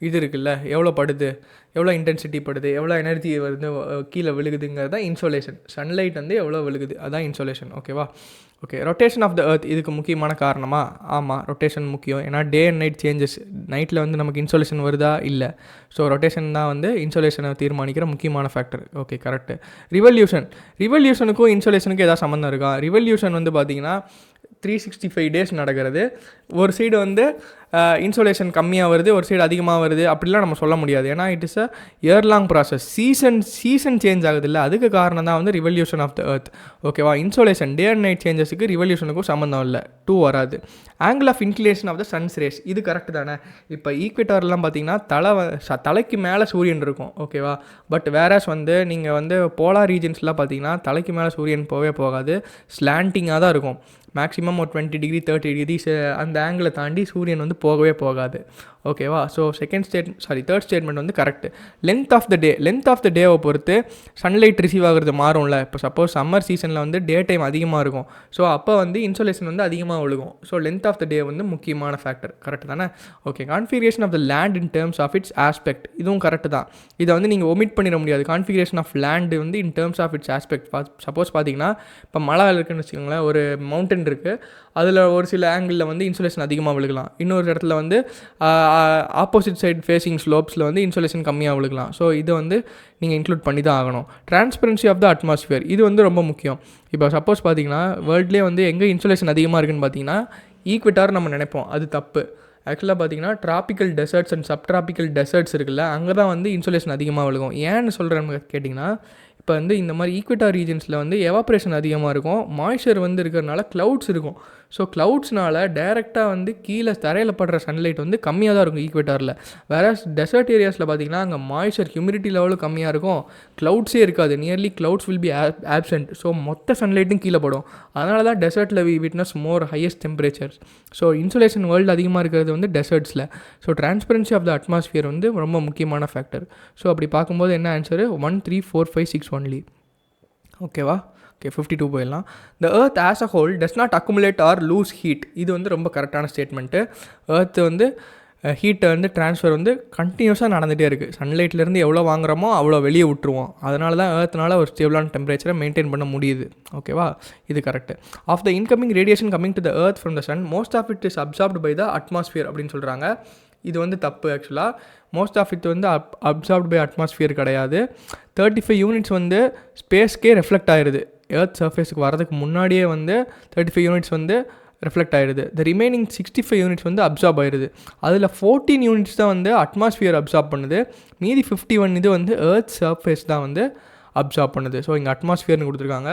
இது இருக்குல்ல, எவ்வளோ படுது, எவ்வளோ இன்டென்சிட்டி படுது, எவ்வளோ எனர்ஜி வந்து கீழே விழுகுதுங்கிறது தான் இன்சோலேஷன். சன்லைட் வந்து எவ்வளோ விழுகுது அதான் இன்சோலேஷன். ஓகேவா. Okay. Rotation of the earth இதுக்கு முக்கியமான காரணமா? ஆமாம், ரொட்டேஷன் முக்கியம். ஏன்னா டே அண்ட் நைட் சேஞ்சஸ், நைட்டில் வந்து நமக்கு இன்சோலேஷன் வருதா இல்லை. ஸோ ரொட்டேஷன் தான் வந்து இன்சோலேஷனை தீர்மானிக்கிற முக்கியமான ஃபேக்டர். Okay correct. ரிவல்யூஷனுக்கும் இன்சோலேஷனுக்கும் ஏதாவது சம்மந்தம் இருக்கா? ரிவல்யூஷன் வந்து பார்த்திங்கன்னா 365 days நடக்கிறது. ஒரு சைடு வந்து இன்சோலேஷன் கம்மியாக வருது, ஒரு சைடு அதிகமாக வருது, அப்படிலாம் நம்ம சொல்ல முடியாது. ஏன்னா it is a year long process. Season change ஆகுது இல்லை, அதுக்கு காரணம் தான் வந்து ரிவல்யூஷன் ஆஃப் த எர்த். ஓகேவா. இன்சோலேஷன் டே அண்ட் நைட் சேஞ்சஸுக்கு ரிவல்யூஷனுக்கும் சம்மந்தம் இல்லை. 2 வராது. Angle of inclination of the sun's rays இது கரெக்டு தானே. இப்போ ஈக்வேட்டர்லாம் பார்த்தீங்கன்னா தலைக்கு மேலே சூரியன் இருக்கும். ஓகேவா. பட் வேறஸ் வந்து நீங்கள் வந்து போலார் ரீஜன்ஸ்லாம் பார்த்தீங்கன்னா தலைக்கு மேலே சூரியன் போகாது, ஸ்லாண்டிங்காக தான் இருக்கும். மேக்ஸிமம் ஒரு 20 degree 30 degrees அந்த ஆங்கிளை தாண்டி சூரியன் வந்து போகவே போகாது. ஓகேவா? ஸோ தேர்ட் ஸ்டேட்மெண்ட் வந்து கரெக்ட். லென்த் ஆஃப் த டேவை பொறுத்து சன்லைட் ரிசீவ் ஆகிறது மாறும்ல. இப்போ சப்போஸ் சம்மர் சீசனில் வந்து டே டைம் அதிகமாக இருக்கும். ஸோ அப்போ வந்து இன்சோலேஷன் வந்து அதிகமாக விழுகும். So length of the day வந்து முக்கியமான ஃபேக்டர். கரெக்ட் தானே? Okay. Configuration of the land in terms of its aspect, இதுவும் கரெக்ட் தான். இதை வந்து நீங்கள் ஒமிட் பண்ணிட முடியாது. கான்ஃபிகரேஷன் ஆஃப் லேண்டு வந்து in terms of its aspect. Suppose பார்த்தீங்கன்னா இப்போ மலை இருக்குன்னு வச்சுக்கோங்களேன், ஒரு மவுண்டன் இருக்குது, அதில் ஒரு சில ஆங்கிளில் வந்து இன்சுலேஷன் அதிகமாக விழுகலாம். இன்னொரு இடத்துல வந்து ஆப்போசிட் சைட் ஃபேஸிங் ஸ்லோப்ஸில் வந்து இன்சுலேஷன் கம்மியாக விழுகலாம். ஸோ இதை வந்து நீங்கள் இன்க்ளூட் பண்ணி தான் ஆகணும். டிரான்ஸ்பரன்சி ஆஃப் த அட்மாஸ்ஃபியர், இது வந்து ரொம்ப முக்கியம். இப்போ சப்போஸ் பார்த்தீங்கன்னா வேர்ல்ட்லேயே வந்து எங்கே இன்சுலேஷன் அதிகமாக இருக்குதுன்னு பார்த்தீங்கன்னா ஈக்வெட்டார் நம்ம நினைப்போம், அது தப்பு. ஆக்சுவலாக பார்த்தீங்கன்னா tropical desserts and subtropical desserts இருக்குல்ல, அங்கே தான் வந்து இன்சுலேஷன் அதிகமாக விழுகும். ஏன்னு சொல்கிறேன்னு கேட்டிங்கன்னா, இப்போ வந்து இந்த மாதிரி ஈக்வெட்டார் ரீஜன்ஸில் வந்து எவாப்ரேஷன் அதிகமாக இருக்கும், மாய்ஸ்சர் வந்து இருக்கிறதுனால க்ளவுட்ஸ் இருக்கும். ஸோ க்ளவுட்ஸ்னால் டைரெக்டாக வந்து கீழே தரையில் படுற சன்லைட் வந்து கம்மியாக தான் இருக்கும் ஈக்வெட்டாரில். வேறு டெசர்ட் ஏரியாஸில் பார்த்திங்கன்னா அங்கே மாய்ஸ்சர் ஹியூமிடிட்டி லெவலும் கம்மியாக இருக்கும், க்ளவுட்ஸே இருக்காது, nearly clouds will be absent. So மொத்த சன்லைட்டும் கீழே படும். அதனால தான் டெசர்ட்டில் we witness more highest temperatures. So insolation world அதிகமாக இருக்கிறது வந்து டெசர்ட்ஸில். So transparency of the atmosphere வந்து ரொம்ப முக்கியமான ஃபேக்டர். ஸோ அப்படி பார்க்கும்போது என்ன ஆன்சரு? 1 3 4 5 6 ஒன்லி. ஓகேவா? ஓகே, 52 போயிடலாம். The earth as a whole does not accumulate or lose heat, இது வந்து ரொம்ப கரெக்டான ஸ்டேட்மெண்ட்டு. எர்த்து வந்து ஹீட்டை வந்து ட்ரான்ஸ்ஃபர் வந்து கண்டினியூஸாக நடந்துகிட்டே இருக்குது. சன்லைட்லேருந்து எவ்வளோ வாங்குகிறோமோ அவ்வளோ வெளியே விட்டுருவோம். அதனால தான் எர்த்னால் ஒரு ஸ்டேபிளான டெம்பரேச்சரை மெயின்டைன் பண்ண முடியுது. ஓகேவா? இது correct. Of the incoming radiation coming to the earth from the sun most of it is absorbed by the atmosphere அப்படின்னு சொல்கிறாங்க. இது வந்து தப்பு. ஆக்சுவலாக மோஸ்ட் ஆஃப் இட் வந்து அப்சார்ப்டு பை அட்மாஸ்ஃபியர் கிடையாது. 35 யூனிட்ஸ் வந்து ஸ்பேஸ்க்கே ரெஃப்ளெக்ட் ஆகிடுது. எர்த் சர்ஃபேஸுக்கு வரதுக்கு முன்னாடியே வந்து 35 யூனிட்ஸ் வந்து ரெஃப்ளெக்ட் ஆகிடுது. த ரிமைனிங் 65 யூனிட்ஸ் வந்து அப்சார்ப் ஆகிடுது. அதில் 14 யூனிட்ஸ் தான் வந்து அட்மாஸ்ஃபியர் அப்சார்ப் பண்ணுது. மீதி 51 இது வந்து எர்த் சர்ஃபேஸ் தான் வந்து அப்சார்ப் பண்ணுது. ஸோ இங்கே அட்மாஸ்ஃபியர்னு கொடுத்துருக்காங்க.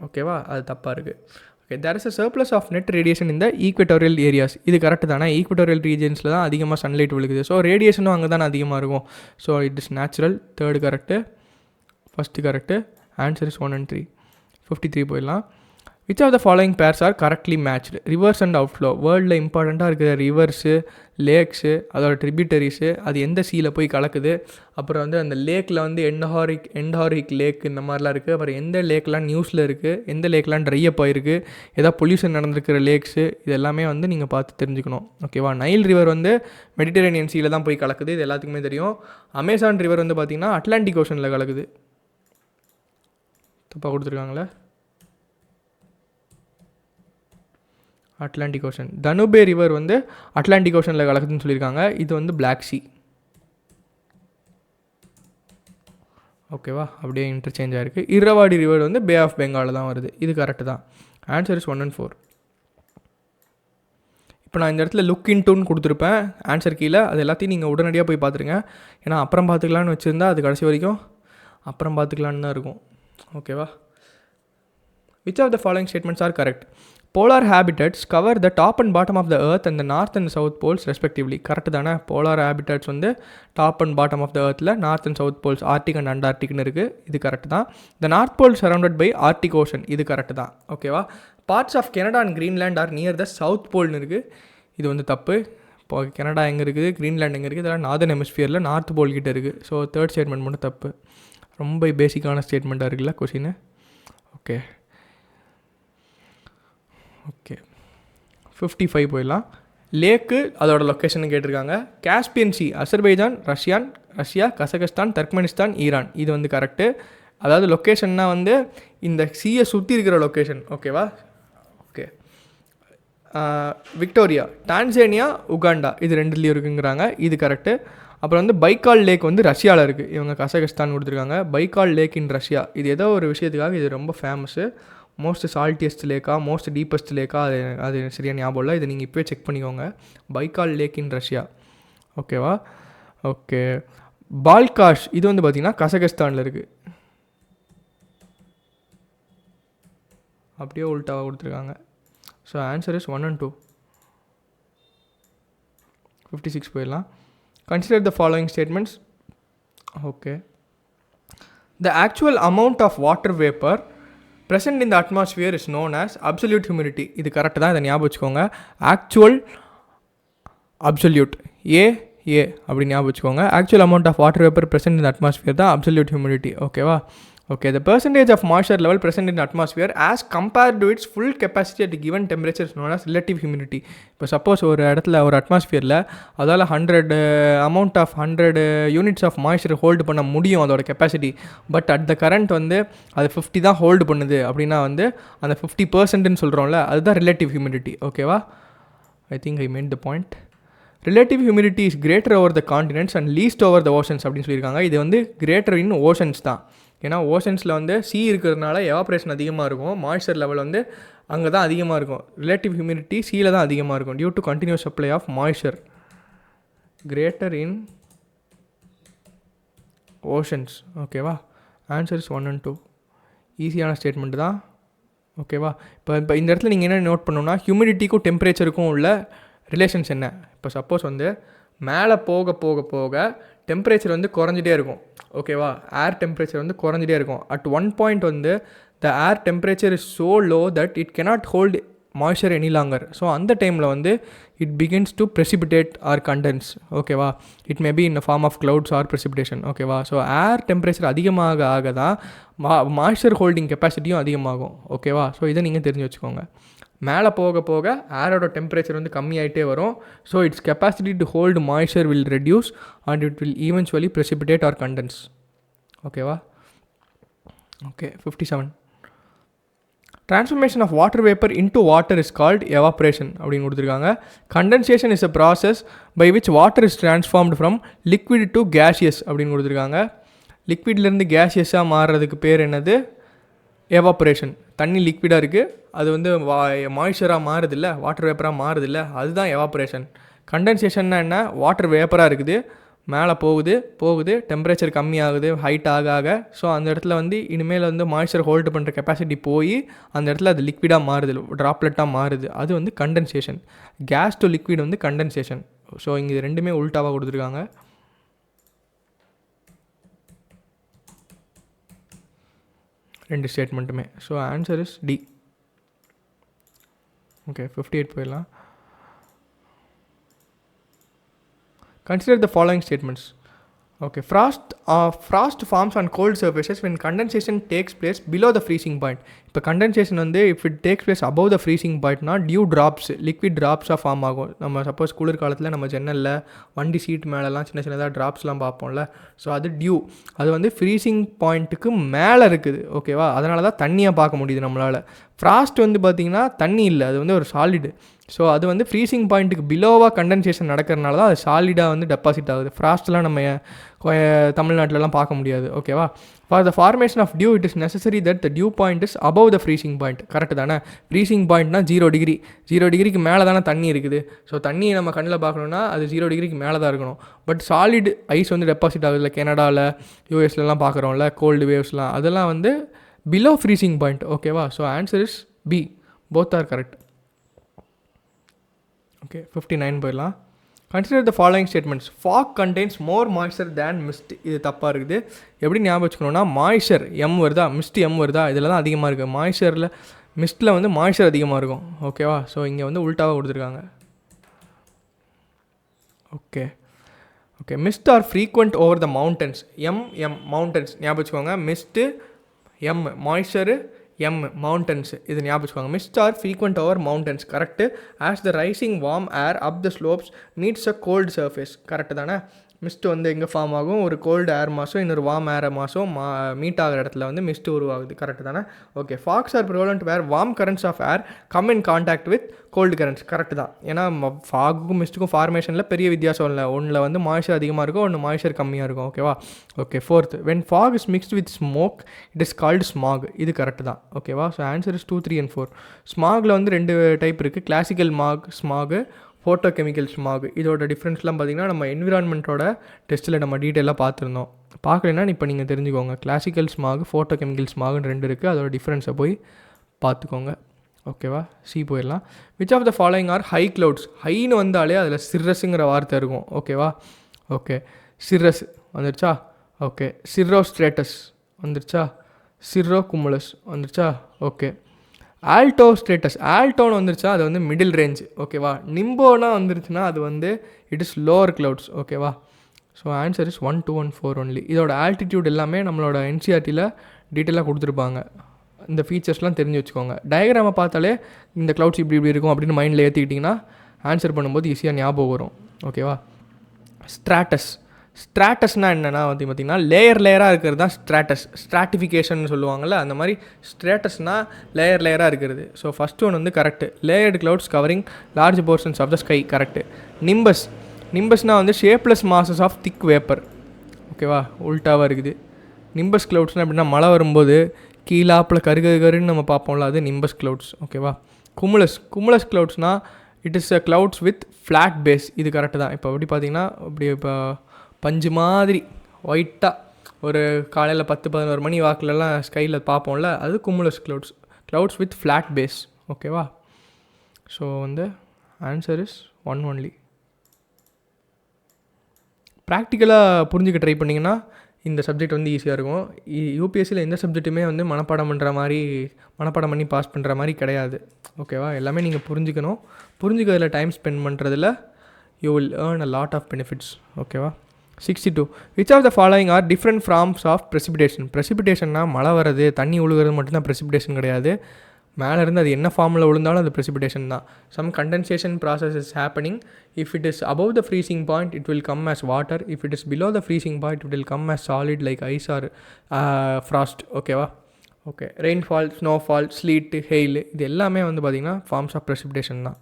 ஓகேவா? அது தப்பாக இருக்குது. Okay, there is a surplus of net radiation இந்த ஈக்வெட்டோரியல் ஏரியாஸ். இது கரெக்டு தானே? ஈக்வெட்டோரியல் ரீஜன்ஸில் தான் அதிகமாக சன்லைட் விழுகுது. ஸோ ரேடியேஷனும் அங்கே தானே அதிகமாக இருக்கும். So it is natural. Third correct. First correct. Answer is 1 and 3. 53 போயிடலாம். Which of the following pairs are correctly matched? Rivers and outflow. வேர்ல்டில் இம்பார்ட்டண்ட்டாக இருக்கிற ரிவர்ஸு, லேக்ஸு, அதோட ட்ரிபியூட்டரிஸு, அது எந்த சீயில் போய் கலக்குது, அப்புறம் வந்து அந்த லேக்கில் வந்து என்ஹாரிக் லேக் இந்த மாதிரிலாம் இருக்குது. அப்புறம் எந்த லேக்லாம் நியூஸில் இருக்குது, எந்த லேக்லாம் ட்ரை அப் ஆகிருக்கு, எதாவது பொல்யூஷன் நடந்திருக்கிற லேக்ஸு, இது எல்லாமே வந்து நீங்கள் பார்த்து தெரிஞ்சுக்கணும். ஓகேவா? நைல் ரிவர் வந்து மெடிட்டரேனியன் சீயில் தான் போய் கலக்குது, இது எல்லாத்துக்குமே தெரியும். அமேசான் ரிவர் வந்து பார்த்திங்கன்னா அட்லாண்டிக் ஓஷனில் கலக்குது. தப்பாக கொடுத்துருக்காங்களே, அட்லாண்டிக் ஓஷன். தனுபே ரிவர் வந்து அட்லாண்டிக் ஓஷனில் கலக்குதுன்னு சொல்லியிருக்காங்க. இது வந்து பிளாக் சி. ஓகேவா? அப்படியே இன்டர்சேஞ்ச் ஆகிருக்கு. இரவாடி ரிவர் வந்து பே ஆஃப் பெங்காலில் தான் வருது. இது கரெக்டு தான். Answer is 1 and 4. இப்போ நான் இந்த இடத்துல லுக் இன்டூன்னு கொடுத்துருப்பேன் ஆன்சர் கீழே. அது எல்லாத்தையும் நீங்கள் உடனடியாக போய் பார்த்துருங்க. ஏன்னா அப்புறம் பார்த்துக்கலான்னு வச்சுருந்தா அது கடைசி வரைக்கும் அப்புறம் பார்த்துக்கலான்னு தான் இருக்கும். ஓகேவா? Which of the following statements are correct? Polar habitats cover the top and bottom of the earth and the north and south poles respectively. Correct தானே? போலார் ஹேபிட்டட்ஸ் வந்து top and bottom of the எர்த்தில் north and south poles, Arctic and அண்டார்டிக்னு இருக்குது. இது correct தான். The north pole surrounded by Arctic Ocean. இது correct தான். ஓகேவா? Parts of Canada and Greenland are near the south போல்னு இருக்குது. இது வந்து தப்பு. இப்போ கனடா எங்கே இருக்குது, கிரீன்லேண்ட் எங்கே இருக்குது, இதெல்லாம் நார்தன் ஹெமிஸ்பியரில் நார்த் போல் கிட்டே இருக்குது. ஸோ தேர்ட் ஸ்டேட்மெண்ட் மட்டும் தப்பு. ரொம்ப பேசிக்கான ஸ்டேட்மெண்ட்டாக இருக்குல்ல கொஷின். ஓகே ஓகே 55 போயிடலாம். லேக்கு அதோட லொக்கேஷன் கேட்டிருக்காங்க. Caspian C, Azerbaijan, Russia, Kazakhstan, Turkmenistan, Iran. இது வந்து கரெக்டு. அதாவது லொக்கேஷன்னா வந்து இந்த சீயை சுற்றி இருக்கிற லொக்கேஷன். ஓகேவா? ஓகே. விக்டோரியா, டான்சேனியா, உகாண்டா, இது ரெண்டுலேயும் இருக்குங்கிறாங்க. இது கரெக்டு. அப்புறம் வந்து பைக்கால் லேக் வந்து ரஷ்யாவில் இருக்குது. இவங்க கசகஸ்தான் கொடுத்துருக்காங்க. பைக்கால் லேக் இன் ரஷ்யா. இது ஏதோ ஒரு விஷயத்துக்காக இது ரொம்ப ஃபேமஸ்ஸு. மோஸ்ட் சால்ட்டியஸ்ட் லேக்கா, மோஸ்ட் டீப்பஸ்ட் லேக்கா, அது சரியாக ஞாபகம் இல்லை. இது நீங்கள் இப்போயே செக் பண்ணிக்கோங்க. பைக்கால் லேக் இன் ரஷ்யா. ஓகேவா? ஓகே. பால்காஷ், இது வந்து பார்த்திங்கன்னா கசகஸ்தானில் இருக்குது. அப்படியே உல்ட்டாவாக கொடுத்துருக்காங்க. So answer is 1 and 2. 56 போயிடலாம். Consider the following statements. Okay. The actual amount of water vapour present in the atmosphere is known as absolute humidity. இது கரெக்டு தான். இதை ஞாபகம் வச்சுக்கோங்க. ஆக்சுவல் அப்சல்யூட் ஏ அப்படி ஞாபகம் வச்சுக்கோங்க. Actual amount of water vapour present in the atmosphere தான் absolute humidity. ஓகேவா? Okay, the percentage of moisture level present in the atmosphere as compared to its full capacity at a given temperature is known as relative humidity. இப்போ suppose ஒரு இடத்துல ஒரு அட்மாஸ்பியரில் அதால் 100 units of moisture hold பண்ண முடியும் அதோட capacity. But at the current வந்து அது 50 தான் ஹோல்டு பண்ணுது அப்படின்னா வந்து அந்த 50%ன்னு சொல்கிறோம்ல, அதுதான் ரிலேட்டிவ் ஹியூமிடிட்டி. ஓகேவா? I think I made the point. Relative humidity is greater over the continents and least over the oceans அப்படின்னு சொல்லியிருக்காங்க. இது வந்து கிரேட்டர் இன் ஓஷன்ஸ் தான். ஏன்னா ஓஷன்ஸில் வந்து சி இருக்கிறதுனால எவாப்ரேஷன் அதிகமாக இருக்கும், மாய்ஸ்சர் லெவல் வந்து அங்கே தான் அதிகமாக இருக்கும். ரிலேட்டிவ் ஹியூமிடிட்டி சியில் தான் அதிகமாக இருக்கும் due to continuous supply of moisture. Greater in oceans. ஓகேவா? Answer is 1 and 2. ஈஸியான ஸ்டேட்மெண்ட் தான். ஓகேவா? இப்போ இந்த இடத்துல நீங்கள் என்ன நோட் பண்ணணும்னா, ஹியூமிடிட்டிக்கும் டெம்பரேச்சருக்கும் உள்ள ரிலேஷன்ஸ் என்ன. இப்போ சப்போஸ் வந்து மேலே போக போக போக டெம்பரேச்சர் வந்து குறைஞ்சிட்டே இருக்கும். ஓகேவா? ஏர் டெம்பரேச்சர் வந்து குறைஞ்சிட்டே இருக்கும். அட் ஒன் பாயிண்ட் வந்து the air temperature is so low that it cannot hold moisture any longer. So அந்த டைமில் வந்து it begins to precipitate or condense. ஓகேவா? It may be in the form of clouds or precipitation. ஓகேவா? So air temperature அதிகமாக ஆக தான் moisture holding கெப்பாசிட்டியும் அதிகமாகும். ஓகேவா? ஸோ இதை நீங்கள் தெரிஞ்சு வச்சுக்கோங்க. மேலே போக போக ஏரோட டெம்பரேச்சர் வந்து கம்மியாகிட்டே வரும். So its capacity to hold moisture will reduce and it will eventually precipitate or condense. ஓகேவா? Okay, 57. Transformation of water vapor into water is called evaporation அப்படின்னு கொடுத்துருக்காங்க. Condensation is a process by which water is transformed from liquid to gaseous அப்படின்னு கொடுத்துருக்காங்க. லிக்விட்லேருந்து கேஷியஸாக மாறுறதுக்கு பேர் என்னது? Evaporation. தண்ணி லிக்விடாக இருக்குது, அது வந்து மாய்ஸ்சராக மாறுதில்ல, வாட்டர் வேப்பராக மாறுதில்ல, அதுதான் எவாப்ரேஷன். கண்டென்சேஷன்னா என்ன? வாட்டர் வேப்பராக இருக்குது, மேலே போகுது டெம்பரேச்சர் கம்மியாகுது ஹைட் ஆக. ஸோ அந்த இடத்துல வந்து இனிமேல் வந்து மாய்ஸ்சர் ஹோல்டு பண்ணுற கெப்பாசிட்டி போய் அந்த இடத்துல அது லிக்விடாக மாறுது, ட்ராப்லெட்டாக மாறுது, அது வந்து கண்டென்சேஷன். கேஸ் டு லிக்விட் வந்து கண்டென்சேஷன். ஸோ இங்கே ரெண்டுமே உல்ட்டாவாக கொடுத்துருக்காங்க. ரெண்டு ஸ்டேட்மெண்ட்டுமே. So answer is D. Okay, 58 போயிடலாம். Consider the following statements. Okay, frost forms on cold surfaces when condensation takes place below the freezing point. இப்போ condensation வந்து if it takes place above the freezing point னா dew drops, liquid drops form ஆகும். நம்ம suppose குளிர் காலத்தில் நம்ம ஜன்னலில் வண்டி சீட் மேலெலாம் சின்னதாக ட்ராப்ஸ்லாம் பார்ப்போம்ல, ஸோ அது டியூ. அது வந்து ஃப்ரீசிங் பாயிண்ட்டுக்கு மேலே இருக்குது. ஓகேவா? அதனால தான் தண்ணியாக பார்க்க முடியுது நம்மளால். ஃப்ராஸ்ட் வந்து பார்த்திங்கன்னா தண்ணி இல்லை, அது வந்து ஒரு சாலிடு. ஸோ அது வந்து ஃப்ரீசிங் பாயிண்ட்டுக்கு பிலோவாக கண்டென்சேஷன் நடக்கிறனால தான் அது சாலிடாக வந்து டெபாசிட் ஆகுது. ஃப்ராஸ்ட்லாம் நம்ம தமிழ்நாட்டிலலாம் பார்க்க முடியாது. ஓகேவா? For the formation of dew it is necessary that the dew point is above the freezing point. Correct தானே? ஃப்ரீசிங் பாயிண்ட்னா 0 டிகிரி. 0 டிகிரிக்கு மேலே தானே தண்ணி இருக்குது. ஸோ தண்ணியை நம்ம கண்ணில் பார்க்கணுன்னா அது 0 டிகிரிக்கு மேலே தான் இருக்கணும். பட் சாலிட் ஐஸ் வந்து டெபாசிட் ஆகுது, இல்லை கனடாவில் யூஎஸ்லலாம் பார்க்குறோம்ல கோல்டு வேவ்ஸ்லாம், அதெல்லாம் வந்து பிலோ ஃப்ரீசிங் பாயிண்ட். ஓகேவா? So answer is B. Both are correct. Okay, 59 போயிடலாம். Consider the following statements. Fog contains more moisture than mist. இது தப்பாக இருக்குது. எப்படி ஞாபகம் வச்சுக்கணுன்னா, மாய்ஸ்சர் எம் வருதா, மிஸ்ட் எம் வருதா, இதில் தான் அதிகமாக இருக்குது. மாய்ஸ்சரில் மிஸ்ட்டில் வந்து மாய்ஸ்சர் அதிகமாக இருக்கும். ஓகேவா? ஸோ இங்கே வந்து உல்ட்டாவாக கொடுத்துருக்காங்க. Okay, mist are frequent over the mountains. M mountains ஞாபகம் வச்சுக்கோங்க. Mist M, moisture M, mountains. இது ஞாபகம் வச்சுக்கோங்க. Mist are frequent over mountains. Correct. As the rising warm air up the slopes meets a cold surface. Correct தானே? Mist வந்து எங்கே form ஆகும்? ஒரு கோல்டு ஏர் மாதம் இன்னொரு வார்ம் ஏர் மாதம் மீட் ஆகிற இடத்துல வந்து மிஸ்ட் உருவாகுது. கரெக்டு தானே? Okay, fogs are prevalent where warm currents of air come in contact with cold currents. Correct தான். ஏன்னா ஃபாகுக்கும் மிஸ்ட்டுக்கும் ஃபார்மேஷனில் பெரிய வித்தியாசம் இல்லை. ஒன்றில் வந்து மாய்ஸ்சர் அதிகமாக இருக்கும், ஒன்று மாய்ஸ்சர் கம்மியாக இருக்கும். ஓகேவா? Okay, 4th, when fog is mixed with smoke it is called smog. இது கரெக்டு தான். ஓகேவா? So answer is 2, 3 and 4. ஸ்மாகில் வந்து 2 டைப் இருக்குது. Classical smog, photo chemical smog. இதோட டிஃப்ரென்ஸ்லாம் பார்த்திங்கன்னா நம்ம என்விரான்மெண்ட்டோட டெஸ்ட்டில் நம்ம டீட்டெயிலாக பார்த்துருந்தோம். பார்க்கலன்னா இப்போ நீங்கள் தெரிஞ்சுக்கோங்க. கிளாசிக்கல் ஸ்மாக், ஃபோட்டோ கெமிக்கல் ஸ்மாக்னு 2 இருக்குது. அதோட டிஃப்ரென்ஸை போய் பார்த்துக்கோங்க. ஓகேவா? சி போயிடலாம். Which of the following are high clouds. ஹைன்னு வந்தாலே அதில் சிர்ரஸுங்கிற வார்த்தை இருக்கும். ஓகேவா? ஓகே, சிர்ரஸ் வந்துருச்சா? ஓகே, சிர்ரோ ஸ்ட்ரேட்டஸ் வந்துருச்சா? சிர்ரோ குமுலஸ் வந்துருச்சா? ஓகே, ஆல்டோ ஸ்ட்ரேட்டஸ், ஆல்டோன்னு வந்துருச்சா அது வந்து மிடில் ரேஞ்ச், ஓகேவா. நிம்போனா வந்துருச்சுன்னா அது வந்து இட் இஸ் லோவர் க்ளவுட்ஸ், ஓகேவா. So answer is 1 2 1 4 only. இதோட ஆல்டிடியூட் எல்லாமே நம்மளோட என்சிஆர்டியில் டீட்டெயிலாக கொடுத்துருப்பாங்க. இந்த ஃபீச்சர்ஸ்லாம் தெரிஞ்சு வச்சுக்கோங்க. டயக்ராமை பார்த்தாலே இந்த க்ளவுட்ஸ் இப்படி இப்படி இருக்கும் அப்படின்னு மைண்டில் ஏற்றிக்கிட்டிங்கன்னா ஆன்சர் பண்ணும்போது ஈஸியாக ஞாபகம் வரும், ஓகேவா. ஸ்ட்ராட்டஸ், ஸ்ட்ராட்டஸ்னால் என்னென்னா வந்து பார்த்திங்கன்னா லேயராக இருக்கிறது தான் ஸ்ட்ராட்டஸ். ஸ்ட்ராட்டிஃபிகேஷன் சொல்லுவாங்கள்ல, அந்த மாதிரி ஸ்ட்ராட்டஸ்னால் லேயராக இருக்கிறது. ஸோ ஃபஸ்ட் ஒன் வந்து correct. Layered clouds covering large portions of the sky, correct. Nimbus, நிம்பஸ்னால் வந்து shapeless masses of thick vapour, ஓகேவா. உல்ட்டாவாக இருக்குது. நிம்பஸ் க்ளவுட்ஸ்னால் எப்படின்னா மழை வரும்போது கீழாப்பில் கருன்னு நம்ம பார்ப்போம்ல, அது நிம்பஸ் க்ளவுட்ஸ், ஓகேவா. குமுலஸ், குமுலஸ் க்ளவுட்ஸ்னால் it is a clouds with flat base, இது கரெக்டு தான். இப்போ எப்படி பார்த்தீங்கன்னா அப்படி இப்போ பஞ்சு மாதிரி ஒயிட்டாக ஒரு காலையில் 10-11 மணி வாக்கிலலாம் ஸ்கையில் பார்ப்போம்ல, அது cumulus clouds, clouds with flat base, ஓகேவா. ஸோ வந்து ஆன்சர் இஸ் 1 ஒன்லி. ப்ராக்டிக்கலாக புரிஞ்சுக்க ட்ரை பண்ணிங்கன்னா இந்த சப்ஜெக்ட் வந்து ஈஸியாக இருக்கும். யூபிஎஸ்சியில் எந்த சப்ஜெக்ட்டுமே வந்து மனப்பாடம் பண்ணி பாஸ் பண்ணுற மாதிரி கிடையாது, ஓகேவா. எல்லாமே நீங்கள் புரிஞ்சுக்கணும். புரிஞ்சுக்கிறதுல டைம் ஸ்பெண்ட் பண்ணுறதுல you will earn a lot of benefits, ஓகேவா. 62. Which of the following are different forms of precipitation. ப்ரெசிபிடேஷன்னா மழை வர்றது, தண்ணி உழுகிறது மட்டும்தான் ப்ரெசிபிடேஷன் கிடையாது. மேலே இருந்து அது என்ன ஃபார்மில் விழுந்தாலும் அது ப்ரெசிபிடேஷன் தான். Some condensation process is happening. If it is above the freezing point it will come as water. If it is below the freezing point it will come as solid like ice or frost, ஓகேவா. Okay, rainfall, snowfall, slit, hail, இது எல்லாமே வந்து பார்த்திங்கன்னா forms of precipitation தான்.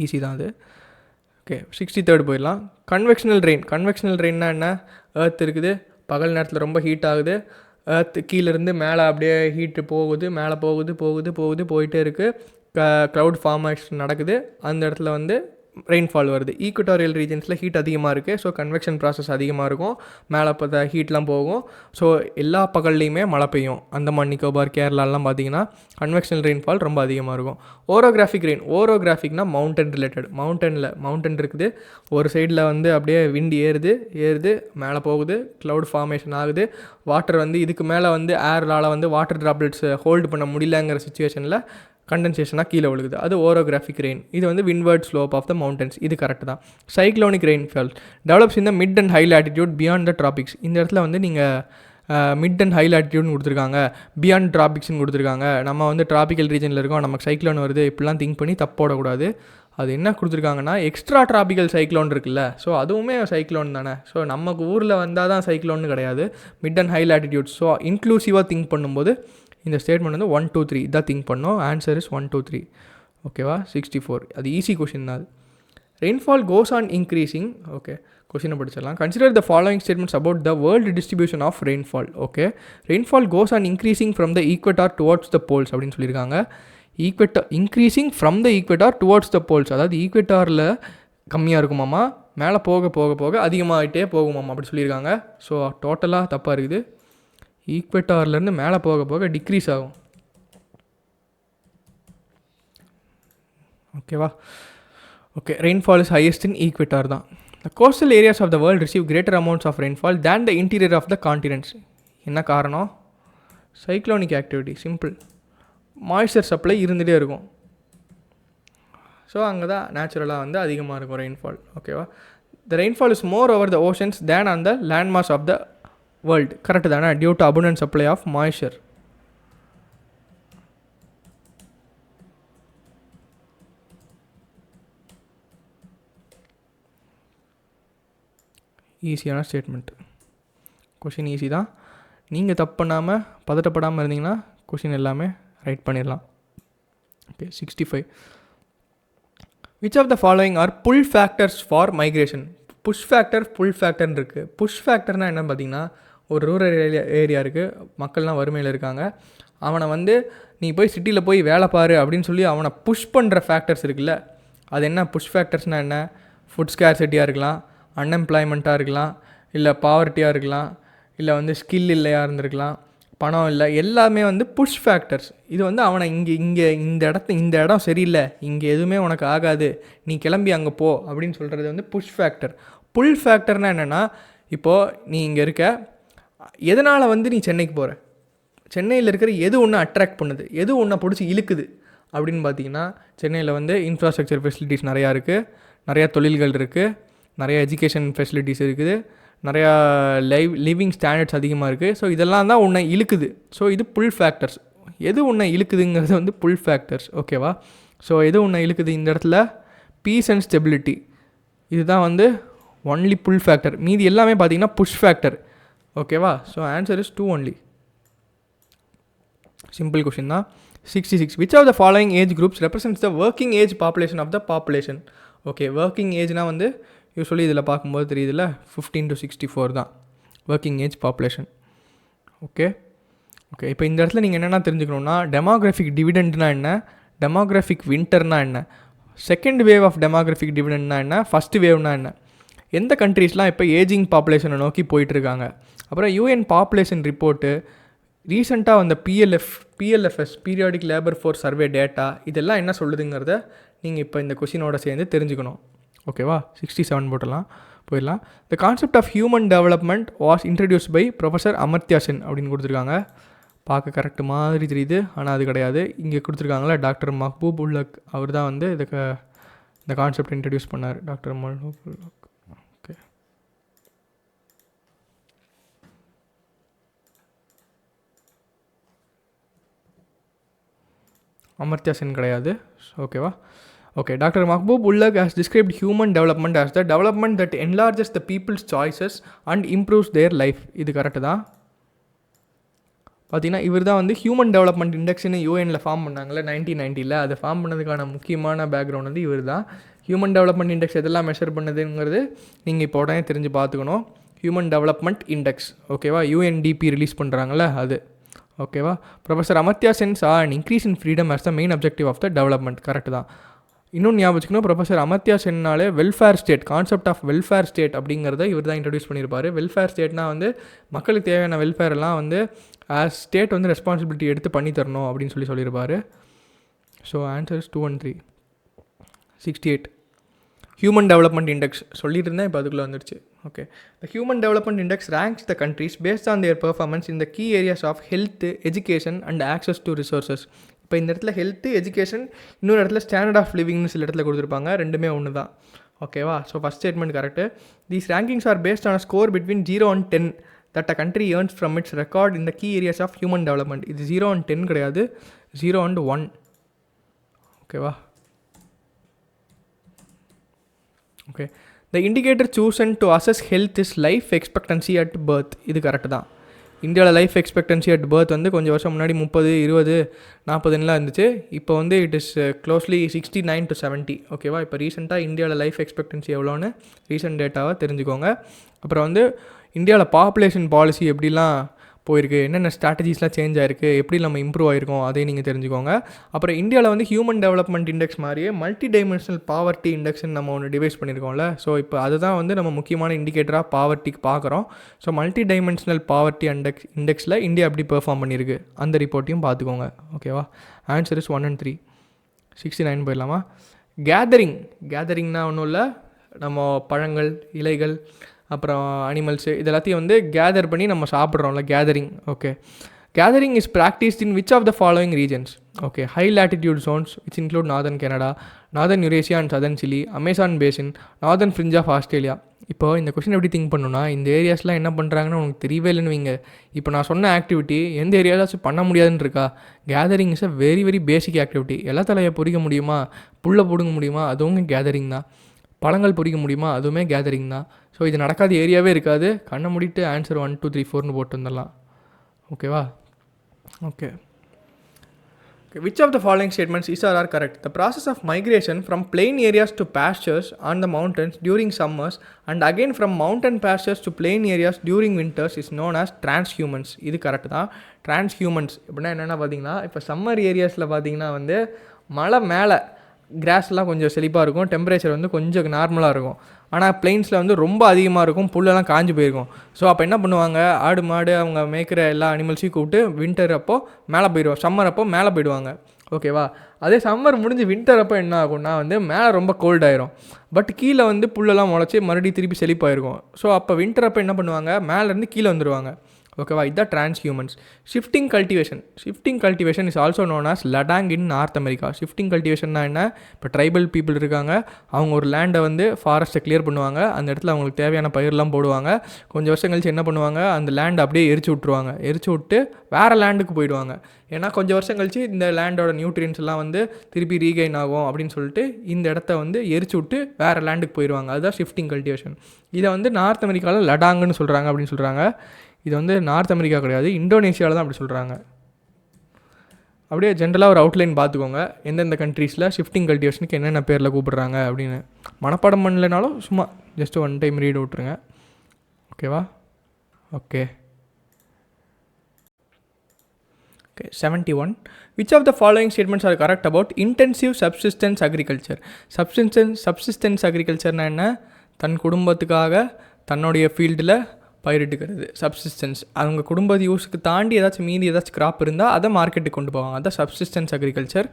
Easy தான் அது. Okay, 63rd போயிடலாம். Conventional rain. Conventional ரெயின்னா என்ன? எர்த் இருக்குது, பகல் நேரத்தில் ரொம்ப ஹீட் ஆகுது, எர்த் கீழேருந்து மேலே அப்படியே ஹீட்டு போகுது, மேலே போயிட்டே இருக்குது, க்ளவுட் ஃபார்மேஷன் நடக்குது, அந்த இடத்துல வந்து ரெயின்ஃபால் வருது. ஈக்குவட்டோரியல் ரீஜன்ஸில் ஹீட் அதிகமாக இருக்குது, ஸோ கன்வெக்ஷன் ப்ராசஸ் அதிகமாக இருக்கும், மேலே பார்த்தா ஹீட்லாம் போகும், ஸோ எல்லா பகல்லையுமே மழை பெய்யும். அந்தமான் நிக்கோபார், கேரளாலாம் பார்த்தீங்கன்னா கன்வெக்ஷனல் ரெயின்ஃபால் ரொம்ப அதிகமாக இருக்கும். Orographic rain. ஓரோகிராஃபிக்னா மவுண்டன் ரிலேட்டட். மவுண்டன் இருக்குது, ஒரு சைடில் வந்து அப்படியே விண்ட் ஏறுது மேலே போகுது, க்ளவுட் ஃபார்மேஷன் ஆகுது, வாட்டர் வந்து இதுக்கு மேலே வந்து ஏர்லால் வந்து வாட்டர் ட்ராப்லெட்ஸ் ஹோல்டு பண்ண முடியலங்கிற சுச்சுவேஷனில் கண்டென்சேஷனாக கீழே விழுகுது, அது ஓரோகிராஃபிக் ரெயின். இது வந்து விண்வர்ட் ஸ்லோப் ஆஃப் த மவுண்டன்ஸ், இது கரெக்ட் தான். Cyclonic rainfall develops in the mid and high latitude beyond the tropics. இந்த இடத்துல வந்து நீங்கள் மிட் அண்ட் ஹை லேட்டிடியூட்னு கொடுத்துருக்காங்க, பியாண்ட் ட்ராபிக்ஸ்னு கொடுத்துருக்காங்க. நம்ம வந்து ட்ராபிக்கல் ரீஜனில் இருக்கோம், நமக்கு சைக்ளோன் வருது, இப்படிலாம் திங்க் பண்ணி தப்போடக்கூடாது. அது என்ன கொடுத்துருக்காங்கன்னா எக்ஸ்ட்ரா ட்ராபிக்கல் சைக்ளோன் இருக்குல்ல, ஸோ அதுவுமே சைக்ளோன் தானே. ஸோ நமக்கு ஊரில் வந்தால் தான் சைக்ளோன்னு கிடையாது, mid and high latitude. So இன்க்ளூசிவாக திங்க் பண்ணும்போது இந்த ஸ்டேட்மெண்ட் வந்து 1 2 3 இதான் திங்க் பண்ணோம். ஆன்சர் இஸ் 1 2 3, ஓகேவா. 64 அது ஈஸி கொஷின் தான். அது rainfall goes on increasing. Okay, கொஷினை படிச்சிடலாம். Consider the following statements about the world distribution of rainfall. Okay, rainfall goes on increasing from the equator towards the poles அப்படின்னு சொல்லியிருக்காங்க. Increasing from the equator towards the poles, அதாவது ஈக்வட்டாரில் கம்மியாக இருக்குமாம்மா, மேலே போக அதிகமாகிட்டே போகுமாம்மா அப்படி சொல்லியிருக்காங்க. ஸோ டோட்டலாக தப்பாக இருக்குது. ஈக்வட்டார்லேருந்து மேலே போக டிக்ரீஸ் ஆகும், ஓகேவா. Okay, rainfall is highest in equator தான். The coastal areas of the world receive greater amounts of rainfall than the interior of the continents. என்ன காரணம்? Cyclonic activity, simple. Moisture supply இருந்துகிட்டே இருக்கும், ஸோ அங்கே தான் நேச்சுரலாக வந்து அதிகமாக இருக்கும் ரெயின்ஃபால், ஓகேவா. The rainfall is more over the oceans than on the land mass of the world, correct தானே. Due to abundant supply of moisture. ஈஸியான ஸ்டேட்மெண்ட்டு, கொஷின் ஈஸி தான். நீங்கள் தப்பு பண்ணாமல் பதட்டப்படாமல் இருந்தீங்கன்னா கொஷின் எல்லாமே ரைட் பண்ணிடலாம். Okay, 65. Which of the following are pull factors for migration. Push factor, pull ஃபேக்டர்னு இருக்குது. புஷ் ஃபேக்டர்னால் என்ன பார்த்தீங்கன்னா, ஒரு ரூரல் ஏரியா இருக்குது, மக்கள்லாம் வறுமையில் இருக்காங்க, அவனை வந்து நீ போய் சிட்டியில் போய் வேலை பாரு அப்படின்னு சொல்லி அவனை புஷ் பண்ணுற ஃபேக்டர்ஸ் இருக்குல்ல, அது என்ன புஷ் ஃபேக்டர்ஸ்னால் என்ன? ஃபுட் ஸ்கேர்சிட்டியாக இருக்கலாம், அன்எம்ப்ளாய்மெண்ட்டாக இருக்கலாம், இல்லை பாவர்ட்டியாக இருக்கலாம், இல்லை வந்து ஸ்கில் இல்லையா இருந்திருக்கலாம், பணம் இல்லை, எல்லாமே வந்து புஷ் ஃபேக்டர்ஸ். இது வந்து அவனை இந்த இடம் சரியில்லை, இங்கே எதுவுமே உனக்கு ஆகாது, நீ கிளம்பி அங்கே போ அப்படின்னு சொல்கிறது வந்து புஷ் ஃபேக்டர். புல் ஃபேக்டர்னால் என்னென்னா, இப்போது நீ இங்கே இருக்க, எதனால் வந்து நீ சென்னைக்கு போகிற? சென்னையில் இருக்கிற எது ஒன்று அட்ராக்ட் பண்ணுது, எது ஒன்றை பிடிச்சி இழுக்குது அப்படின்னு பார்த்தீங்கன்னா, சென்னையில் வந்து இன்ஃப்ராஸ்ட்ரக்சர் ஃபெசிலிட்டிஸ் நிறையா இருக்குது, நிறையா தொழில்கள் இருக்குது, நிறையா எஜுகேஷன் ஃபெசிலிட்டிஸ் இருக்குது, நிறையா லிவிங் ஸ்டாண்டர்ட்ஸ் அதிகமாக இருக்குது. ஸோ இதெல்லாம் தான் உன்னை இழுக்குது. ஸோ இது புல் ஃபேக்டர்ஸ். எது உன்னை இழுக்குதுங்கிறது வந்து புல் ஃபேக்டர்ஸ். ஓகேவா? ஸோ எது உன்னை இழுக்குது இந்த இடத்துல? Peace and stability. இதுதான் வந்து ஒன்லி புல் ஃபேக்டர். மீதி எல்லாமே பார்த்தீங்கன்னா புஷ் ஃபேக்டர். ஓகேவா? So answer is 2 only. Simple question தான். 66. Which of the following age groups represents the working age population of the population? Okay, working ஏஜ்னால் வந்து யூஸ்வலி இதில் பார்க்கும்போது தெரியுதுல்ல, 15 to 64 தான் working age population. Okay okay இப்போ இந்த இடத்துல நீங்கள் என்னென்னா தெரிஞ்சுக்கணுன்னா, டெமோக்ராஃபிக் டிவிடெண்ட்னா என்ன, டெமோக்ராஃபிக் வின்டர்னா என்ன, செகண்ட் வேவ் ஆஃப் டெமோக்ராஃபிக் டிவிடெண்ட்னா என்ன, ஃபஸ்ட் வேவ்னா என்ன, எந்த கண்ட்ரீஸ்லாம் இப்போ ஏஜிங் பாப்புலேஷனை நோக்கி போயிட்டுருக்காங்க. அப்புறம் யூஎன் பாப்புலேஷன் ரிப்போர்ட்டு, ரீசெண்டாக வந்த PLFS periodic labour force survey data, இதெல்லாம் என்ன சொல்லுதுங்கிறத நீங்கள் இப்போ இந்த கொஷினோட சேர்ந்து தெரிஞ்சுக்கணும். ஓகேவா? 67 போட்டலாம், போயிடலாம். The concept of human development was introduce by professor Amartya Sen அப்படின்னு கொடுத்துருக்காங்க. பார்க்க கரெக்ட் மாதிரி தெரியுது, ஆனால் அது கிடையாது. இங்கே கொடுத்துருக்காங்களா டாக்டர் மஹ்பூப் உல்லக், அவர் தான் வந்து இந்த கான்செப்ட் இன்ட்ரடியூஸ் பண்ணார். டாக்டர் மஹ்பூப் உல்லக். ஓகே, அமர்த்யா சென் கிடையாது. ஓகேவா? Okay, Dr. Mahbub Ullag has described human development as the development that enlarges the people's choices and improves their life. இது கரெக்டு தான். பார்த்தீங்கன்னா இவர் தான் வந்து ஹியூமன் டெவலப்மெண்ட் இண்டெக்ஸ்னு யூஎனில் ஃபார்ம் பண்ணாங்களே 1990. அதை ஃபார்ம் பண்ணதுக்கான முக்கியமான பேக்ரவுண்ட் வந்து இவர் தான். ஹியூமன் டெவலப்மெண்ட் இண்டெக்ஸ் எதெல்லாம் மெஷர் பண்ணுதுங்கிறது நீங்கள் இப்போ உடனே தெரிஞ்சு பார்த்துக்கணும். ஹியூமன் டெவலப்மெண்ட் இண்டெக்ஸ், ஓகேவா, யூஎன்டிபி ரிலீஸ் பண்ணுறாங்களே அது. ஓகேவா? Professor Amartya Sen saw an increase in freedom as the main objective of the development. Correct தான். இன்னொன்று ஞாபகம் வச்சுக்கணும், ப்ரொஃபஸர் அமர்த்யா சென்னாலே welfare state, concept of welfare state அப்படிங்கிறத இவர் தான் இன்ட்ரடியூஸ் பண்ணியிருப்பார். வெல்ஃபேர் ஸ்டேட்னா வந்து மக்களுக்கு தேவையான வெல்ஃபேர் எல்லாம் வந்து ஆஸ் ஸ்டேட் வந்து ரெஸ்பான்சிபிலிட்டி எடுத்து பண்ணி தரணும் அப்படின்னு சொல்லியிருப்பார். So answer is 213. 68. Human development index சொல்லிட்டு இருந்தேன், இப்போ அதுக்குள்ளே வந்துடுச்சு. Okay, the human development index ranks the countries based on their performance in the key areas of health, education and access to resources. இப்போ இந்த இடத்துல ஹெல்த்து, எஜுகேஷன், இன்னொரு இடத்துல ஸ்டாண்டர்ட் ஆஃப் லிவிங்னு சில இடத்துல கொடுத்துருப்பாங்க, ரெண்டுமே ஒன்று தான். ஓகேவா? So first statement correct. These rankings are based on score between 0 and 10 that a country earns from its record in the key areas of human development. இது 0 and 10 கிடையாது, 0 and 1. ஓகேவா? Okay, the indicator chosen to assess health is life expectancy at birth. இது correct தான். இந்தியாவில் life expectancy at birth வந்து கொஞ்சம் வருஷம் முன்னாடி 30, 20, 40 இருந்துச்சு. இப்போ வந்து இட் இஸ் க்ளோஸ்லி 69 to 70. ஓகேவா? இப்போ ரீசெண்டாக இந்தியாவில் லைஃப் எக்ஸ்பெக்டன்சி எவ்வளோன்னு ரீசெண்ட் டேட்டாவை தெரிஞ்சுக்கோங்க. அப்புறம் வந்து இந்தியாவில் பாப்புலேஷன் பாலிசி எப்படிலாம் போயிருக்கு, என்னென்ன ஸ்ட்ராட்டஜிஸ்லாம் சேஞ்ச் ஆகிருக்கு, எப்படி நம்ம இம்ப்ரூவ் ஆகிருக்கோம் அதையும் நீங்கள் தெரிஞ்சுக்கோங்க. அப்புறம் இந்தியாவில் வந்து ஹியூமன் டெவலப்மெண்ட் இண்டெக்ஸ் மாதிரியே மல்டி டைமென்ஷனல் பாவர்ட்டி இண்டெக்ஸ்ன்னு நம்ம ஒன்று டிவைஸ் பண்ணியிருக்கோம்ல. ஸோ இப்போ அதுதான் வந்து நம்ம முக்கியமான இண்டிகேட்டராக பாவர்ட்டிக்கு பார்க்குறோம். ஸோ மல்டி டைமென்ஷனல் பாவர்ட்டி இண்டெக்ஸில் இந்தியா எப்படி பெர்ஃபார்ம் பண்ணியிருக்கு அந்த ரிப்போர்ட்டையும் பார்த்துக்கோங்க. ஓகேவா? Answer is 1 and 3. 69 போயிடலாமா? கேதரிங்னா ஒன்றும் இல்லை, நம்ம பழங்கள், இலைகள், அப்புறம் அனிமல்ஸு இது எல்லாத்தையும் வந்து கேதர் பண்ணி நம்ம சாப்பிட்றோம்ல, gathering. Okay, gathering is practised in which of the following regions? Okay, high latitude zones which include northern Canada, northern Eurasia and southern Chile, Amazon basin, northern fringe of Australia. இப்போ இந்த question எப்படி think பண்ணணும்னா, இந்த ஏரியாஸ்லாம் என்ன பண்ணுறாங்கன்னு உனக்கு தெரியவே இல்லைன்னு வைங்க. இப்போ நான் சொன்ன ஆக்டிவிட்டி எந்த ஏரியாஸும் பண்ண முடியாதுன்னு இருக்கா? Gathering is a very very basic activity. எல்லா தலையை பொறிக்க முடியுமா, புல்லை பிடுங்க முடியுமா, அதுவும் கேதரிங் தான். பழங்கள் பொறிக்க முடியுமா, அதுவுமே கேதரிங் தான். ஸோ இது நடக்காத ஏரியாவே இருக்காது. கண்ணை மூடிட்டு ஆன்சர் 1, 2, 3, 4ன்னு போட்டு வந்துடலாம். ஓகேவா? Okay, which of the following statements is or are correct? The process of migration from plain areas to pastures on the mountains during summers and again from mountain pastures to plain areas during winters is known as transhumance. இது correct தான். transhumance அப்படின்னா என்னென்னா பார்த்தீங்கன்னா, இப்போ summer ஏரியாஸில் பார்த்தீங்கன்னா வந்து மலை மேலே கிராஸ்லாம் கொஞ்சம் செழிப்பாக இருக்கும், டெம்பரேச்சர் வந்து கொஞ்சம் நார்மலாக இருக்கும். ஆனால் பிளெயின்ஸில் வந்து ரொம்ப அதிகமாக இருக்கும், புல்லெல்லாம் காஞ்சி போயிருக்கும். ஸோ அப்போ என்ன பண்ணுவாங்க, ஆடு மாடு அவங்க மேய்க்கிற எல்லா அனிமல்ஸையும் கூப்பிட்டு வின்டர் அப்போ மேலே போயிடுவோம், சம்மர் அப்போ மேலே போயிடுவாங்க. ஓகேவா? அதே சம்மர் முடிஞ்சு வின்டர் அப்போ என்ன ஆகும்னா வந்து மேலே ரொம்ப கோல்ட் ஆயிரும், பட் கீழே வந்து புல்லெல்லாம் முளைச்சி மறுபடியும் திருப்பி செழிப்பாயிருக்கும். ஸோ அப்போ வின்டர் அப்போ என்ன பண்ணுவாங்க, மேலேருந்து கீழே வந்துடுவாங்க. ஓகேவா, இதுதான் transhumance. Shifting cultivation is also known as ladang in North America. Shifting கல்டிவேஷன்னா என்ன, இப்போ ட்ரைபல் பீப்புள் இருக்காங்க, அவங்க ஒரு லேண்டை வந்து ஃபாரஸ்ட்டை கிளியர் பண்ணுவாங்க, அந்த இடத்துல அவங்களுக்கு தேவையான பயிரெலாம் போடுவாங்க. கொஞ்சம் வருஷம் கழிச்சு என்ன பண்ணுவாங்க, அந்த லேண்டை அப்படியே எரிச்சு விட்டு வேறு லேண்டுக்கு போயிடுவாங்க. ஏன்னா கொஞ்சம் வருஷம் கழிச்சு இந்த லேண்டோட நியூட்ரியன்ஸ் எல்லாம் வந்து திருப்பி ரீகெயின் ஆகும் அப்படின்னு சொல்லிட்டு இந்த இடத்த வந்து எரிச்சு விட்டு வேறு லேண்டுக்கு போயிடுவாங்க. அதுதான் ஷிஃப்டிங் கல்டிவேஷன். இதை வந்து நார்த் அமெரிக்காவில் லடாங்குன்னு சொல்கிறாங்க அப்படின்னு சொல்கிறாங்க. இது வந்து நார்த் அமெரிக்கா கிடையாது, இந்தோனேஷியாவில் தான் அப்படி சொல்கிறாங்க. அப்படியே ஜென்ரலாக ஒரு அவுட்லைன் பார்த்துக்கோங்க, எந்தெந்த கண்ட்ரீஸில் ஷிஃப்டிங் கல்டிவேஷனுக்கு என்னென்ன பேரில் கூப்பிட்றாங்க அப்படின்னு. மனப்பாடம் பண்ணலைனாலும் சும்மா ஜஸ்ட் ஒன் டைம் ரீட் விட்ருங்க. ஓகேவா? Okay. 71. Which of the following statements are correct about intensive subsistence agriculture? Subsistence agriculture என்ன, தன் குடும்பத்துக்காக தன்னுடைய ஃபீல்டில் பயிரிட்டுக்கிறது. சப்சிஸ்டன்ஸ், அவங்க குடும்ப யூஸுக்கு தாண்டி ஏதாச்சும் கிராப் இருந்தால் அதை மார்க்கெட்டுக்கு கொண்டு போவாங்க, அதான் சப்சிஸ்டன்ஸ் அக்ரிகல்ச்சர்.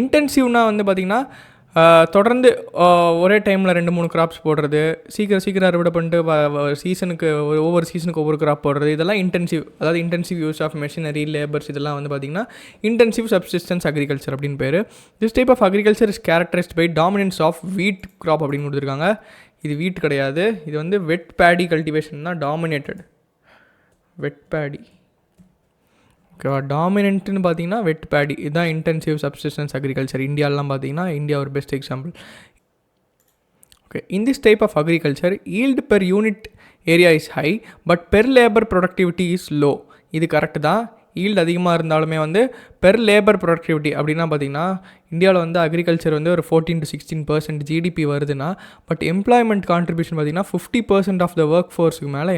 இன்டென்சிவ்னால் வந்து பார்த்திங்கன்னா தொடர்ந்து ஒரே டைமில் 2-3 கிராப்ஸ் போடுறது, சீக்கிரம் அறுவடை பண்ணிட்டு சீசனுக்கு ஒவ்வொரு சீசனுக்கு ஒவ்வொரு கிராப் போடுறது, இதெல்லாம் இன்டென்சிவ். அதாவது intensive use of machinery, labours, இதெல்லாம் வந்து பார்த்திங்கன்னா இன்டென்சிவ் சப்சிஸ்டன்ஸ் அக்ரிகல்ச்சர் அப்படின்னு பேர். This type of agriculture is characterised by dominance of wheat crop அப்படின்னு கொடுத்துருக்காங்க. இது வீட் கிடையாது, இது வந்து வெட் பேடி கல்டிவேஷன் தான் டாமினேட்டட். வெட் பேடி, ஓகேவா. டாமினன்ட்னு பார்த்தீங்கன்னா வெட் பேடி, இதுதான் இன்டென்சிவ் சப்சிஸ்டன்ஸ் அக்ரிகல்ச்சர். இந்தியாவிலாம் பார்த்தீங்கன்னா இந்தியா ஒரு best example. Okay, in this type of agriculture yield per unit area is high but per labour productivity is low. இது கரெக்டு தான். Yield அதிகமாக இருந்தாலுமே வந்து பெர் லேபர் ப்ரொடக்டிவிட்டி அப்படின்னா பார்த்திங்கன்னா இந்தியாவில் வந்து அக்ரிகல்ச்சர் வந்து ஒரு 14-16% ஜிடிபி வருதுன்னா, பட் எம்ப்ளாய்மெண்ட் கான்ட்ரிபியூஷன் பார்த்திங்கன்னா 50% ஆஃப் த ஒர்க் ஃபோர்ஸுக்கு மேலே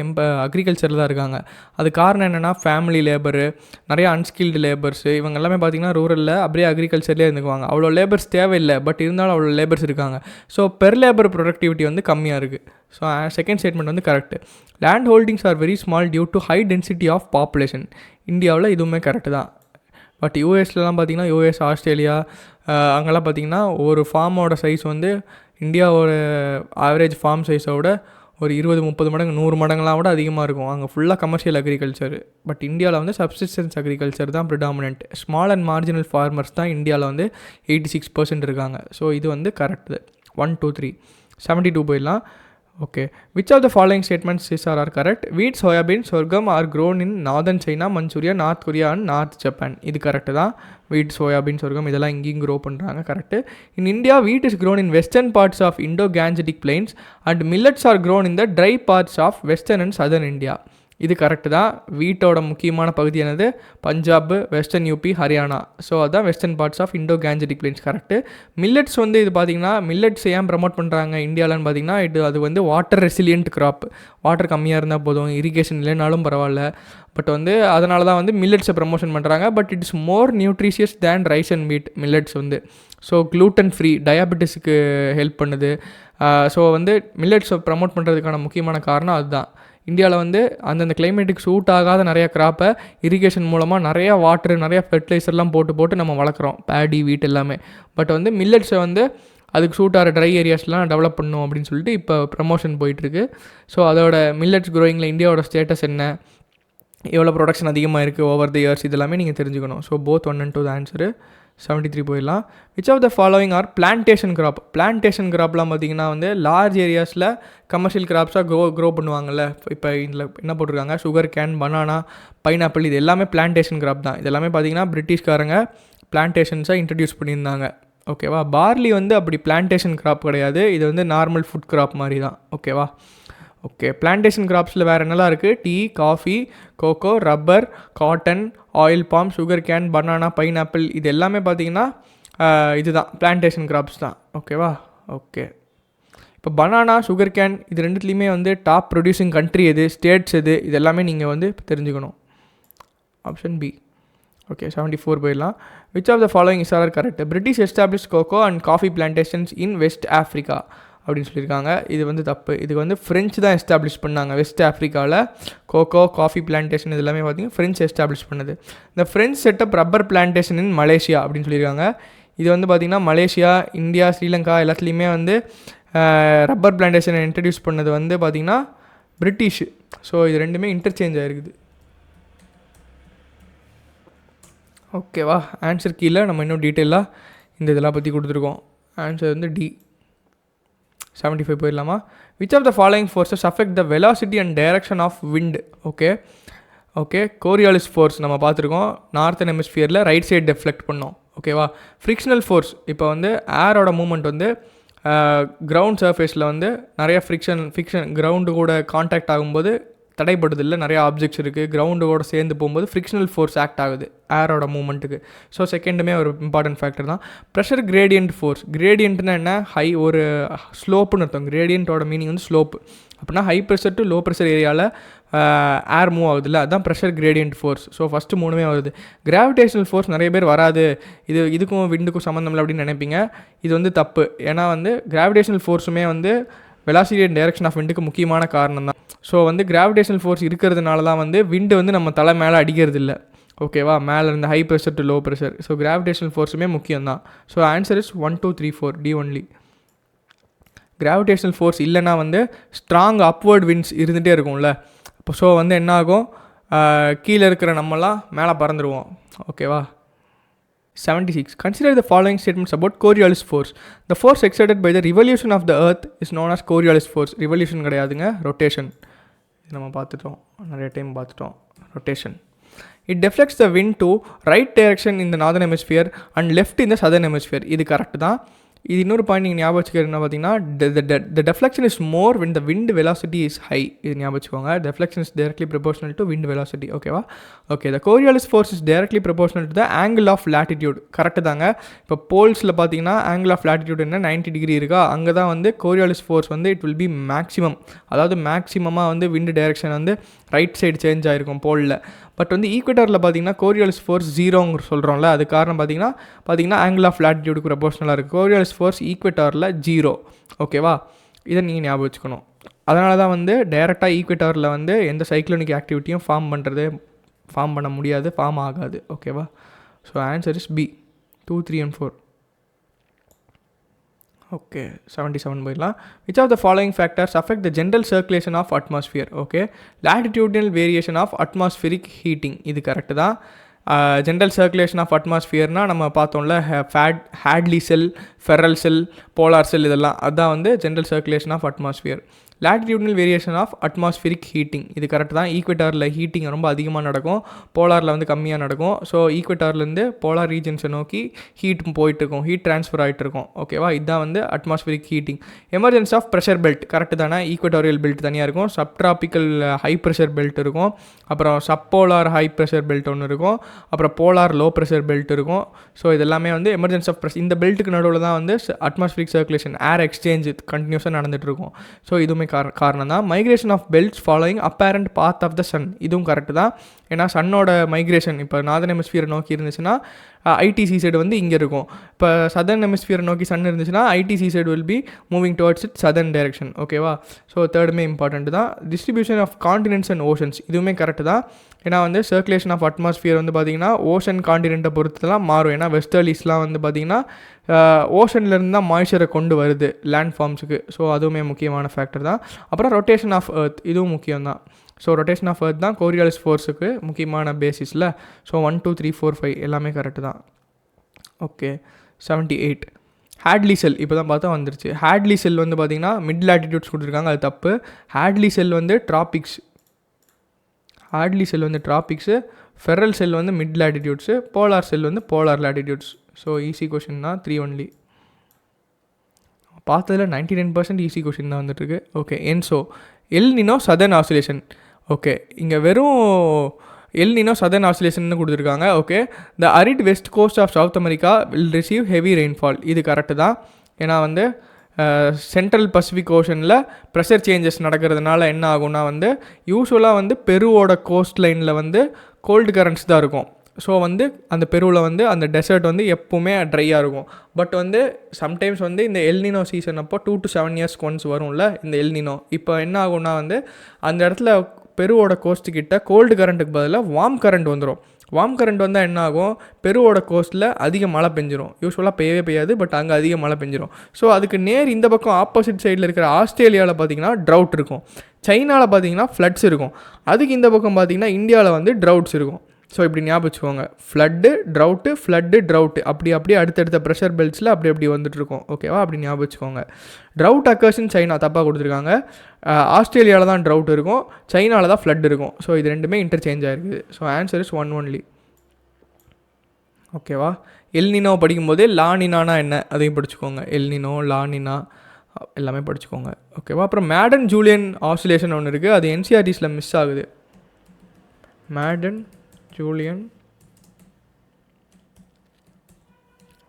அக்ரிகல்ச்சரில் தான் இருக்காங்க. அது காரணம் என்னென்னா ஃபேமிலி லேபரு, நிறையா அன்ஸ்கில்டு லேபர்ஸு, இவங்க எல்லாமே பார்த்திங்கன்னா ரூரலில் அப்படியே அக்ரிகல்ச்சர்லேயே இருந்துக்குவாங்க. அவ்வளோ லேபர்ஸ் தேவையில்லை, பட் இருந்தாலும் அவ்வளோ லேபர்ஸ் இருக்காங்க. ஸோ பெர் லேபர் ப்ரொடக்டிவிட்டி வந்து கம்மியாக இருக்குது. ஸோ செகண்ட் ஸ்டேட்மெண்ட் வந்து correct. Land holdings are very small due to high density of population. இந்தியாவில் இதுவுமே கரெக்டு தான். பட் யூஎஸ்லலாம் பார்த்திங்கன்னா, யூஎஸ், ஆஸ்திரேலியா அங்கெல்லாம் பார்த்திங்கன்னா ஒரு ஃபார்மோட சைஸ் வந்து இந்தியாவோட ஆவரேஜ் ஃபார்ம் சைஸோட ஒரு 20-30 மடங்கு 100 மடங்குலாம் விட அதிகமாக இருக்கும். அங்கே ஃபுல்லாக கமர்ஷியல் அக்ரிகல்ச்சர். பட் இந்தியாவில் வந்து சப்சிஸ்டன்ஸ் அக்ரிகல்ச்சர் தான் predominant. Small and marginal farmers தான் இந்தியாவில் வந்து 86% இருக்காங்க. ஸோ இது வந்து கரெக்டு. 1, 2, 3. 72 போயிடலாம். Okay, which of the following statements are correct? Wheat, soybean, sorghum are grown in northern China, Manchuria, North Korea and North Japan. இது correct தான். வீட், சோயாபீன், சொர்க்கம் இதெல்லாம் இங்கேயும் க்ரோ பண்ணுறாங்க, correct. In India wheat is grown in western parts of Indo Gangetic plains and millets are grown in the dry parts of western and southern India. இது correct தான். வீட்டோட முக்கியமான பகுதி என்னது? Punjab, western UP, Haryana. So அதுதான் western parts of Indo Gangetic plains, correct. Millets வந்து இது பார்த்திங்கன்னா மில்லட்ஸ் ஏன் ப்ரமோட் பண்ணுறாங்க இந்தியாவில்னு பார்த்திங்கன்னா, அது வந்து வாட்டர் ரெசிலியன்ட் கிராப். வாட்டர் கம்மியாக இருந்தால் போதும், இரிகேஷன் இல்லைனாலும் பரவாயில்ல, பட் வந்து அதனால தான் வந்து மில்லட்ஸை ப்ரமோஷன் பண்ணுறாங்க. But it is more nutritious than rice and வீட் மில்லட்ஸ் வந்து. ஸோ க்ளூட்டன் ஃப்ரீ, டயாபெட்டிஸுக்கு ஹெல்ப் பண்ணுது. ஸோ வந்து மில்லட்ஸை ப்ரமோட் பண்ணுறதுக்கான முக்கியமான காரணம் அதுதான். இந்தியாவில் வந்து அந்தந்த கிளைமேட்டுக்கு சூட் ஆகாத நிறையா கிராப்பை இரிகேஷன் மூலமாக நிறையா வாட்டர், நிறையா ஃபெர்டிலைசர்லாம் போட்டு நம்ம வளர்க்குறோம், பேடி, வீட் எல்லாமே. பட் வந்து மில்லட்ஸை வந்து அதுக்கு சூட் ஆகிற ட்ரை ஏரியாஸ்லாம் டெவலப் பண்ணணும் அப்படின்னு சொல்லிட்டு இப்போ ப்ரமோஷன் போயிட்டுருக்கு. ஸோ அதோட மில்லட்ஸ் க்ரோயிங்கில் இந்தியாவோட ஸ்டேட்டஸ் என்ன, எவ்வளோ ப்ரொடக்ஷன் அதிகமாக இருக்குது ஓவர் தி இயர்ஸ், இதெல்லாமே நீங்கள் தெரிஞ்சுக்கணும். ஸோ போத் 1 and 2 தான் ஆன்சரு. 73 போயிடலாம். Which of the following are plantation crop? Plantation கிராப்லாம் பார்த்திங்கன்னா வந்து லார்ஜ் ஏரியாஸில் கமர்ஷியல் கிராப்ஸாக க்ரோ பண்ணுவாங்கள்ல. இப்போ இதில் என்ன போட்டிருக்காங்க? சுகர் கேன், பனானா, பைனாப்பிள், இது எல்லாமே பிளான்டேஷன் கிராப் தான். இது எல்லாமே பார்த்திங்கன்னா பிரிட்டிஷ்காரங்க பிளான்டேஷன்ஸாக இன்ட்ரடியூஸ் பண்ணியிருந்தாங்க. ஓகேவா. பார்லி வந்து அப்படி பிளான்டேஷன் கிராப் கிடையாது, இது வந்து நார்மல் ஃபுட் கிராப் மாதிரி தான். ஓகேவா. ஓகே, பிளான்டேஷன் கிராப்ஸில் வேறு என்னெல்லாம் இருக்குது? Tea, coffee, cocoa, rubber, cotton, oil palm, sugar cane, banana, pineapple, இது எல்லாமே பார்த்திங்கன்னா இதுதான் பிளான்டேஷன் கிராப்ஸ் தான். ஓகேவா. ஓகே, இப்போ பனானா, சுகர் கேன் இது ரெண்டுத்துலேயுமே வந்து டாப் ப்ரொடியூசிங் கண்ட்ரி எது, ஸ்டேட்ஸ் எது, இது எல்லாமே நீங்கள் வந்து தெரிஞ்சுக்கணும். Option B. ஓகே, 74 போயிடலாம். Which of the following is are correct? British establish cocoa and coffee plantations in West Africa அப்படின்னு சொல்லியிருக்காங்க. இது வந்து தப்பு. இதுக்கு வந்து ஃப்ரெஞ்சு தான் எஸ்டாப்ளிஷ் பண்ணாங்க. வெஸ்ட் ஆஃப்ரிக்காவில் கோகோ, காஃபி பிளான்டேஷன் இது எல்லாமே பார்த்திங்கன்னா ஃப்ரெஞ்ச் எஸ்டாப்ளிஷ் பண்ணது. இந்த French setup rubber plantation in Malaysia அப்படின்னு சொல்லியிருக்காங்க. இது வந்து பார்த்திங்கன்னா மலேசியா, இந்தியா, ஸ்ரீலங்கா எல்லாத்துலேயுமே வந்து ரப்பர் பிளான்டேஷனை இன்ட்ரடியூஸ் பண்ணது வந்து பார்த்திங்கன்னா பிரிட்டிஷ். ஸோ இது ரெண்டுமே இன்டர்சேஞ்ச் ஆகிருக்குது. ஓகேவா, ஆன்சர் கீழே நம்ம இன்னும் டீட்டெயிலாக இந்த இதெல்லாம் பற்றி கொடுத்துருக்கோம். ஆன்சர் வந்து டி. 75 போயிடலாமா? Which of the following forces affect the velocity and direction of wind? Okay Coriolis force நம்ம பார்த்துருக்கோம். நார்த்தன் ஹெமிஸ்பியரில் ரைட் சைடு டெஃப்ளெக்ட் பண்ணோம். ஓகேவா, ஃப்ரிக்ஷனல் ஃபோர்ஸ் இப்போ வந்து ஏரோட மூமெண்ட் வந்து கிரவுண்ட் சர்ஃபேஸில் வந்து நிறையா ஃப்ரிக்ஷன் கிரவுண்டு கூட கான்டாக்ட் ஆகும்போது தடைப்படுது இல்லை, நிறையா ஆப்ஜெக்ட்ஸ் இருக்குது, கிரவுண்டோட சேர்ந்து போகும்போது ஃப்ரிக்ஷனல் ஃபோர்ஸ் ஆக்ட் ஆகுது ஏரோட மூமெண்ட்டுக்கு. ஸோ செகண்டுமே ஒரு இம்பார்ட்டன்ட் ஃபேக்டர் தான். ப்ரெஷர் கிரேடியன்ட் ஃபோர்ஸ், கிரேடியன்ட்னா என்ன, ஹை ஒரு ஸ்லோப்புன்னு அர்த்தம். கிரேடியன்ட்டோட மீனிங் வந்து ஸ்லோப்பு. அப்படின்னா high pressure to low pressure ஏரியாவில் ஏர் மூவ் ஆகுதுல்ல, அதுதான் pressure gradient force. So first மூணுமே வருது. கிராவிடேஷனல் ஃபோர்ஸ் நிறைய பேர் வராது, இதுக்கும் விண்டுக்கும் சம்மந்தம் இல்லை அப்படின்னு நினைப்பீங்க. இது வந்து தப்பு. ஏன்னா வந்து கிராவிடேஷனல் ஃபோர்ஸுமே வந்து வெலாசிட்டி அண்ட் டைரக்ஷன் ஆஃப் விண்டுக்கு முக்கியமான காரணம் தான். ஸோ வந்து கிராவிடேஷனல் ஃபோர்ஸ் இருக்கிறதுனால தான் வந்து விண்டு வந்து நம்ம தலை மேலே அடிக்கிறது இல்லை. ஓகேவா, மேலே இருந்து high pressure to low pressure. So gravitational ஃபோர்ஸுமே முக்கியம் தான். So answer is 1 2 3 4 D only. Gravitational force இல்லைனா வந்து ஸ்ட்ராங் அப்வர்ட் விண்ட்ஸ் இருந்துகிட்டே இருக்கும்ல. இப்போ ஸோ வந்து என்ன ஆகும், கீழே இருக்கிற நம்மலாம் மேலே பறந்துடுவோம். ஓகேவா. 76. Consider the following statements about Coriolis force. The force exerted by the revolution of the earth is known as Coriolis force. Revolution கிடையாதுங்க, rotation. இது நம்ம பார்த்துட்டோம், நிறைய டைம் பார்த்துட்டோம். rotation. It deflects the wind to right direction in the northern hemisphere and left in the southern hemisphere. இது correct தான். இது இன்னொரு பாயிண்ட் நீங்கள் ஞாபகம் வச்சுக்கிறது என்ன பார்த்தீங்கன்னா, the deflection is more when the wind velocity is high. இது ஞாபகம் வச்சுக்கோங்க. deflection is directly proportional to wind velocity. ஓகேவா. Okay, the Coriolis force is directly proportional to the angle of latitude. Correct தாங்க. இப்போ போல்ஸில் பார்த்தீங்கன்னா angle of latitude என்ன 90 degree இருக்கா, அங்கே தான் வந்து Coriolis force வந்து it will be maximum. அதாவது மேக்ஸிமமாக வந்து wind direction வந்து ரைட் சைடு சேஞ்ச் ஆகிருக்கும் போலில். பட் வந்து ஈக்குவேட்டரில் பார்த்தீங்கன்னா கோரியாலிஸ் ஃபோர்ஸ் 0 சொல்கிறோம்ல, அது காரணம் பார்த்தீங்கன்னா ஆங்கிள் ஆஃப் லாட்டிடியூடுக்கு ப்ரொபோஷனலாக இருக்குது. கோரியாலிஸ் ஃபோர்ஸ் ஈக்குவேட்டரில் 0. ஓகேவா, இதை நீங்கள் ஞாபகம் வச்சுக்கணும். அதனால தான் வந்து டைரெக்டாக ஈக்குவேட்டரில் வந்து எந்த சைக்ளோனிக் ஆக்டிவிட்டியும் ஃபார்ம் பண்ண முடியாது, ஃபார்ம் ஆகாது. ஓகேவா. So answer is B 2 3 and 4. Okay, 77 போயிடலாம். Which of the following factors affect the general circulation of atmosphere? Okay, latitudinal variation of atmospheric heating. இது கரெக்டு தான். ஜென்ரல் சர்க்குலேஷன் ஆஃப் அட்மாஸ்ஃபியர்னால் நம்ம பார்த்தோம்ல, Hadley cell, Ferrel cell, polar cell, இதெல்லாம் அதுதான் வந்து general circulation of atmosphere. Latitudinal variation of atmospheric heating, இது correct தான். ஈக்குவேட்டரில் ஹீட்டிங் ரொம்ப அதிகமாக நடக்கும், போலாரில் வந்து கம்மியாக நடக்கும். ஸோ ஈக்குவேட்டர்லேருந்து போலார் ரீஜன்ஸை நோக்கி ஹீட் போயிட்டுருக்கும், ஹீட் ட்ரான்ஸ்ஃபர் ஆகிட்டுருக்கும். ஓகேவா, இதுதான் வந்து atmospheric heating. Emergence of pressure belt correct தானே. ஈக்குவேட்டோரியல் பெல்ட் தனியாக இருக்கும், சப்ட்ராபிக்கல் ஹை ப்ரெஷர் பெல்ட் இருக்கும், அப்புறம் சப்போலார் ஹை ப்ரெஷர் பெல்ட் ஒன்று இருக்கும், அப்புறம் போலார் லோ ப்ரெஷர் பெல்ட் இருக்கும். ஸோ இதெல்லாமே வந்து எமர்ஜென்ஸ் ஆஃப் ப்ரெஷர். இந்த பெல்ட்டுக்கு நடுவில் தான் வந்து அட்மாஸ்ஃபியரிக் சர்க்குலேஷன், ஏர் எக்ஸ்சேஞ்ச் கண்டினியூஸாக நடந்துகிட்ருக்கும். ஸோ இதுவுமே காரணம் தான். Migration of belts following apparent path of the sun, இதுவும் கரெக்டு தான். ஏன்னா சன்னோட மைக்ரேஷன் இப்போ நார்தன் ஹெமிஸ்பியரை நோக்கி இருந்துச்சுன்னா ஐடிசி சைடு வந்து இங்கே இருக்கும். இப்போ சதர்ன் ஹெமிஸ்பியரை நோக்கி சன் இருந்துச்சுன்னா ITC side will be moving towards it southern direction. ஓகேவா. ஸோ தேர்டுமே இம்பார்ட்டன்ட் தான். Distribution of continents and oceans, இதுவுமே கரெக்டு தான். ஏன்னா வந்து சர்க்குலேஷன் ஆஃப் அட்மாஸ்ஃபியர் வந்து பார்த்திங்கன்னா ஓஷன் காண்டினென்ட்டை பொறுத்துலாம் மாறும். ஏன்னா வெஸ்டர்லீஸ்லாம் வந்து பார்த்திங்கன்னா ஓஷன்லேருந்து தான் மாய்ச்சரை கொண்டு வருது லேண்ட் ஃபார்ம்ஸுக்கு. ஸோ அதுவுமே முக்கியமான ஃபேக்டர் தான். அப்புறம் ரொட்டேஷன் ஆஃப் எர்த், இதுவும் முக்கியம் தான். ஸோ ரொட்டேஷன் ஆஃப் எர்த் தான் கோரியாலிஸ் ஃபோர்ஸுக்கு முக்கியமான பேசிஸில். ஸோ 1 2 3 4 5 எல்லாமே கரெக்டு தான். ஓகே, 78. ஹேட்லி செல் இப்போ தான் பார்த்தா வந்துருச்சு. ஹேட்லி செல் வந்து பார்த்திங்கன்னா மிட் லாட்டிடியூட்ஸ் கொடுத்துருக்காங்க, அது தப்பு. ஹேட்லி செல் வந்து ட்ராபிக்ஸ், ஃபெரல் செல் வந்து மிட் லாட்டிடியூட்ஸு, போலார் செல் வந்து polar latitudes. So easy question தான், 3 ஒன்லி. பார்த்ததில் 99% ஈஸி கொஷின் தான் வந்துட்டுருக்கு. Okay, ENSO El Nino southern oscillation. Okay, இங்கே வெறும் எல் நினோ சதர்ன் ஆசிலேஷன் கொடுத்துருக்காங்க. Okay, the arid west coast of South America will receive heavy rainfall, இது correct தான். ஏன்னா வந்து சென்ட்ரல் பசிபிக் ஓஷனில் ப்ரெஷர் சேஞ்சஸ் நடக்கிறதுனால என்ன ஆகும்னா வந்து யூஸ்வலாக வந்து பெருவோட கோஸ்ட் லைனில் வந்து கோல்டு கரண்ட்ஸ் தான் இருக்கும். ஸோ வந்து அந்த பெருவில் வந்து அந்த டெசர்ட் வந்து எப்போவுமே ட்ரையாக இருக்கும். பட் வந்து சம்டைம்ஸ் வந்து இந்த எல்னினோ சீசன் அப்போ 2 to 7 years ஒன்ஸ் வரும்ல இந்த எல்னினோ. இப்போ என்ன ஆகும்னா வந்து அந்த இடத்துல பெருவோட கோஸ்ட்டுக்கிட்ட கோல்டு கரண்ட்டுக்கு பதிலாக வார்ம் கரண்ட் வந்துடும். வார்ம் கரண்ட் வந்தால் என்ன ஆகும், பெருவோட கோஸ்ட்டில் அதிக மழை பெஞ்சிரும். யூஸ்வலாக பெய்யாது, பட் அங்கே அதிக மழை பெஞ்சிரும். ஸோ அதுக்கு நேர் இந்த பக்கம் ஆப்போசிட் சைடில் இருக்கிற ஆஸ்திரேலியாவில் பார்த்திங்கன்னா ட்ரவுட் இருக்கும், சைனாவில் பார்த்திங்கன்னா ஃப்ளட்ஸ் இருக்கும். அதுக்கு இந்த பக்கம் பார்த்திங்கன்னா இந்தியாவில் வந்து ட்ரவுட்ஸ் இருக்கும். ஸோ இப்படி ஞாபகம் வச்சுக்கோங்க, ஃப்ளட்டு ட்ரவுட்டு அப்படியே அடுத்தடுத்த ப்ரெஷர் பெல்ட்ஸில் அப்படி வந்துட்டுருக்கோம். ஓகேவா, அப்படி ஞாபகம் வச்சுக்கோங்க. ட்ரவுட் அக்கர்ஷன் சைனா தப்பாக கொடுத்துருக்காங்க. ஆஸ்திரேலியாவில் தான் ட்ரவுட் இருக்கும், சைனாவில் தான் ஃப்ளட் இருக்கும். ஸோ இது ரெண்டுமே இன்டர்சேஞ்ச் ஆகிருக்குது. So answer is 1 only. ஓகேவா, எல்னினோ படிக்கும்போது லானினானா என்ன அதையும் படிச்சுக்கோங்க. எல்னினோ, லானினா எல்லாமே படிச்சுக்கோங்க. ஓகேவா, அப்புறம் மேடன் ஜூலியன் ஆசிலேஷன் ஒன்று இருக்குது, அது என்சிஆர்டிஸில் மிஸ் ஆகுது. மேடன் ஜூலியன்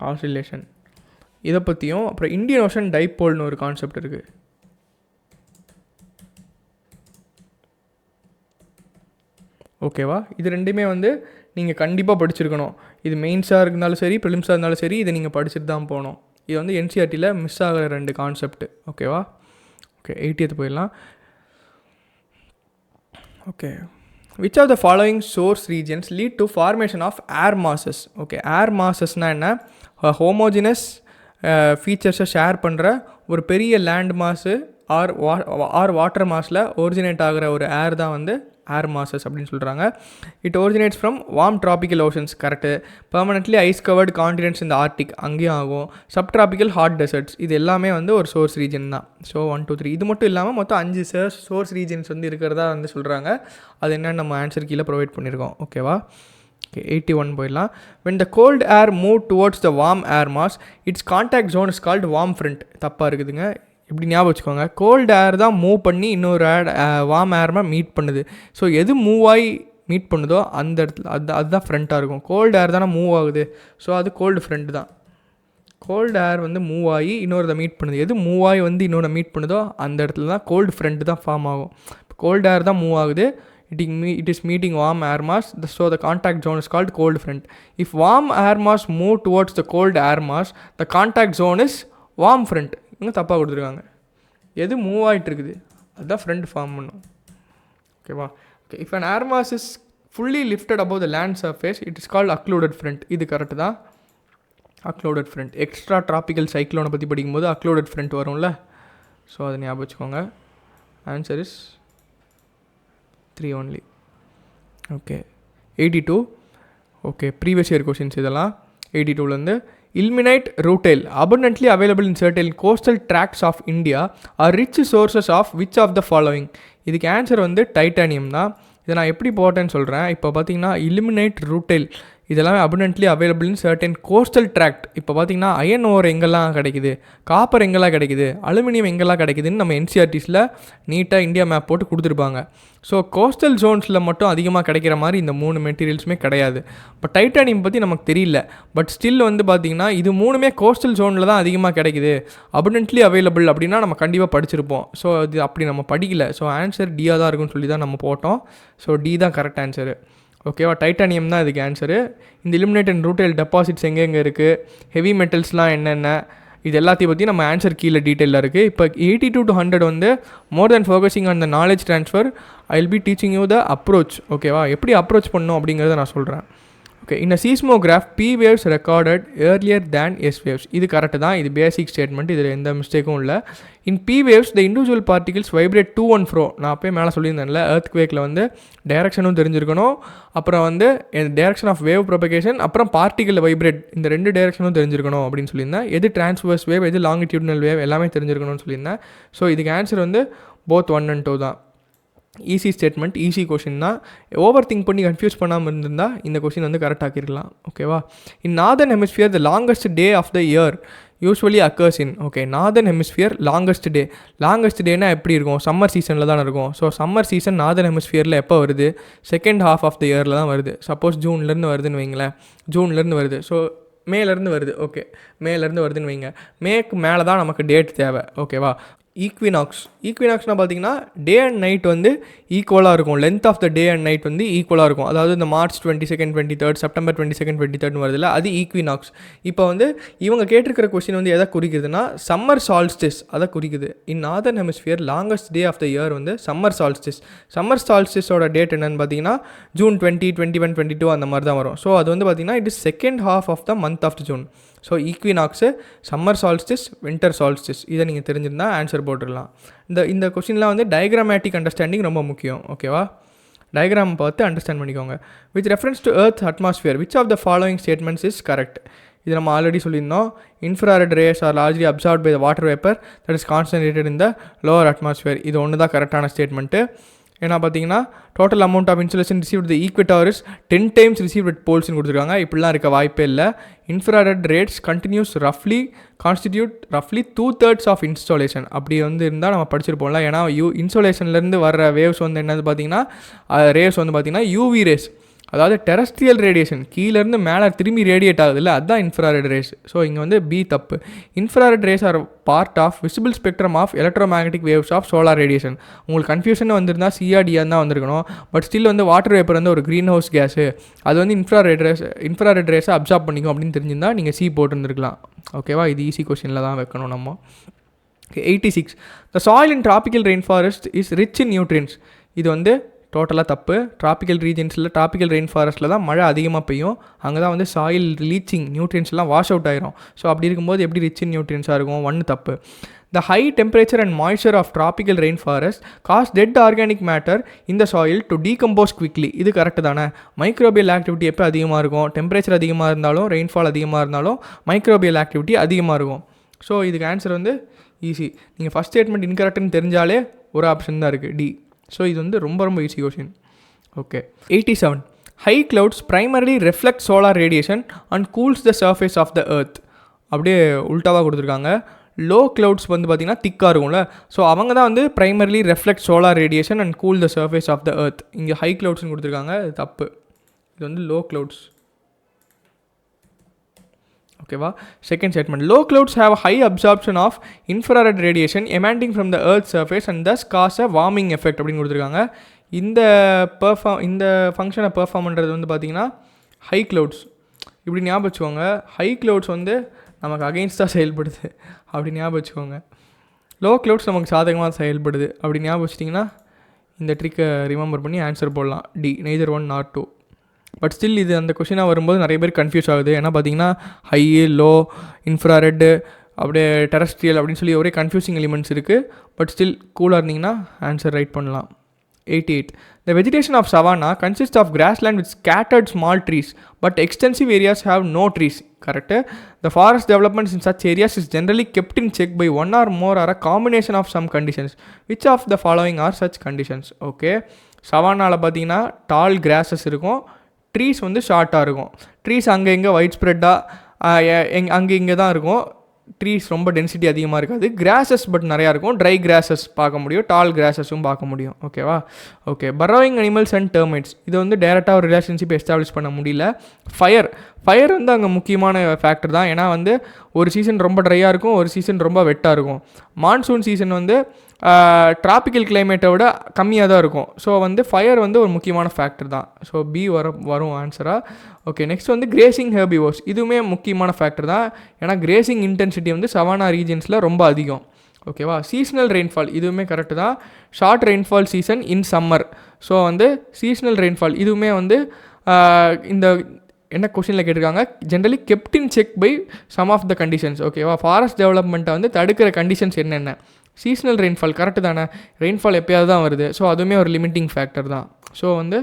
ஆசிலேஷன் இதை பற்றியும், அப்புறம் இந்தியன் ஓஷன் டைப்போல்னு ஒரு கான்செப்ட் இருக்குது. ஓகேவா, இது ரெண்டுமே நீங்கள் கண்டிப்பாக படிச்சிருக்கணும். இது மெயின்ஸாக இருந்தாலும் சரி, ப்ரிலிம்ஸாக இருந்தாலும் சரி, இதை நீங்கள் படிச்சுட்டு தான் போகணும். இது என்சிஆர்டியில் மிஸ் ஆகிற 2 கான்செப்ட். ஓகேவா, ஓகே 80th போயிடலாம். Okay, which of the following source regions lead to formation of air masses? Okay, air மாசஸ்னால் என்ன? ஹோமோஜினஸ் ஃபீச்சர்ஸை ஷேர் பண்ணுற ஒரு பெரிய லேண்ட் மாஸு ஆர் வாட்டர் மாஸில் ஒரிஜினேட் ஆகிற ஒரு ஏர் தான் ஏர் மாசஸ் அப்படின்னு சொல்கிறாங்க. It originates from warm tropical oceans. Correct. Permanently ice covered continents இந்த ஆர்டிக் அங்கேயும் ஆகும். சப் ட்ராபிக்கல் ஹாட் டெசர்ட்ஸ் இது எல்லாமே ஒரு சோர்ஸ் ரீஜன் தான். ஸோ 1 2 3 இது மட்டும் இல்லாமல் மொத்தம் 5 சோர்ஸ் ரீஜன்ஸ் இருக்கிறதா சொல்கிறாங்க. அது என்னென்னு நம்ம ஆன்சர் கீழே ப்ரொவைட் பண்ணியிருக்கோம். ஓகேவா, ஓகே 81 போயிடலாம். when the cold air move towards the warm air mass its contact zone is called warm front. தப்பாக இருக்குதுங்க, இப்படி ஞாபகம் வச்சுக்கோங்க. கோல்டு ஏர் தான் மூவ் பண்ணி இன்னொரு வார்ம் ஏர்மா மீட் பண்ணுது. ஸோ எது மூவ் ஆகி மீட் பண்ணுதோ அந்த இடத்துல அதுதான் ஃப்ரண்ட்டாக இருக்கும். கோல்டு ஏர் தானே மூவ் ஆகுது, ஸோ அது கோல்டு ஃப்ரண்ட் தான். கோல்டு ஏர் மூவ் ஆகி இன்னொரு மீட் பண்ணுது. எது மூவ் ஆகி இன்னொன்று மீட் பண்ணுதோ அந்த இடத்துல தான் கோல்டு ஃப்ரண்ட் தான் ஃபார்ம் ஆகும். இப்போ கோல்டு ஏர் தான் மூவ் ஆகுது, it is meeting warm air mass, so the contact zone is called cold front. If warm air mass move towards the cold air mass, the contact zone is warm front. இவங்க தப்பாக கொடுத்துருக்காங்க. எது move ஆகிட்டு இருக்குது அதுதான் front form பண்ணும். ஓகேவா, okay. If an air mass is fully lifted above the land surface, it is called occluded front. இது கரெக்டு தான், occluded front. எக்ஸ்ட்ரா ட்ராபிக்கல் சைக்ளோனை பற்றி படிக்கும்போது occluded front வரும்ல, ஸோ அதை ஞாபகம் வச்சுக்கோங்க. Answer is 3 only. Okay 82. Okay, previous year questions இதெல்லாம். 82லேருந்து ilmenite rutile abundantly available in certain coastal tracts of India are rich sources of which of the following? இதுக்கு answer titanium தான். இதை நான் எப்படி போட்டேன்னு சொல்கிறேன். இப்போ பார்த்தீங்கன்னா ilmenite rutile இதெல்லாம் abundantly available in certain coastal tract. இப்போ பார்த்தீங்கன்னா அயன் ஓர் எங்கெல்லாம் கிடைக்குது, காப்பர் எங்கெல்லாம் கிடைக்குது, அலுமினியம் எங்கெல்லாம் கிடைக்குதுன்னு நம்ம என்சிஆர்டிஸில் நீட்டாக இந்தியா மேப் போட்டு கொடுத்துருப்பாங்க. ஸோ கோஸ்டல் ஜோன்ஸில் மட்டும் அதிகமாக கிடைக்கிற மாதிரி இந்த 3 மெட்டீரியல்ஸுமே கிடையாது. இப்போ டைட்டானியம் பற்றி நமக்கு தெரியல, பட் ஸ்டில் பார்த்தீங்கன்னா இது 3மே கோஸ்டல் ஜோனில் தான் அதிகமாக கிடைக்குது, abundantly available அப்படின்னா நம்ம கண்டிப்பாக படிச்சிருப்போம். ஸோ அது அப்படி நம்ம படிக்கல. ஸோ ஆன்சர் டியாக தான் இருக்குன்னு சொல்லி தான் நம்ம போட்டோம். ஸோ டி தான் கரெக்ட் ஆன்சரு. ஓகேவா, டைட்டானியம் தான் இதுக்கு ஆன்சரு. இந்த ilmenite and rutile டெபாசிட்ஸ் எங்கெங்கே இருக்குது, ஹெவி மெட்டல்ஸ்லாம் என்னென்ன, இது எல்லாத்தையும் பற்றி நம்ம ஆன்சர் கீழே டீட்டெயிலாக இருக்குது. இப்போ 82 to 100 more than focusing on the knowledge transfer I will be teaching you the approach. ஓகேவா, எப்படி அப்ரோச் பண்ணணும் அப்படிங்கிறத நான் சொல்கிறேன். ஓகே, இந்த seismograph P waves recorded earlier than S waves. இது கரெக்டு தான், இது பேசிக் ஸ்டேட்மெண்ட், இதில் எந்த மிஸ்டேக்கும் இல்லை. இன் P waves the individual particles vibrate to and fro. நான் அப்போயே மேலே சொல்லியிருந்தேன்ல, எர்த்குவேக்கில் டைரக்ஷனும் தெரிஞ்சிருக்கணும், அப்புறம் டைரக்ஷன் ஆஃப் வேவ் ப்ரொபகேஷன், அப்புறம் பார்ட்டிக்கல் வைப்ரேட், இந்த 2 டைரக்ஷனும் தெரிஞ்சிருக்கணும் அப்படின்னு சொல்லியிருந்தேன். எது டிரான்ஸ்வர்ஸ் வேவ், எது லாங்கிடியூட்னல் வேவ் எல்லாமே தெரிஞ்சிருக்கணும்னு சொல்லியிருந்தேன். ஸோ இதுக்கு ஆன்சர் போத் 1 and 2 தான். ஈஸி ஸ்டேட்மெண்ட், ஈஸி கொஷின் தான். ஓவர் திங்க் பண்ணி கன்ஃபியூஸ் பண்ணாமல் இருந்திருந்தால் இந்த கொஷின் கரெக்டாக்கிருக்கலாம். ஓகேவா, in northern hemisphere the longest day of the year usually occurs in. Okay, northern hemisphere longest டேனா எப்படி இருக்கும், சம்மர் சீசனில் தான் இருக்கும். ஸோ சம்மர் சீசன் நார்தர்ன் ஹெமிஸ்பியரில் எப்போ வருது, செகண்ட் ஹாஃப் ஆஃப் த இயரில் தான் வருது. சப்போஸ் ஜூன்லேருந்து வருதுன்னு வைங்களேன், ஜூன்லேருந்து வருது, ஸோ மேலேருந்து வருது. ஓகே, மேலேருந்து வருதுன்னு வைங்க, மேக்கு மேலே தான் நமக்கு டேட் தேவை. ஓகேவா, ஈக்வினாக்ஸ்னால் பார்த்தீங்கன்னா டே அண்ட் நைட் ஈக்குவலாக இருக்கும். Length of the day and night ஈக்குவலாக இருக்கும். அதாவது இந்த March 22nd 23rd September 22nd 23rd வருதுல்ல, அது ஈக்வினாக்ஸ். இப்போ இவங்க கேட்டிருக்கிற கொஸ்டின் எதை குறிக்குதுன்னா சம்மர் சால்ஸ்டிஸ் அதை குறிக்குது. In northern hemisphere longest day of the year summer solstice. Summer சால்ஸ்டிஸோட டேட் என்னன்னு பார்த்தீங்கன்னா June 20, 21, 22 அந்த மாதிரி தான் வரும். ஸோ அது பார்த்தீங்கன்னா it is second half of the month of June. So equinox, summer solstice, winter solstice, இதை நீங்கள் தெரிஞ்சிருந்தால் ஆன்சர் போட்டுடலாம். இந்த கொஸ்டின்லாம் டயக்ராமேட்டிக் அண்டர்ஸ்டாண்டிங் ரொம்ப முக்கியம். ஓகேவா, டயக்ராம் பார்த்து அண்டர்ஸ்டாண்ட் பண்ணிக்கோங்க. With reference to earth atmosphere which of the following statements is correct? இது நம்ம ஆல்ரெடி சொல்லியிருந்தோம். Infrared rays are largely absorbed by the water vapour that is concentrated in the lower atmosphere. இது ஒன்று தான் கரெக்டான statement. ஏன்னா பார்த்தீங்கன்னா total amount of insolation received the equator is 10 times received at போல்ஸ்னு கொடுத்துருக்காங்க. இப்படிலாம் இருக்க வாய்ப்பே இல்லை. இன்ஃப்ராரெட் ரேட்ஸ் கண்டினியூஸ் கான்ஸ்டிடியூட் ரஃப்லி 2/3 ஆஃப் இன்ஸ்டாலேஷன். அப்படி வந்து இருந்தால் நம்ம படிச்சிருப்போம்ல. ஏன்னா இன்ஸ்டாலேஷன்லேருந்து வர வேவ்ஸ் வந்து என்னது பார்த்தீங்கன்னா ரேஸ் வந்து பார்த்தீங்கன்னா யூவி ரேஸ், அதாவது டெரஸ்ட்ரியல் ரேடியேஷன், கீழேருந்து மேலே திரும்பி ரேடியேட் ஆகுதுல்ல, அதுதான் இன்ஃப்ராரெட் ரேஸ். ஸோ இங்கே வந்து பி தப்பு. Infrared rays are part of visible spectrum of electromagnetic waves of solar radiation. உங்களுக்கு கன்ஃபியூஷன் வந்திருந்தால் சிஆர்டியாக தான் வந்திருக்கணும். பட் ஸ்டில் வந்து வாட்டர் வேப்பர் வந்து ஒரு க்ரீன் ஹவுஸ் கேஸு, அது வந்து இன்ஃப்ராரெட் ரேஸை அப்சார்ப் பண்ணிக்கும் அப்படின்னு தெரிஞ்சிருந்தால் நீங்கள் சி போட்டுருந்துருக்கலாம். ஓகேவா? இது ஈஸி கொஸ்டினில் தான் வைக்கணும் நம்ம. 86. The soil in tropical rain forest is rich in nutrients. இது வந்து டோட்டலாக தப்பு. ட்ராபிக்கல் ரீஜன்ஸில் ட்ராபிக்கல் ரெயின் ஃபாரஸ்ட்டில் தான் மழை அதிகமாக பெய்யும். அங்கே தான் வந்து சாயில் லீச்சிங் நியூட்ரியன்ஸ்லாம் வாஷ் அவுட் ஆயிரும். ஸோ அப்படி இருக்கும்போது எப்படி ரிச் இன் நியூட்ரியன்ஸாக இருக்கும்? ஒன்று தப்பு. The high temperature and moisture of tropical rain forest cause dead organic matter இந்த சாயில் டு டீகம்போஸ் குவிக்லி. இது கரெக்டு தானே? மைக்ரோபியல் ஆக்டிவிட்டி எப்போ அதிகமாக இருக்கும்? டெம்பரேச்சர் அதிகமாக இருந்தாலும் ரெயின்ஃபால் அதிகமாக இருந்தாலும் மைக்ரோபியல் ஆக்டிவிட்டி அதிகமாக இருக்கும். ஸோ இதுக்கு ஆன்சர் வந்து ஈஸி. நீங்கள் ஃபஸ்ட் ஸ்டேட்மெண்ட் இன்கரெக்ட்னு தெரிஞ்சாலே ஒரு ஆப்ஷன் தான் இருக்குது, டி. ஸோ இது வந்து ரொம்ப ரொம்ப easy question. Okay. 87. High clouds primarily reflect solar radiation and cools the surface of the earth. அப்படியே உல்ட்டாவாக கொடுத்துருக்காங்க. லோ கிளவுட்ஸ் வந்து பார்த்திங்கன்னா திக்காக இருக்கும்ல, ஸோ அவங்க தான் வந்து primarily reflect solar radiation and cool the surface of the earth. இங்கே ஹை கிளவுட்ஸ்னு கொடுத்துருக்காங்க, இது தப்பு. இது வந்து லோ கிளவுட்ஸ். ஓகேவா? Second statement. Low clouds have high absorption of infrared radiation emanating from the earth surface and thus cause a warming effect அப்படின்னு கொடுத்துருக்காங்க. இந்த ஃபங்க்ஷனை பெர்ஃபார்ம் பண்ணுறது வந்து பார்த்திங்கன்னா ஹை கிளவுட்ஸ். இப்படி ஞாபகம் வச்சுக்கோங்க. ஹை கிளவுட்ஸ் வந்து நமக்கு அகெயின்ஸ்டாக செயல்படுது அப்படி ஞாபகம் வச்சுக்கோங்க. லோ கிளவுட்ஸ் நமக்கு சாதகமாக செயல்படுது அப்படி ஞாபகம் வச்சிட்டிங்கன்னா இந்த ட்ரிக்கை ரிமெம்பர் பண்ணி ஆன்சர் போடலாம். D, neither 1 nor 2. But still இது அந்த கொஷினாக வரும்போது நிறைய பேர் கன்ஃபியூஸ் ஆகுது. ஏன்னா பார்த்தீங்கன்னா ஹை, லோ, இன்ஃப்ராரெட்டு, அப்படியே டெரஸ்ட்ரியல் அப்படின்னு சொல்லி ஒரே கன்ஃபியூசிங் எலிமெண்ட்ஸ் இருக்குது. பட் ஸ்டில் கூலாக இருந்தீங்கன்னா ஆன்சர் ரைட் பண்ணலாம். 88. The vegetation of savanna consists of grassland with scattered small trees, but extensive areas have no trees. Correct? The forest developments in such areas is generally kept in check by one or more or a combination of some conditions. Which of the following are such conditions? Okay. சவானாவில் பார்த்தீங்கன்னா டால் grasses இருக்கும், trees வந்து ஷார்ட்டாக இருக்கும். Trees அங்கே இங்கே white ஸ்ப்ரெட்டாக அங்கே இங்கே தான் இருக்கும். ட்ரீஸ் ரொம்ப டென்சிட்டி அதிகமாக இருக்காது. கிராஸஸ் பட் நிறையா இருக்கும். ட்ரை கிராஸஸ் பார்க்க முடியும், டால் கிராஸஸும் பார்க்க முடியும். ஓகேவா? Okay. Burrowing animals and termites. இது வந்து டேரெக்டாக ஒரு ரிலேஷன்ஷிப் எஸ்டாப்ளிஷ் பண்ண முடியல. ஃபயர் வந்து அங்கே முக்கியமான ஃபேக்டர் தான். ஏன்னா வந்து ஒரு சீசன் ரொம்ப ட்ரையாக இருக்கும், ஒரு சீசன் ரொம்ப வெட்டாக இருக்கும். மான்சூன் சீசன் வந்து ட்ராபிக்கல் கிளைமேட்டை விட கம்மியாக தான் இருக்கும். ஸோ வந்து ஃபயர் வந்து ஒரு முக்கியமான ஃபேக்டர் தான். ஸோ பி வரும் ஆன்சராக. ஓகே. நெக்ஸ்ட் வந்து கிரேசிங் ஹெர்பிவோர்ஸ். இதுவுமே முக்கியமான ஃபேக்டர் தான். ஏன்னா கிரேசிங் இன்டென்சிட்டி வந்து சவானா ரீஜன்ஸில் ரொம்ப அதிகம். ஓகேவா? சீசனல் ரெயின்ஃபால் இதுவுமே கரெக்டு தான். Short rainfall season in summer. So வந்து சீசனல் ரெயின்ஃபால் இதுவுமே வந்து இந்த என்ன கொஷினில் கேட்டிருக்காங்க, generally kept in check by some of the conditions. ஓகேவா? ஃபாரஸ்ட் டெவலப்மெண்ட்டை வந்து தடுக்கிற கண்டிஷன்ஸ் என்னென்ன? சீசனல் ரெயின்ஃபால் கரெக்டு தானே? ரெயின்ஃபால் எப்போயாவது தான் வருது. ஸோ அதுவுமே ஒரு லிமிட்டிங் ஃபேக்டர் தான். ஸோ வந்து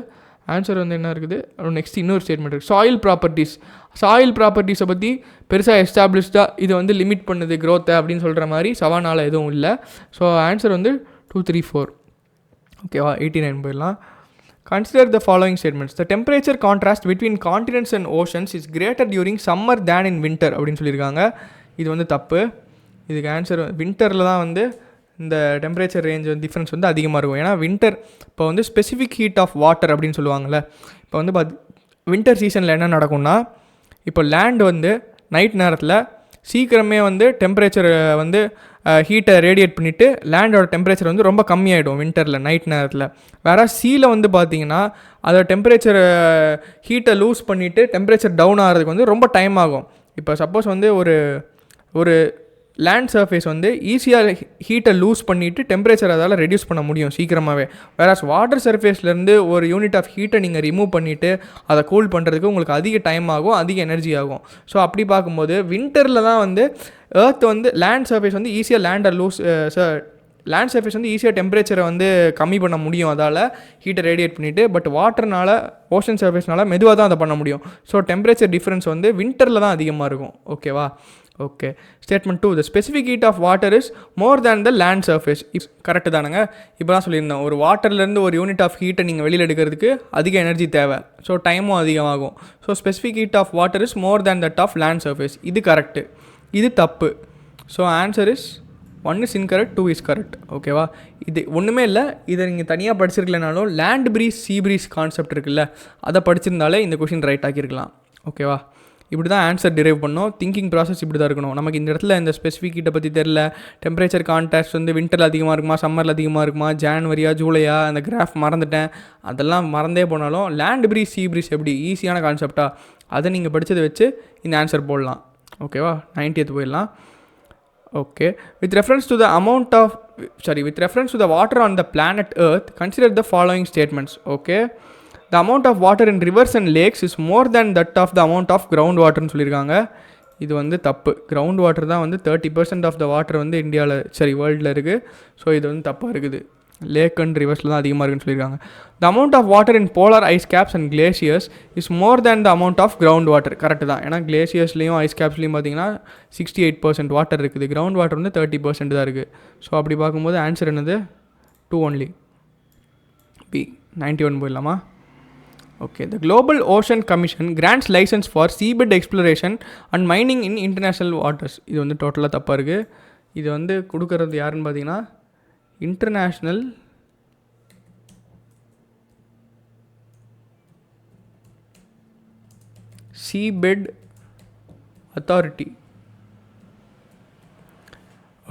ஆன்சர் வந்து என்ன இருக்குது? நெக்ஸ்ட் இன்னொரு ஸ்டேட்மெண்ட் இருக்குது, சாயில் ப்ராப்பர்ட்டிஸ். சாயில் ப்ராப்பர்ட்டிஸை பற்றி பெருசாக எஸ்டாப்ளிஷ்டாக இது வந்து லிமிட் பண்ணுது க்ரோத்தை அப்படின்னு சொல்கிற மாதிரி சவானால் எதுவும் இல்லை. ஸோ ஆன்சர் வந்து 2, 3, 4. ஓகேவா? 89 போயிடலாம். Consider the following statements. The temperature contrast between continents and oceans is greater during summer than in winter அப்படின்னு சொல்லியிருக்காங்க. இது வந்து தப்பு. இதுக்கு ஆன்சர் வின்டரில் தான் வந்து இந்த டெம்பரேச்சர் ரேஞ்ச் வந்து டிஃப்ரென்ஸ் வந்து அதிகமாக இருக்கும். ஏன்னா வின்டர் இப்போ வந்து ஸ்பெசிஃபிக் ஹீட் ஆஃப் வாட்டர் அப்படின்னு சொல்லுவாங்கள்ல. இப்போ வந்து வின்டர் சீசனில் என்ன நடக்கும்னா, இப்போ லேண்ட் வந்து நைட் நேரத்தில் சீக்கிரமே வந்து டெம்பரேச்சர் வந்து ஹீட்டை ரேடியேட் பண்ணிவிட்டு லேண்டோட டெம்பரேச்சர் வந்து ரொம்ப கம்மியாகிடும் வின்டரில் நைட் நேரத்தில். வேறு சீல வந்து பார்த்திங்கன்னா அதோட டெம்பரேச்சர் ஹீட்டை லூஸ் பண்ணிவிட்டு டெம்பரேச்சர் டவுன் ஆகிறதுக்கு வந்து ரொம்ப டைம் ஆகும். இப்போ சப்போஸ் வந்து ஒரு லேண்ட் சர்ஃபேஸ் வந்து ஈஸியாக ஹீட்டை லூஸ் பண்ணிவிட்டு டெம்பரேச்சர் அதால் ரெடியூஸ் பண்ண முடியும் சீக்கிரமாகவே. வேறு வாட்டர் சர்ஃபேஸ்லேருந்து ஒரு யூனிட் ஆஃப் ஹீட்டை நீங்கள் ரிமூவ் பண்ணிவிட்டு அதை கூல் பண்ணுறதுக்கு உங்களுக்கு அதிக டைம் ஆகும், அதிக எனர்ஜி ஆகும். ஸோ அப்படி பார்க்கும்போது வின்டரில் தான் வந்து எர்த் வந்து லேண்ட் சர்ஃபேஸ் வந்து ஈஸியாக லேண்டை லேண்ட் சர்ஃபேஸ் வந்து ஈஸியாக டெம்பரேச்சரை வந்து கம்மி பண்ண முடியும், அதால் ஹீட்டை ரேடியேட் பண்ணிவிட்டு. பட் வாட்டர்னால, ஓஷன் சர்ஃபேஸ்னால மெதுவாக தான் அதை பண்ண முடியும். ஸோ டெம்பரேச்சர் டிஃப்ரென்ஸ் வந்து வின்டரில் தான் அதிகமாக இருக்கும். ஓகேவா? Okay. Statement 2, the specific heat of water is more than the land surface. Correct தானுங்க. இப்போ தான் சொல்லியிருந்தேன், ஒரு வாட்டர்லேருந்து ஒரு யூனிட் ஆஃப் ஹீட்டை நீங்கள் வெளியில் எடுக்கிறதுக்கு அதிக எனர்ஜி தேவை. ஸோ டைமும் அதிகமாகும். So specific heat of water is more than that of land surface. இது கரெக்டு, இது தப்பு. So answer is 1 is incorrect, 2 is correct. ஓகேவா? இது ஒன்றுமே இல்லை, இதை நீங்கள் தனியாக படிச்சிருக்கலனாலும் land breeze sea breeze concept இருக்குல்ல, அதை படிச்சிருந்தாலே இந்த கொஷின் ரைட் ஆக்கியிருக்கலாம். ஓகேவா? இப்படி தான் ஆன்சர் டிரைவ் பண்ணோம். திங்கிங் ப்ராசஸ் இப்படி தான் இருக்கணும். நமக்கு இந்த இடத்துல இந்த ஸ்பெசிஃபிக் ஹீட்டை பற்றி தெரில, டெம்பரேச்சர் கான்டாக்ட்ஸ் வந்து வின்டரில் அதிகமாக இருக்குமா, சம்மரில் அதிகமாக இருக்குமா, ஜான்வரியா ஜூலையா, அந்த கிராஃப் மறந்துட்டேன், அதெல்லாம் மறந்தே போனாலும் லேண்ட் ப்ரீஸ் சீ ப்ரீஸ் எப்படி ஈஸியான கான்செப்டா, அதை நீங்கள் படித்ததை வச்சு இந்த ஆன்சர் போடலாம். ஓகேவா? 90th போயிடலாம். Okay. With reference to the water on the planet Earth, consider the following statements. Okay. The amount of water in rivers and lakes is more than that of the amount of groundwater னு சொல்லியிருக்காங்க. இது வந்து தப்பு. Ground water தான் வந்து 30% of the water வந்து இந்தியாவில் வேர்ல்டில் இருக்குது. ஸோ இது வந்து தப்பாக இருக்குது. லேக் அண்ட் ரிவர்ஸில் தான் அதிகமாக இருக்குன்னு சொல்லியிருக்காங்க. The amount of water in polar ice caps and glaciers is more than the amount of ground water. Correct தான். ஏன்னா கிளேசியர்ஸ்லையும் ஐஸ் கேப்ஸ்லையும் பார்த்தீங்கன்னா 68% வாட்டர் இருக்குது. கிரவுண்ட் வாட்டர் வந்து 30% தான் இருக்குது. ஸோ அப்படி பார்க்கும்போது ஆன்சர் என்னது? 2 ஒன்லி. பி. 91 போயிடலாமா? Okay. The Global Ocean Commission grants license for seabed exploration and mining in international waters. இது வந்து டோட்டலாக தப்பாக இருக்குது. இது வந்து கொடுக்கறது யாருன்னு பார்த்தீங்கன்னா இன்டர்நேஷ்னல் சீபெட் அத்தாரிட்டி.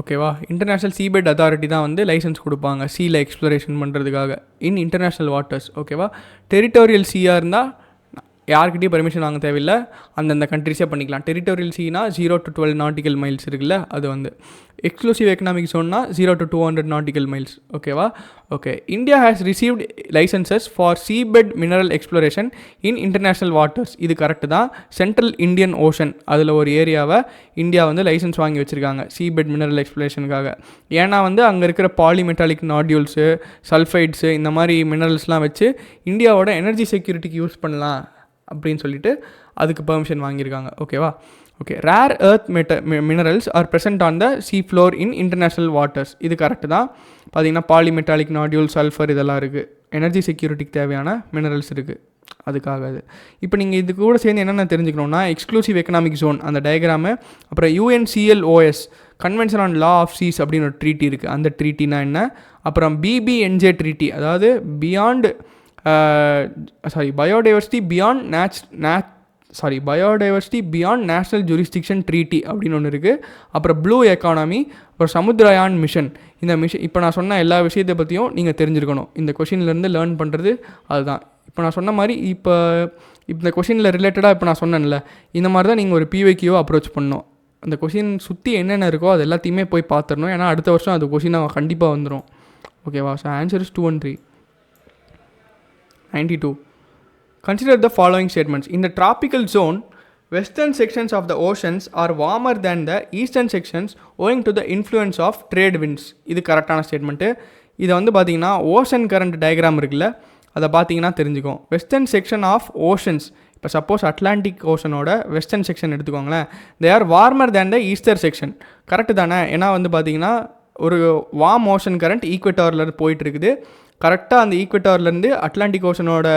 ஓகேவா? இன்டர்நேஷ்னல் சீபெட் அத்தாரிட்டி தான் வந்து லைசன்ஸ் கொடுப்பாங்க சீல எக்ஸ்ப்ளோரேஷன் பண்ணுறதுக்காக இன் இன்டர்நேஷ்னல் வாட்டர்ஸ். ஓகேவா? டெரிட்டோரியல் சீயாக இருந்தால் யார்கிட்டையும் பர்மிஷன் வாங்க தேவையில்லை, அந்தந்த கண்ட்ரிஸே பண்ணிக்கலாம். டெரிட்டோரியல் சீனா 0 to 12 நாட்டிக்கல் மைல்ஸ் இருக்குல்ல, அது வந்து எக்ஸ்க்ளூசிவ் எக்கனாமிக் ஜோன்னா 0 to 200 நாட்டிக்கல் மைல்ஸ். ஓகேவா? Okay. India has received licences for seabed mineral exploration in international waters. இது கரெக்டு தான். சென்ட்ரல் இந்தியன் ஓஷன் அதில் ஒரு ஏரியாவை இந்தியா வந்து லைசன்ஸ் வாங்கி வச்சுருக்காங்க சீபெட் மினரல் எக்ஸ்ப்ளோரேஷனுக்காக. ஏன்னா வந்து அங்கே இருக்கிற பாலிமெட்டாலிக் நாட்யூல்ஸு, சல்ஃபைட்ஸு, இந்த மாதிரி மினரல்ஸ்லாம் வச்சு இந்தியாவோட எனர்ஜி செக்யூரிட்டிக்கு யூஸ் பண்ணலாம் அப்படின்னு சொல்லிட்டு அதுக்கு பெர்மிஷன் வாங்கியிருக்காங்க. ஓகேவா? Okay. Rare earth minerals are present on the sea floor in international waters. இது கரெக்டு தான். பார்த்தீங்கன்னா பாலிமெட்டாலிக் நாட்யூல், சல்ஃபர் இதெல்லாம் இருக்குது. எனர்ஜி செக்யூரிட்டிக்கு தேவையான மினரல்ஸ் இருக்குது, அதுக்காக அது. இப்போ நீங்கள் இது கூட சேர்ந்து என்னென்ன தெரிஞ்சுக்கணுன்னா, எக்ஸ்க்ளூசிவ் எக்கனாமிக் ஜோன் அந்த டயக்ராமு, அப்புறம் UNCLOS convention on law of seas அப்படின்னு ஒரு ட்ரீட்டி இருக்குது. அந்த ட்ரீட்டினா என்ன? அப்புறம் BBNJ ட்ரீட்டி, அதாவது biodiversity beyond national jurisdiction treaty அப்படின்னு ஒன்று இருக்குது. அப்புறம் ப்ளூ எக்கானமி, அப்புறம் சமுத்திரயான் மிஷன். இந்த மிஷன் இப்போ நான் சொன்ன எல்லா விஷயத்தை பற்றியும் நீங்கள் தெரிஞ்சுருக்கணும். இந்த கொஷின்லேருந்து லேர்ன் பண்ணுறது அதுதான். இப்போ நான் சொன்ன மாதிரி இப்போ இந்த கொஷினில் ரிலேட்டடாக இப்போ நான் சொன்னேன்ல, இந்த மாதிரி தான் நீங்கள் ஒரு PYQ அப்ரோச் பண்ணணும். அந்த கொஷின் சுற்றி என்னென்ன இருக்கோ அது எல்லாத்தையுமே போய் பார்த்துடணும். ஏன்னா அடுத்த வருஷம் அது கொஷினாக கண்டிப்பாக வந்துடும். ஓகேவா? So answer is 2 and 3. 92. Consider the following statements. In the tropical zone, western sections of the oceans are warmer than the eastern sections owing to the influence of trade winds. இது கரெக்டான ஸ்டேட்மெண்ட்டு. இதை வந்து பார்த்தீங்கன்னா ocean current diagram இருக்குல்ல, அதை பார்த்தீங்கன்னா தெரிஞ்சுக்கும். Western section of oceans, இப்போ சப்போஸ் அட்லாண்டிக் ஓஷனோட வெஸ்டர்ன் செக்ஷன் எடுத்துக்கோங்களேன், they are warmer than the Easter section. Correct தானே? ஏன்னா வந்து பார்த்தீங்கன்னா ஒரு வார்ம் ஓஷன் கரண்ட் ஈக்வெட்டாரில் போயிட்டு இருக்குது. கரெக்டாக அந்த ஈக்வெட்டார்லேருந்து அட்லாண்டிக் ஓஷனோட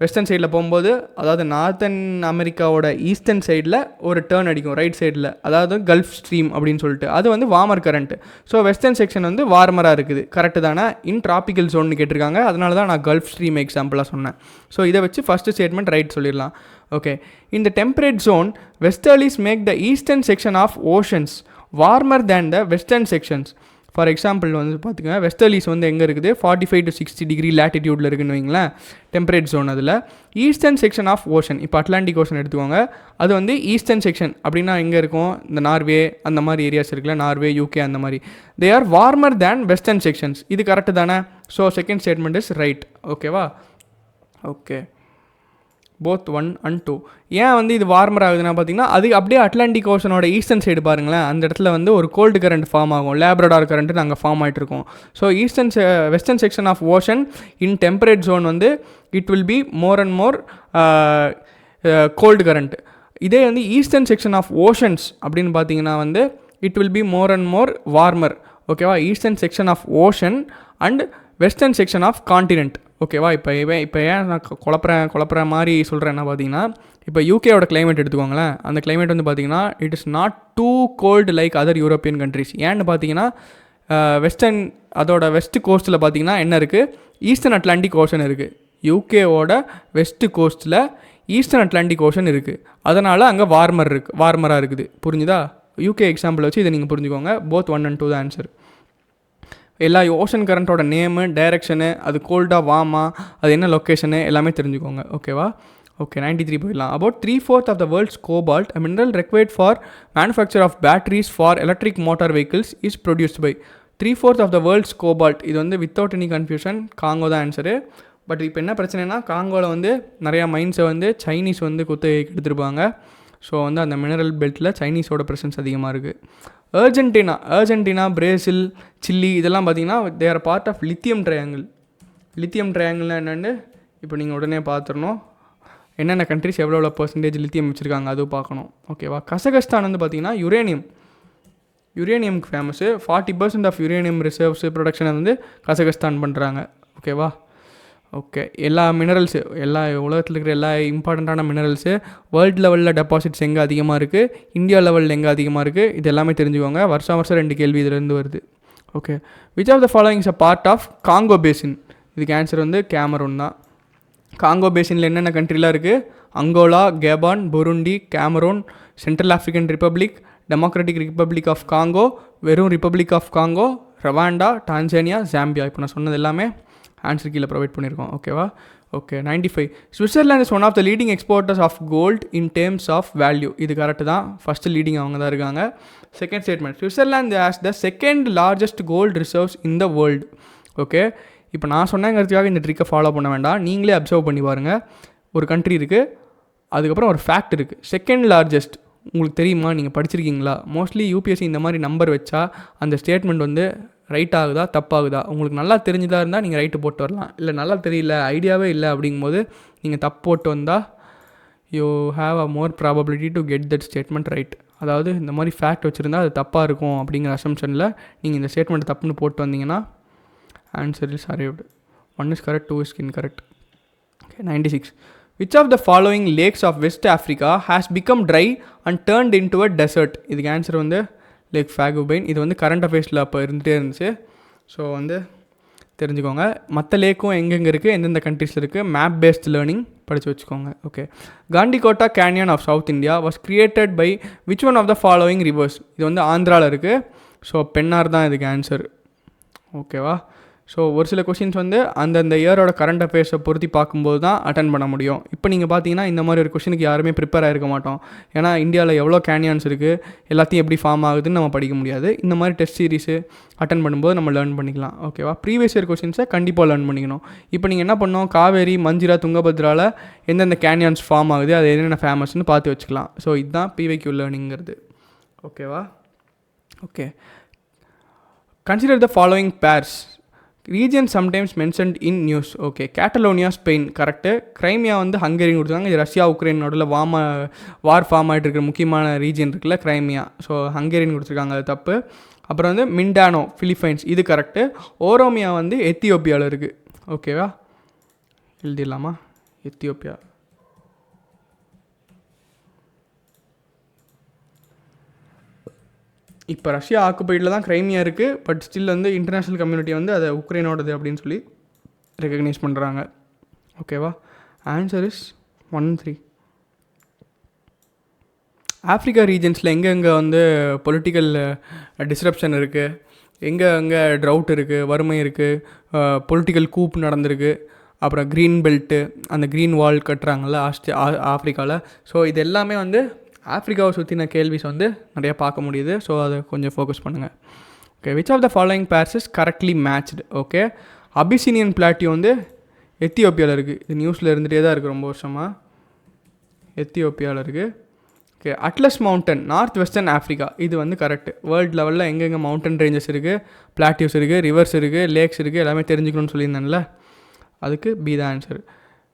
வெஸ்டர்ன் சைடில் போகும்போது, அதாவது நார்த்தன் அமெரிக்காவோட ஈஸ்டர்ன் சைடில் ஒரு டேர்ன் அடிக்கும் ரைட் சைடில், அதாவது கல்ஃப் ஸ்ட்ரீம் அப்படின்னு சொல்லிட்டு, அது வந்து warmer current. So western section வந்து வார்மராக இருக்குது. கரெக்டு தானே? இன் ட்ராபிக்கல் ஜோன்னு கேட்டிருக்காங்க, அதனால தான் நான் கல்ஃப் ஸ்ட்ரீம் எக்ஸாம்பிளாக சொன்னேன். ஸோ இதை வச்சு ஃபஸ்ட்டு ஸ்டேட்மெண்ட் ரைட் சொல்லிடலாம். Okay. In the temperate zone westerlies make the eastern section of oceans warmer than the western sections. For example வந்து பார்த்துங்க, வெஸ்டர்லீஸ் வந்து எங்கே இருக்குது? 45 to 60 டிகிரி லேட்டிடியூடில் இருக்குன்னு வைங்களேன், டெம்பரேட் ஜோன். அதில் ஈஸ்டர்ன் செக்ஷன் ஆஃப் ஓஷன், இப்போ அட்லாண்டிக் ஓஷன் எடுத்துக்கோங்க, அது வந்து ஈஸ்டர்ன் செக்ஷன் அப்படின்னா எங்கே இருக்கும்? இந்த நார்வே அந்த மாதிரி ஏரியாஸ் இருக்குல்ல, நார்வே, UK அந்த மாதிரி, they are warmer than western sections. இது கரெக்டு தானே? So second statement is right. ஓகேவா? ஓகே. Both 1 and 2. ஏன் வந்து இது வார்மர் ஆகுதுன்னா பார்த்தீங்கன்னா அது அப்படியே அட்லாண்டிக் ஓஷனோட ஈஸ்டர்ன் சைடு பாருங்களேன், அந்த இடத்துல வந்து ஒரு கோல்டு கரண்ட் ஃபார்ம் ஆகும், லேப்ரடார் கரண்ட் அங்கே ஃபார்ம் ஆகிட்டு இருக்கும். So western section of ocean in temperate zone வந்து it will be more and more cold current. இதே வந்து ஈஸ்டர்ன் செக்ஷன் ஆஃப் ஓஷன்ஸ் அப்படின்னு பார்த்தீங்கன்னா வந்து it will be more and more warmer. ஓகேவா, eastern section of ocean and western section of continent. ஓகேவா, இப்போ ஏன் நான் குழப்புற மாதிரி சொல்கிறேன்னா பார்த்தீங்கன்னா, இப்போ யூகேவோட கிளைமேட் எடுத்துக்கோங்களேன். அந்த கிளைமேட் வந்து பார்த்தீங்கன்னா it is not too cold like other European countries. ஏன்னு பார்த்தீங்கன்னா அதோட வெஸ்ட் கோஸ்ட்டில் பார்த்தீங்கன்னா என்ன இருக்குது, ஈஸ்டர்ன் அட்லாண்டிக் ஓஷன் இருக்குது. யூகேவோட வெஸ்ட் கோஸ்ட்டில் ஈஸ்டர்ன் அட்லாண்டிக் ஓஷன் இருக்குது, அதனால் அங்கே வார்மராக இருக்குது. புரிஞ்சுதா? யூகே எக்ஸாம்பிள் வச்சு இதை நீங்கள் புரிஞ்சுக்கோங்க. போத் 1 and 2 தான் ஆன்சர். எல்லா ஓஷன் கரண்ட்டோட நேமு, டைரெக்ஷனு, அது கோல்டாக வார்மா, அது என்ன லொக்கேஷனு எல்லாமே தெரிஞ்சுக்கோங்க. ஓகேவா? ஓகே, 93 போயிடலாம். About 3/4 of the world's cobalt, a mineral required for manufacture of batteries for electric motor vehicles is produced by 3/4 of the world's cobalt. இது வந்து வித்தவுட் எனி கன்ஃபியூஷன் காங்கோ தான் ஆன்சரு. பட் இப்போ என்ன பிரச்சனைனா, காங்கோவில் வந்து நிறையா மைன்ஸை வந்து சைனீஸ் வந்து எடுத்துருப்பாங்க. ஸோ வந்து அந்த மினரல் பெல்ட்டில் சைனீஸோட ப்ரெசன்ஸ் அதிகமாக இருக்குது. அர்ஜென்டினா, பிரேசில், சில்லி இதெல்லாம் பார்த்திங்கன்னா they are part of lithium triangle. Lithium ட்ரையாங்கிள்னால் என்னென்னு இப்போ நீங்கள் உடனே பார்த்துடணும். என்னென்ன கண்ட்ரிஸ் எவ்வளோ பர்சன்டேஜ் லித்தியம் வச்சுருக்காங்க அதுவும் பார்க்கணும். ஓகேவா? கசகஸ்தான் வந்து பார்த்திங்கன்னா யுரேனியம்க்கு ஃபேமஸு. 40% ஆஃப் யுரேனியம் ரிசர்வ்ஸு ப்ரொடக்ஷனை வந்து கசகஸ்தான் பண்ணுறாங்க. ஓகேவா? ஓகே, எல்லா மினரல்ஸு, எல்லா உலகத்தில் இருக்கிற எல்லா இம்பார்ட்டண்ட்டான மினரல்ஸு வேர்ல்டு லெவலில் டெபாசிட்ஸ் எங்கே அதிகமாக இருக்குது, இந்தியா லெவலில் எங்கே அதிகமாக இருக்குது, இது எல்லாமே தெரிஞ்சுக்கோங்க. வருஷம் 2 கேள்வி இதிலேருந்து வருது. Okay, which of the followings a part of Congo basin? இதுக்கு ஆன்சர் வந்து கேமரூன் தான். காங்கோ பேசினில் என்னென்ன கண்ட்ரிலாம் இருக்குது? Angola, Gabon, Burundi, Cameroon, Central African Republic, Democratic Republic of Congo, வெறும் Republic of Congo, Rwanda, Tanzania, Zambia. இப்போ நான் சொன்னது எல்லாமே ஆன்சர் கீழே ப்ரொவைட் பண்ணியிருக்கோம். ஓகேவா? Okay, 95. Switzerland is one of the leading exporters of gold in terms of value. இது correct தான். ஃபஸ்ட்டு லீடிங் அவங்க தான் இருக்காங்க. Second statement, Switzerland has the second largest gold reserves in the world. Okay, இப்போ நான் சொன்னங்கிறதுக்காக இந்த ட்ரிக்கை ஃபாலோ பண்ண வேண்டாம், நீங்களே அப்சர்வ் பண்ணி பாருங்கள். ஒரு கண்ட்ரி இருக்குது, அதுக்கப்புறம் ஒரு ஃபேக்ட் இருக்குது. செகண்ட் லார்ஜஸ்ட் உங்களுக்கு தெரியுமா? நீங்கள் படிச்சிருக்கீங்களா? மோஸ்ட்லி யூபிஎஸ்சி இந்த மாதிரி நம்பர் வச்சா அந்த ஸ்டேட்மெண்ட் வந்து ரைட் ஆகுதா தப்பாகுதா உங்களுக்கு நல்லா தெரிஞ்சதாக இருந்தால் நீங்கள் ரைட்டு போட்டு வரலாம். இல்லை நல்லா தெரியல, ஐடியாவே இல்லை அப்படிங்கும்போது நீங்கள் தப்பு போட்டு வந்தால் you have a more probability to get that statement right. அதாவது இந்த மாதிரி ஃபேக்ட் வச்சுருந்தா அது தப்பாக இருக்கும் அப்படிங்கிற அசம்ஷனில் நீங்கள் இந்த ஸ்டேட்மெண்ட் தப்புன்னு போட்டு வந்தீங்கன்னா answer is arrived. 1 is correct, 2 is incorrect. Okay, 96. Which of the following lakes of West Africa has become dry and turned into a desert? இதுக்கு ஆன்சர் வந்து லேக் ஃபேகுபைன். இது வந்து கரண்ட் அஃபேர்ஸில் அப்போ இருந்துகிட்டே இருந்துச்சு. ஸோ வந்து தெரிஞ்சுக்கோங்க. மற்ற லேக்கும் எங்கெங்கே இருக்குது, எந்தெந்த கண்ட்ரீஸில் இருக்குது, மேப் பேஸ்ட் லேர்னிங் படித்து வச்சுக்கோங்க. Okay, Gandikota canyon of South India was created by which one of the following rivers? இது வந்து ஆந்திராவில் இருக்குது. ஸோ பெண்ணார் தான் இதுக்கு ஆன்சர். ஓகேவா? ஸோ ஒரு சில கொஷின்ஸ் வந்து அந்தந்த இயரோட கரண்ட் அஃபேர்ஸை பொருத்தி பார்க்கும்போது தான் அட்டன் பண்ண முடியும். இப்போ நீங்கள் பார்த்தீங்கன்னா இந்த மாதிரி ஒரு கொஷினுக்கு யாருமே ப்ரிப்பேர் ஆகிருக்க மாட்டோம். ஏன்னா இந்தியாவில் எவ்வளோ கேன்யான்ஸ் இருக்குது, எல்லாத்தையும் எப்படி ஃபார்ம் ஆகுதுன்னு நம்ம படிக்க முடியாது. இந்த மாதிரி டெஸ்ட் சீரிஸு அட்டன் பண்ணும்போது நம்ம லேர்ன் பண்ணிக்கலாம். ஓகேவா? ப்ரீவியஸ் இயர் கொஷின்ஸை கண்டிப்பாக லேர்ன் பண்ணிக்கணும். இப்போ நீங்கள் என்ன பண்ணோம், காவேரி, மஞ்சிரா, துங்கபத்ராவில் எந்தெந்த கேன்யான்ஸ் ஃபார்ம் ஆகுது, அது என்னென்ன ஃபேமஸ்ன்னு பார்த்து வச்சுக்கலாம். ஸோ இதுதான் பிவைக்யூ லேர்னிங்கிறது. ஓகேவா? Okay, consider the following pairs. Region sometimes mentioned in news. Okay, Catalonia Spain correct. Crimea வந்து ஹங்கேரின்னு கொடுத்தாங்க. இது ரஷ்யா உக்ரைனோட வார் ஃபார்ம் ஆகிட்டு இருக்கிற முக்கியமான ரீஜன் இருக்குல்ல, கிரைமியா. ஸோ ஹங்கேரின்னு கொடுத்துருக்காங்க, அது தப்பு. அப்புறம் வந்து மிண்டானோ ஃபிலிப்பைன்ஸ், இது கரெக்டு. ஓரோமியா வந்து எத்தியோப்பியாவில் இருக்குது. ஓகேவா? எழுதிடலாமா? எத்தியோப்பியா. இப்போ ரஷ்யா ஆக்குபைடில் தான் கிரைமியா இருக்குது. பட் ஸ்டில் வந்து இன்டர்நேஷ்னல் கம்யூனிட்டி வந்து அதை உக்ரைனோடது அப்படின்னு சொல்லி ரெகக்னைஸ் பண்ணுறாங்க. ஓகேவா? Answer is 1-3. ஆஃப்ரிக்கா ரீஜன்ஸில் எங்கெங்கே வந்து பொலிட்டிக்கல் டிஸ்ரப்ஷன் இருக்குது, எங்கே ட்ரவுட் இருக்குது, வறுமை இருக்குது, பொலிட்டிக்கல் கூப் நடந்திருக்கு, அப்புறம் க்ரீன் பெல்ட்டு, அந்த க்ரீன் வால் கட்டுறாங்கல்ல ஆஃப்ரிக்காவில். ஸோ இது எல்லாமே வந்து ஆஃப்ரிக்காவை சுற்றின கேள்விஸ் வந்து நிறையா பார்க்க முடியுது. ஸோ அதை கொஞ்சம் ஃபோக்கஸ் பண்ணுங்கள். Okay, which of the following pairs is correctly matched? Okay, Abyssinian plateau வந்து எத்தியோப்பியாவில் இருக்குது. இது நியூஸில் இருந்துகிட்டே தான் இருக்குது ரொம்ப வருஷமாக. எத்தியோப்பியாவில் இருக்குது. Okay, atlas mountain north western Africa, இது வந்து கரெக்ட். வேர்ல்டு லெவலில் எங்கெங்கே மவுண்டன் ரேஞ்சஸ் இருக்குது, பிளாட்டியூஸ் இருக்குது, ரிவர்ஸ் இருக்குது, லேக்ஸ் இருக்குது, எல்லாமே தெரிஞ்சுக்கணும்னு சொல்லியிருந்தேன்ல, அதுக்கு பி த ஆன்சர்.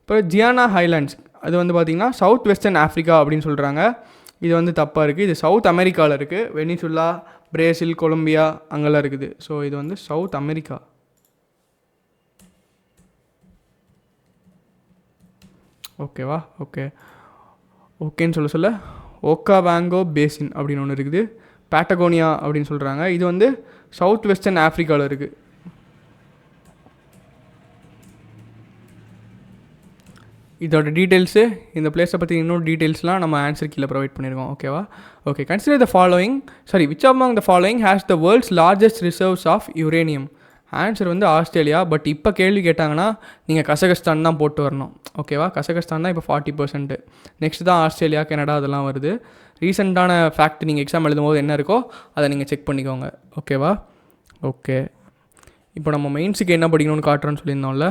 இப்போ ஜியானா ஹைலாண்ட்ஸ் அது வந்து பார்த்திங்கன்னா சவுத் வெஸ்டர்ன் ஆஃப்ரிக்கா அப்படின்னு சொல்கிறாங்க. இது வந்து தப்பாக இருக்குது. இது சவுத் அமெரிக்காவில் இருக்குது. வெனிசுலா, பிரேசில், கொலம்பியா அங்கெல்லாம் இருக்குது. ஸோ இது வந்து சவுத் அமெரிக்கா. ஓகேவா? ஓகேன்னு சொல்ல ஓக்காவாங்கோ பேசின் அப்படின்னு ஒன்று இருக்குது. பேட்டகோனியா அப்படின்னு சொல்கிறாங்க. இது வந்து சவுத் வெஸ்டர்ன் ஆஃப்ரிக்காவில் இருக்குது. இதோட டீட்டெயில்ஸு, இந்த பிளேஸை பற்றி இன்னொரு டீட்டெயில்ஸ்லாம் நம்ம ஆன்சர் கீழே ப்ரொவைட் பண்ணியிருக்கோம். ஓகேவா? Okay, consider the following which among the following has the world's largest reserves of uranium. Answer வந்து ஆஸ்திரேலியா. பட் இப்போ கேள்வி கேட்டாங்கன்னா நீங்கள் கசகஸ்தான் தான் போட்டு வரணும். ஓகேவா? கசகஸ்தான் தான் இப்போ 40%. நெக்ஸ்ட் தான் ஆஸ்திரேலியா, கனடா அதெல்லாம் வருது. ரீசெண்டான ஃபேக்ட் நீங்கள் எக்ஸாம் எழுதும்போது என்ன இருக்கோ அதை நீங்கள் செக் பண்ணிக்கோங்க. ஓகேவா? ஓகே, இப்போ நம்ம மெயின்ஸுக்கு என்ன படிக்கணும்னு காட்டுறோன்னு சொல்லியிருந்தோம்ல,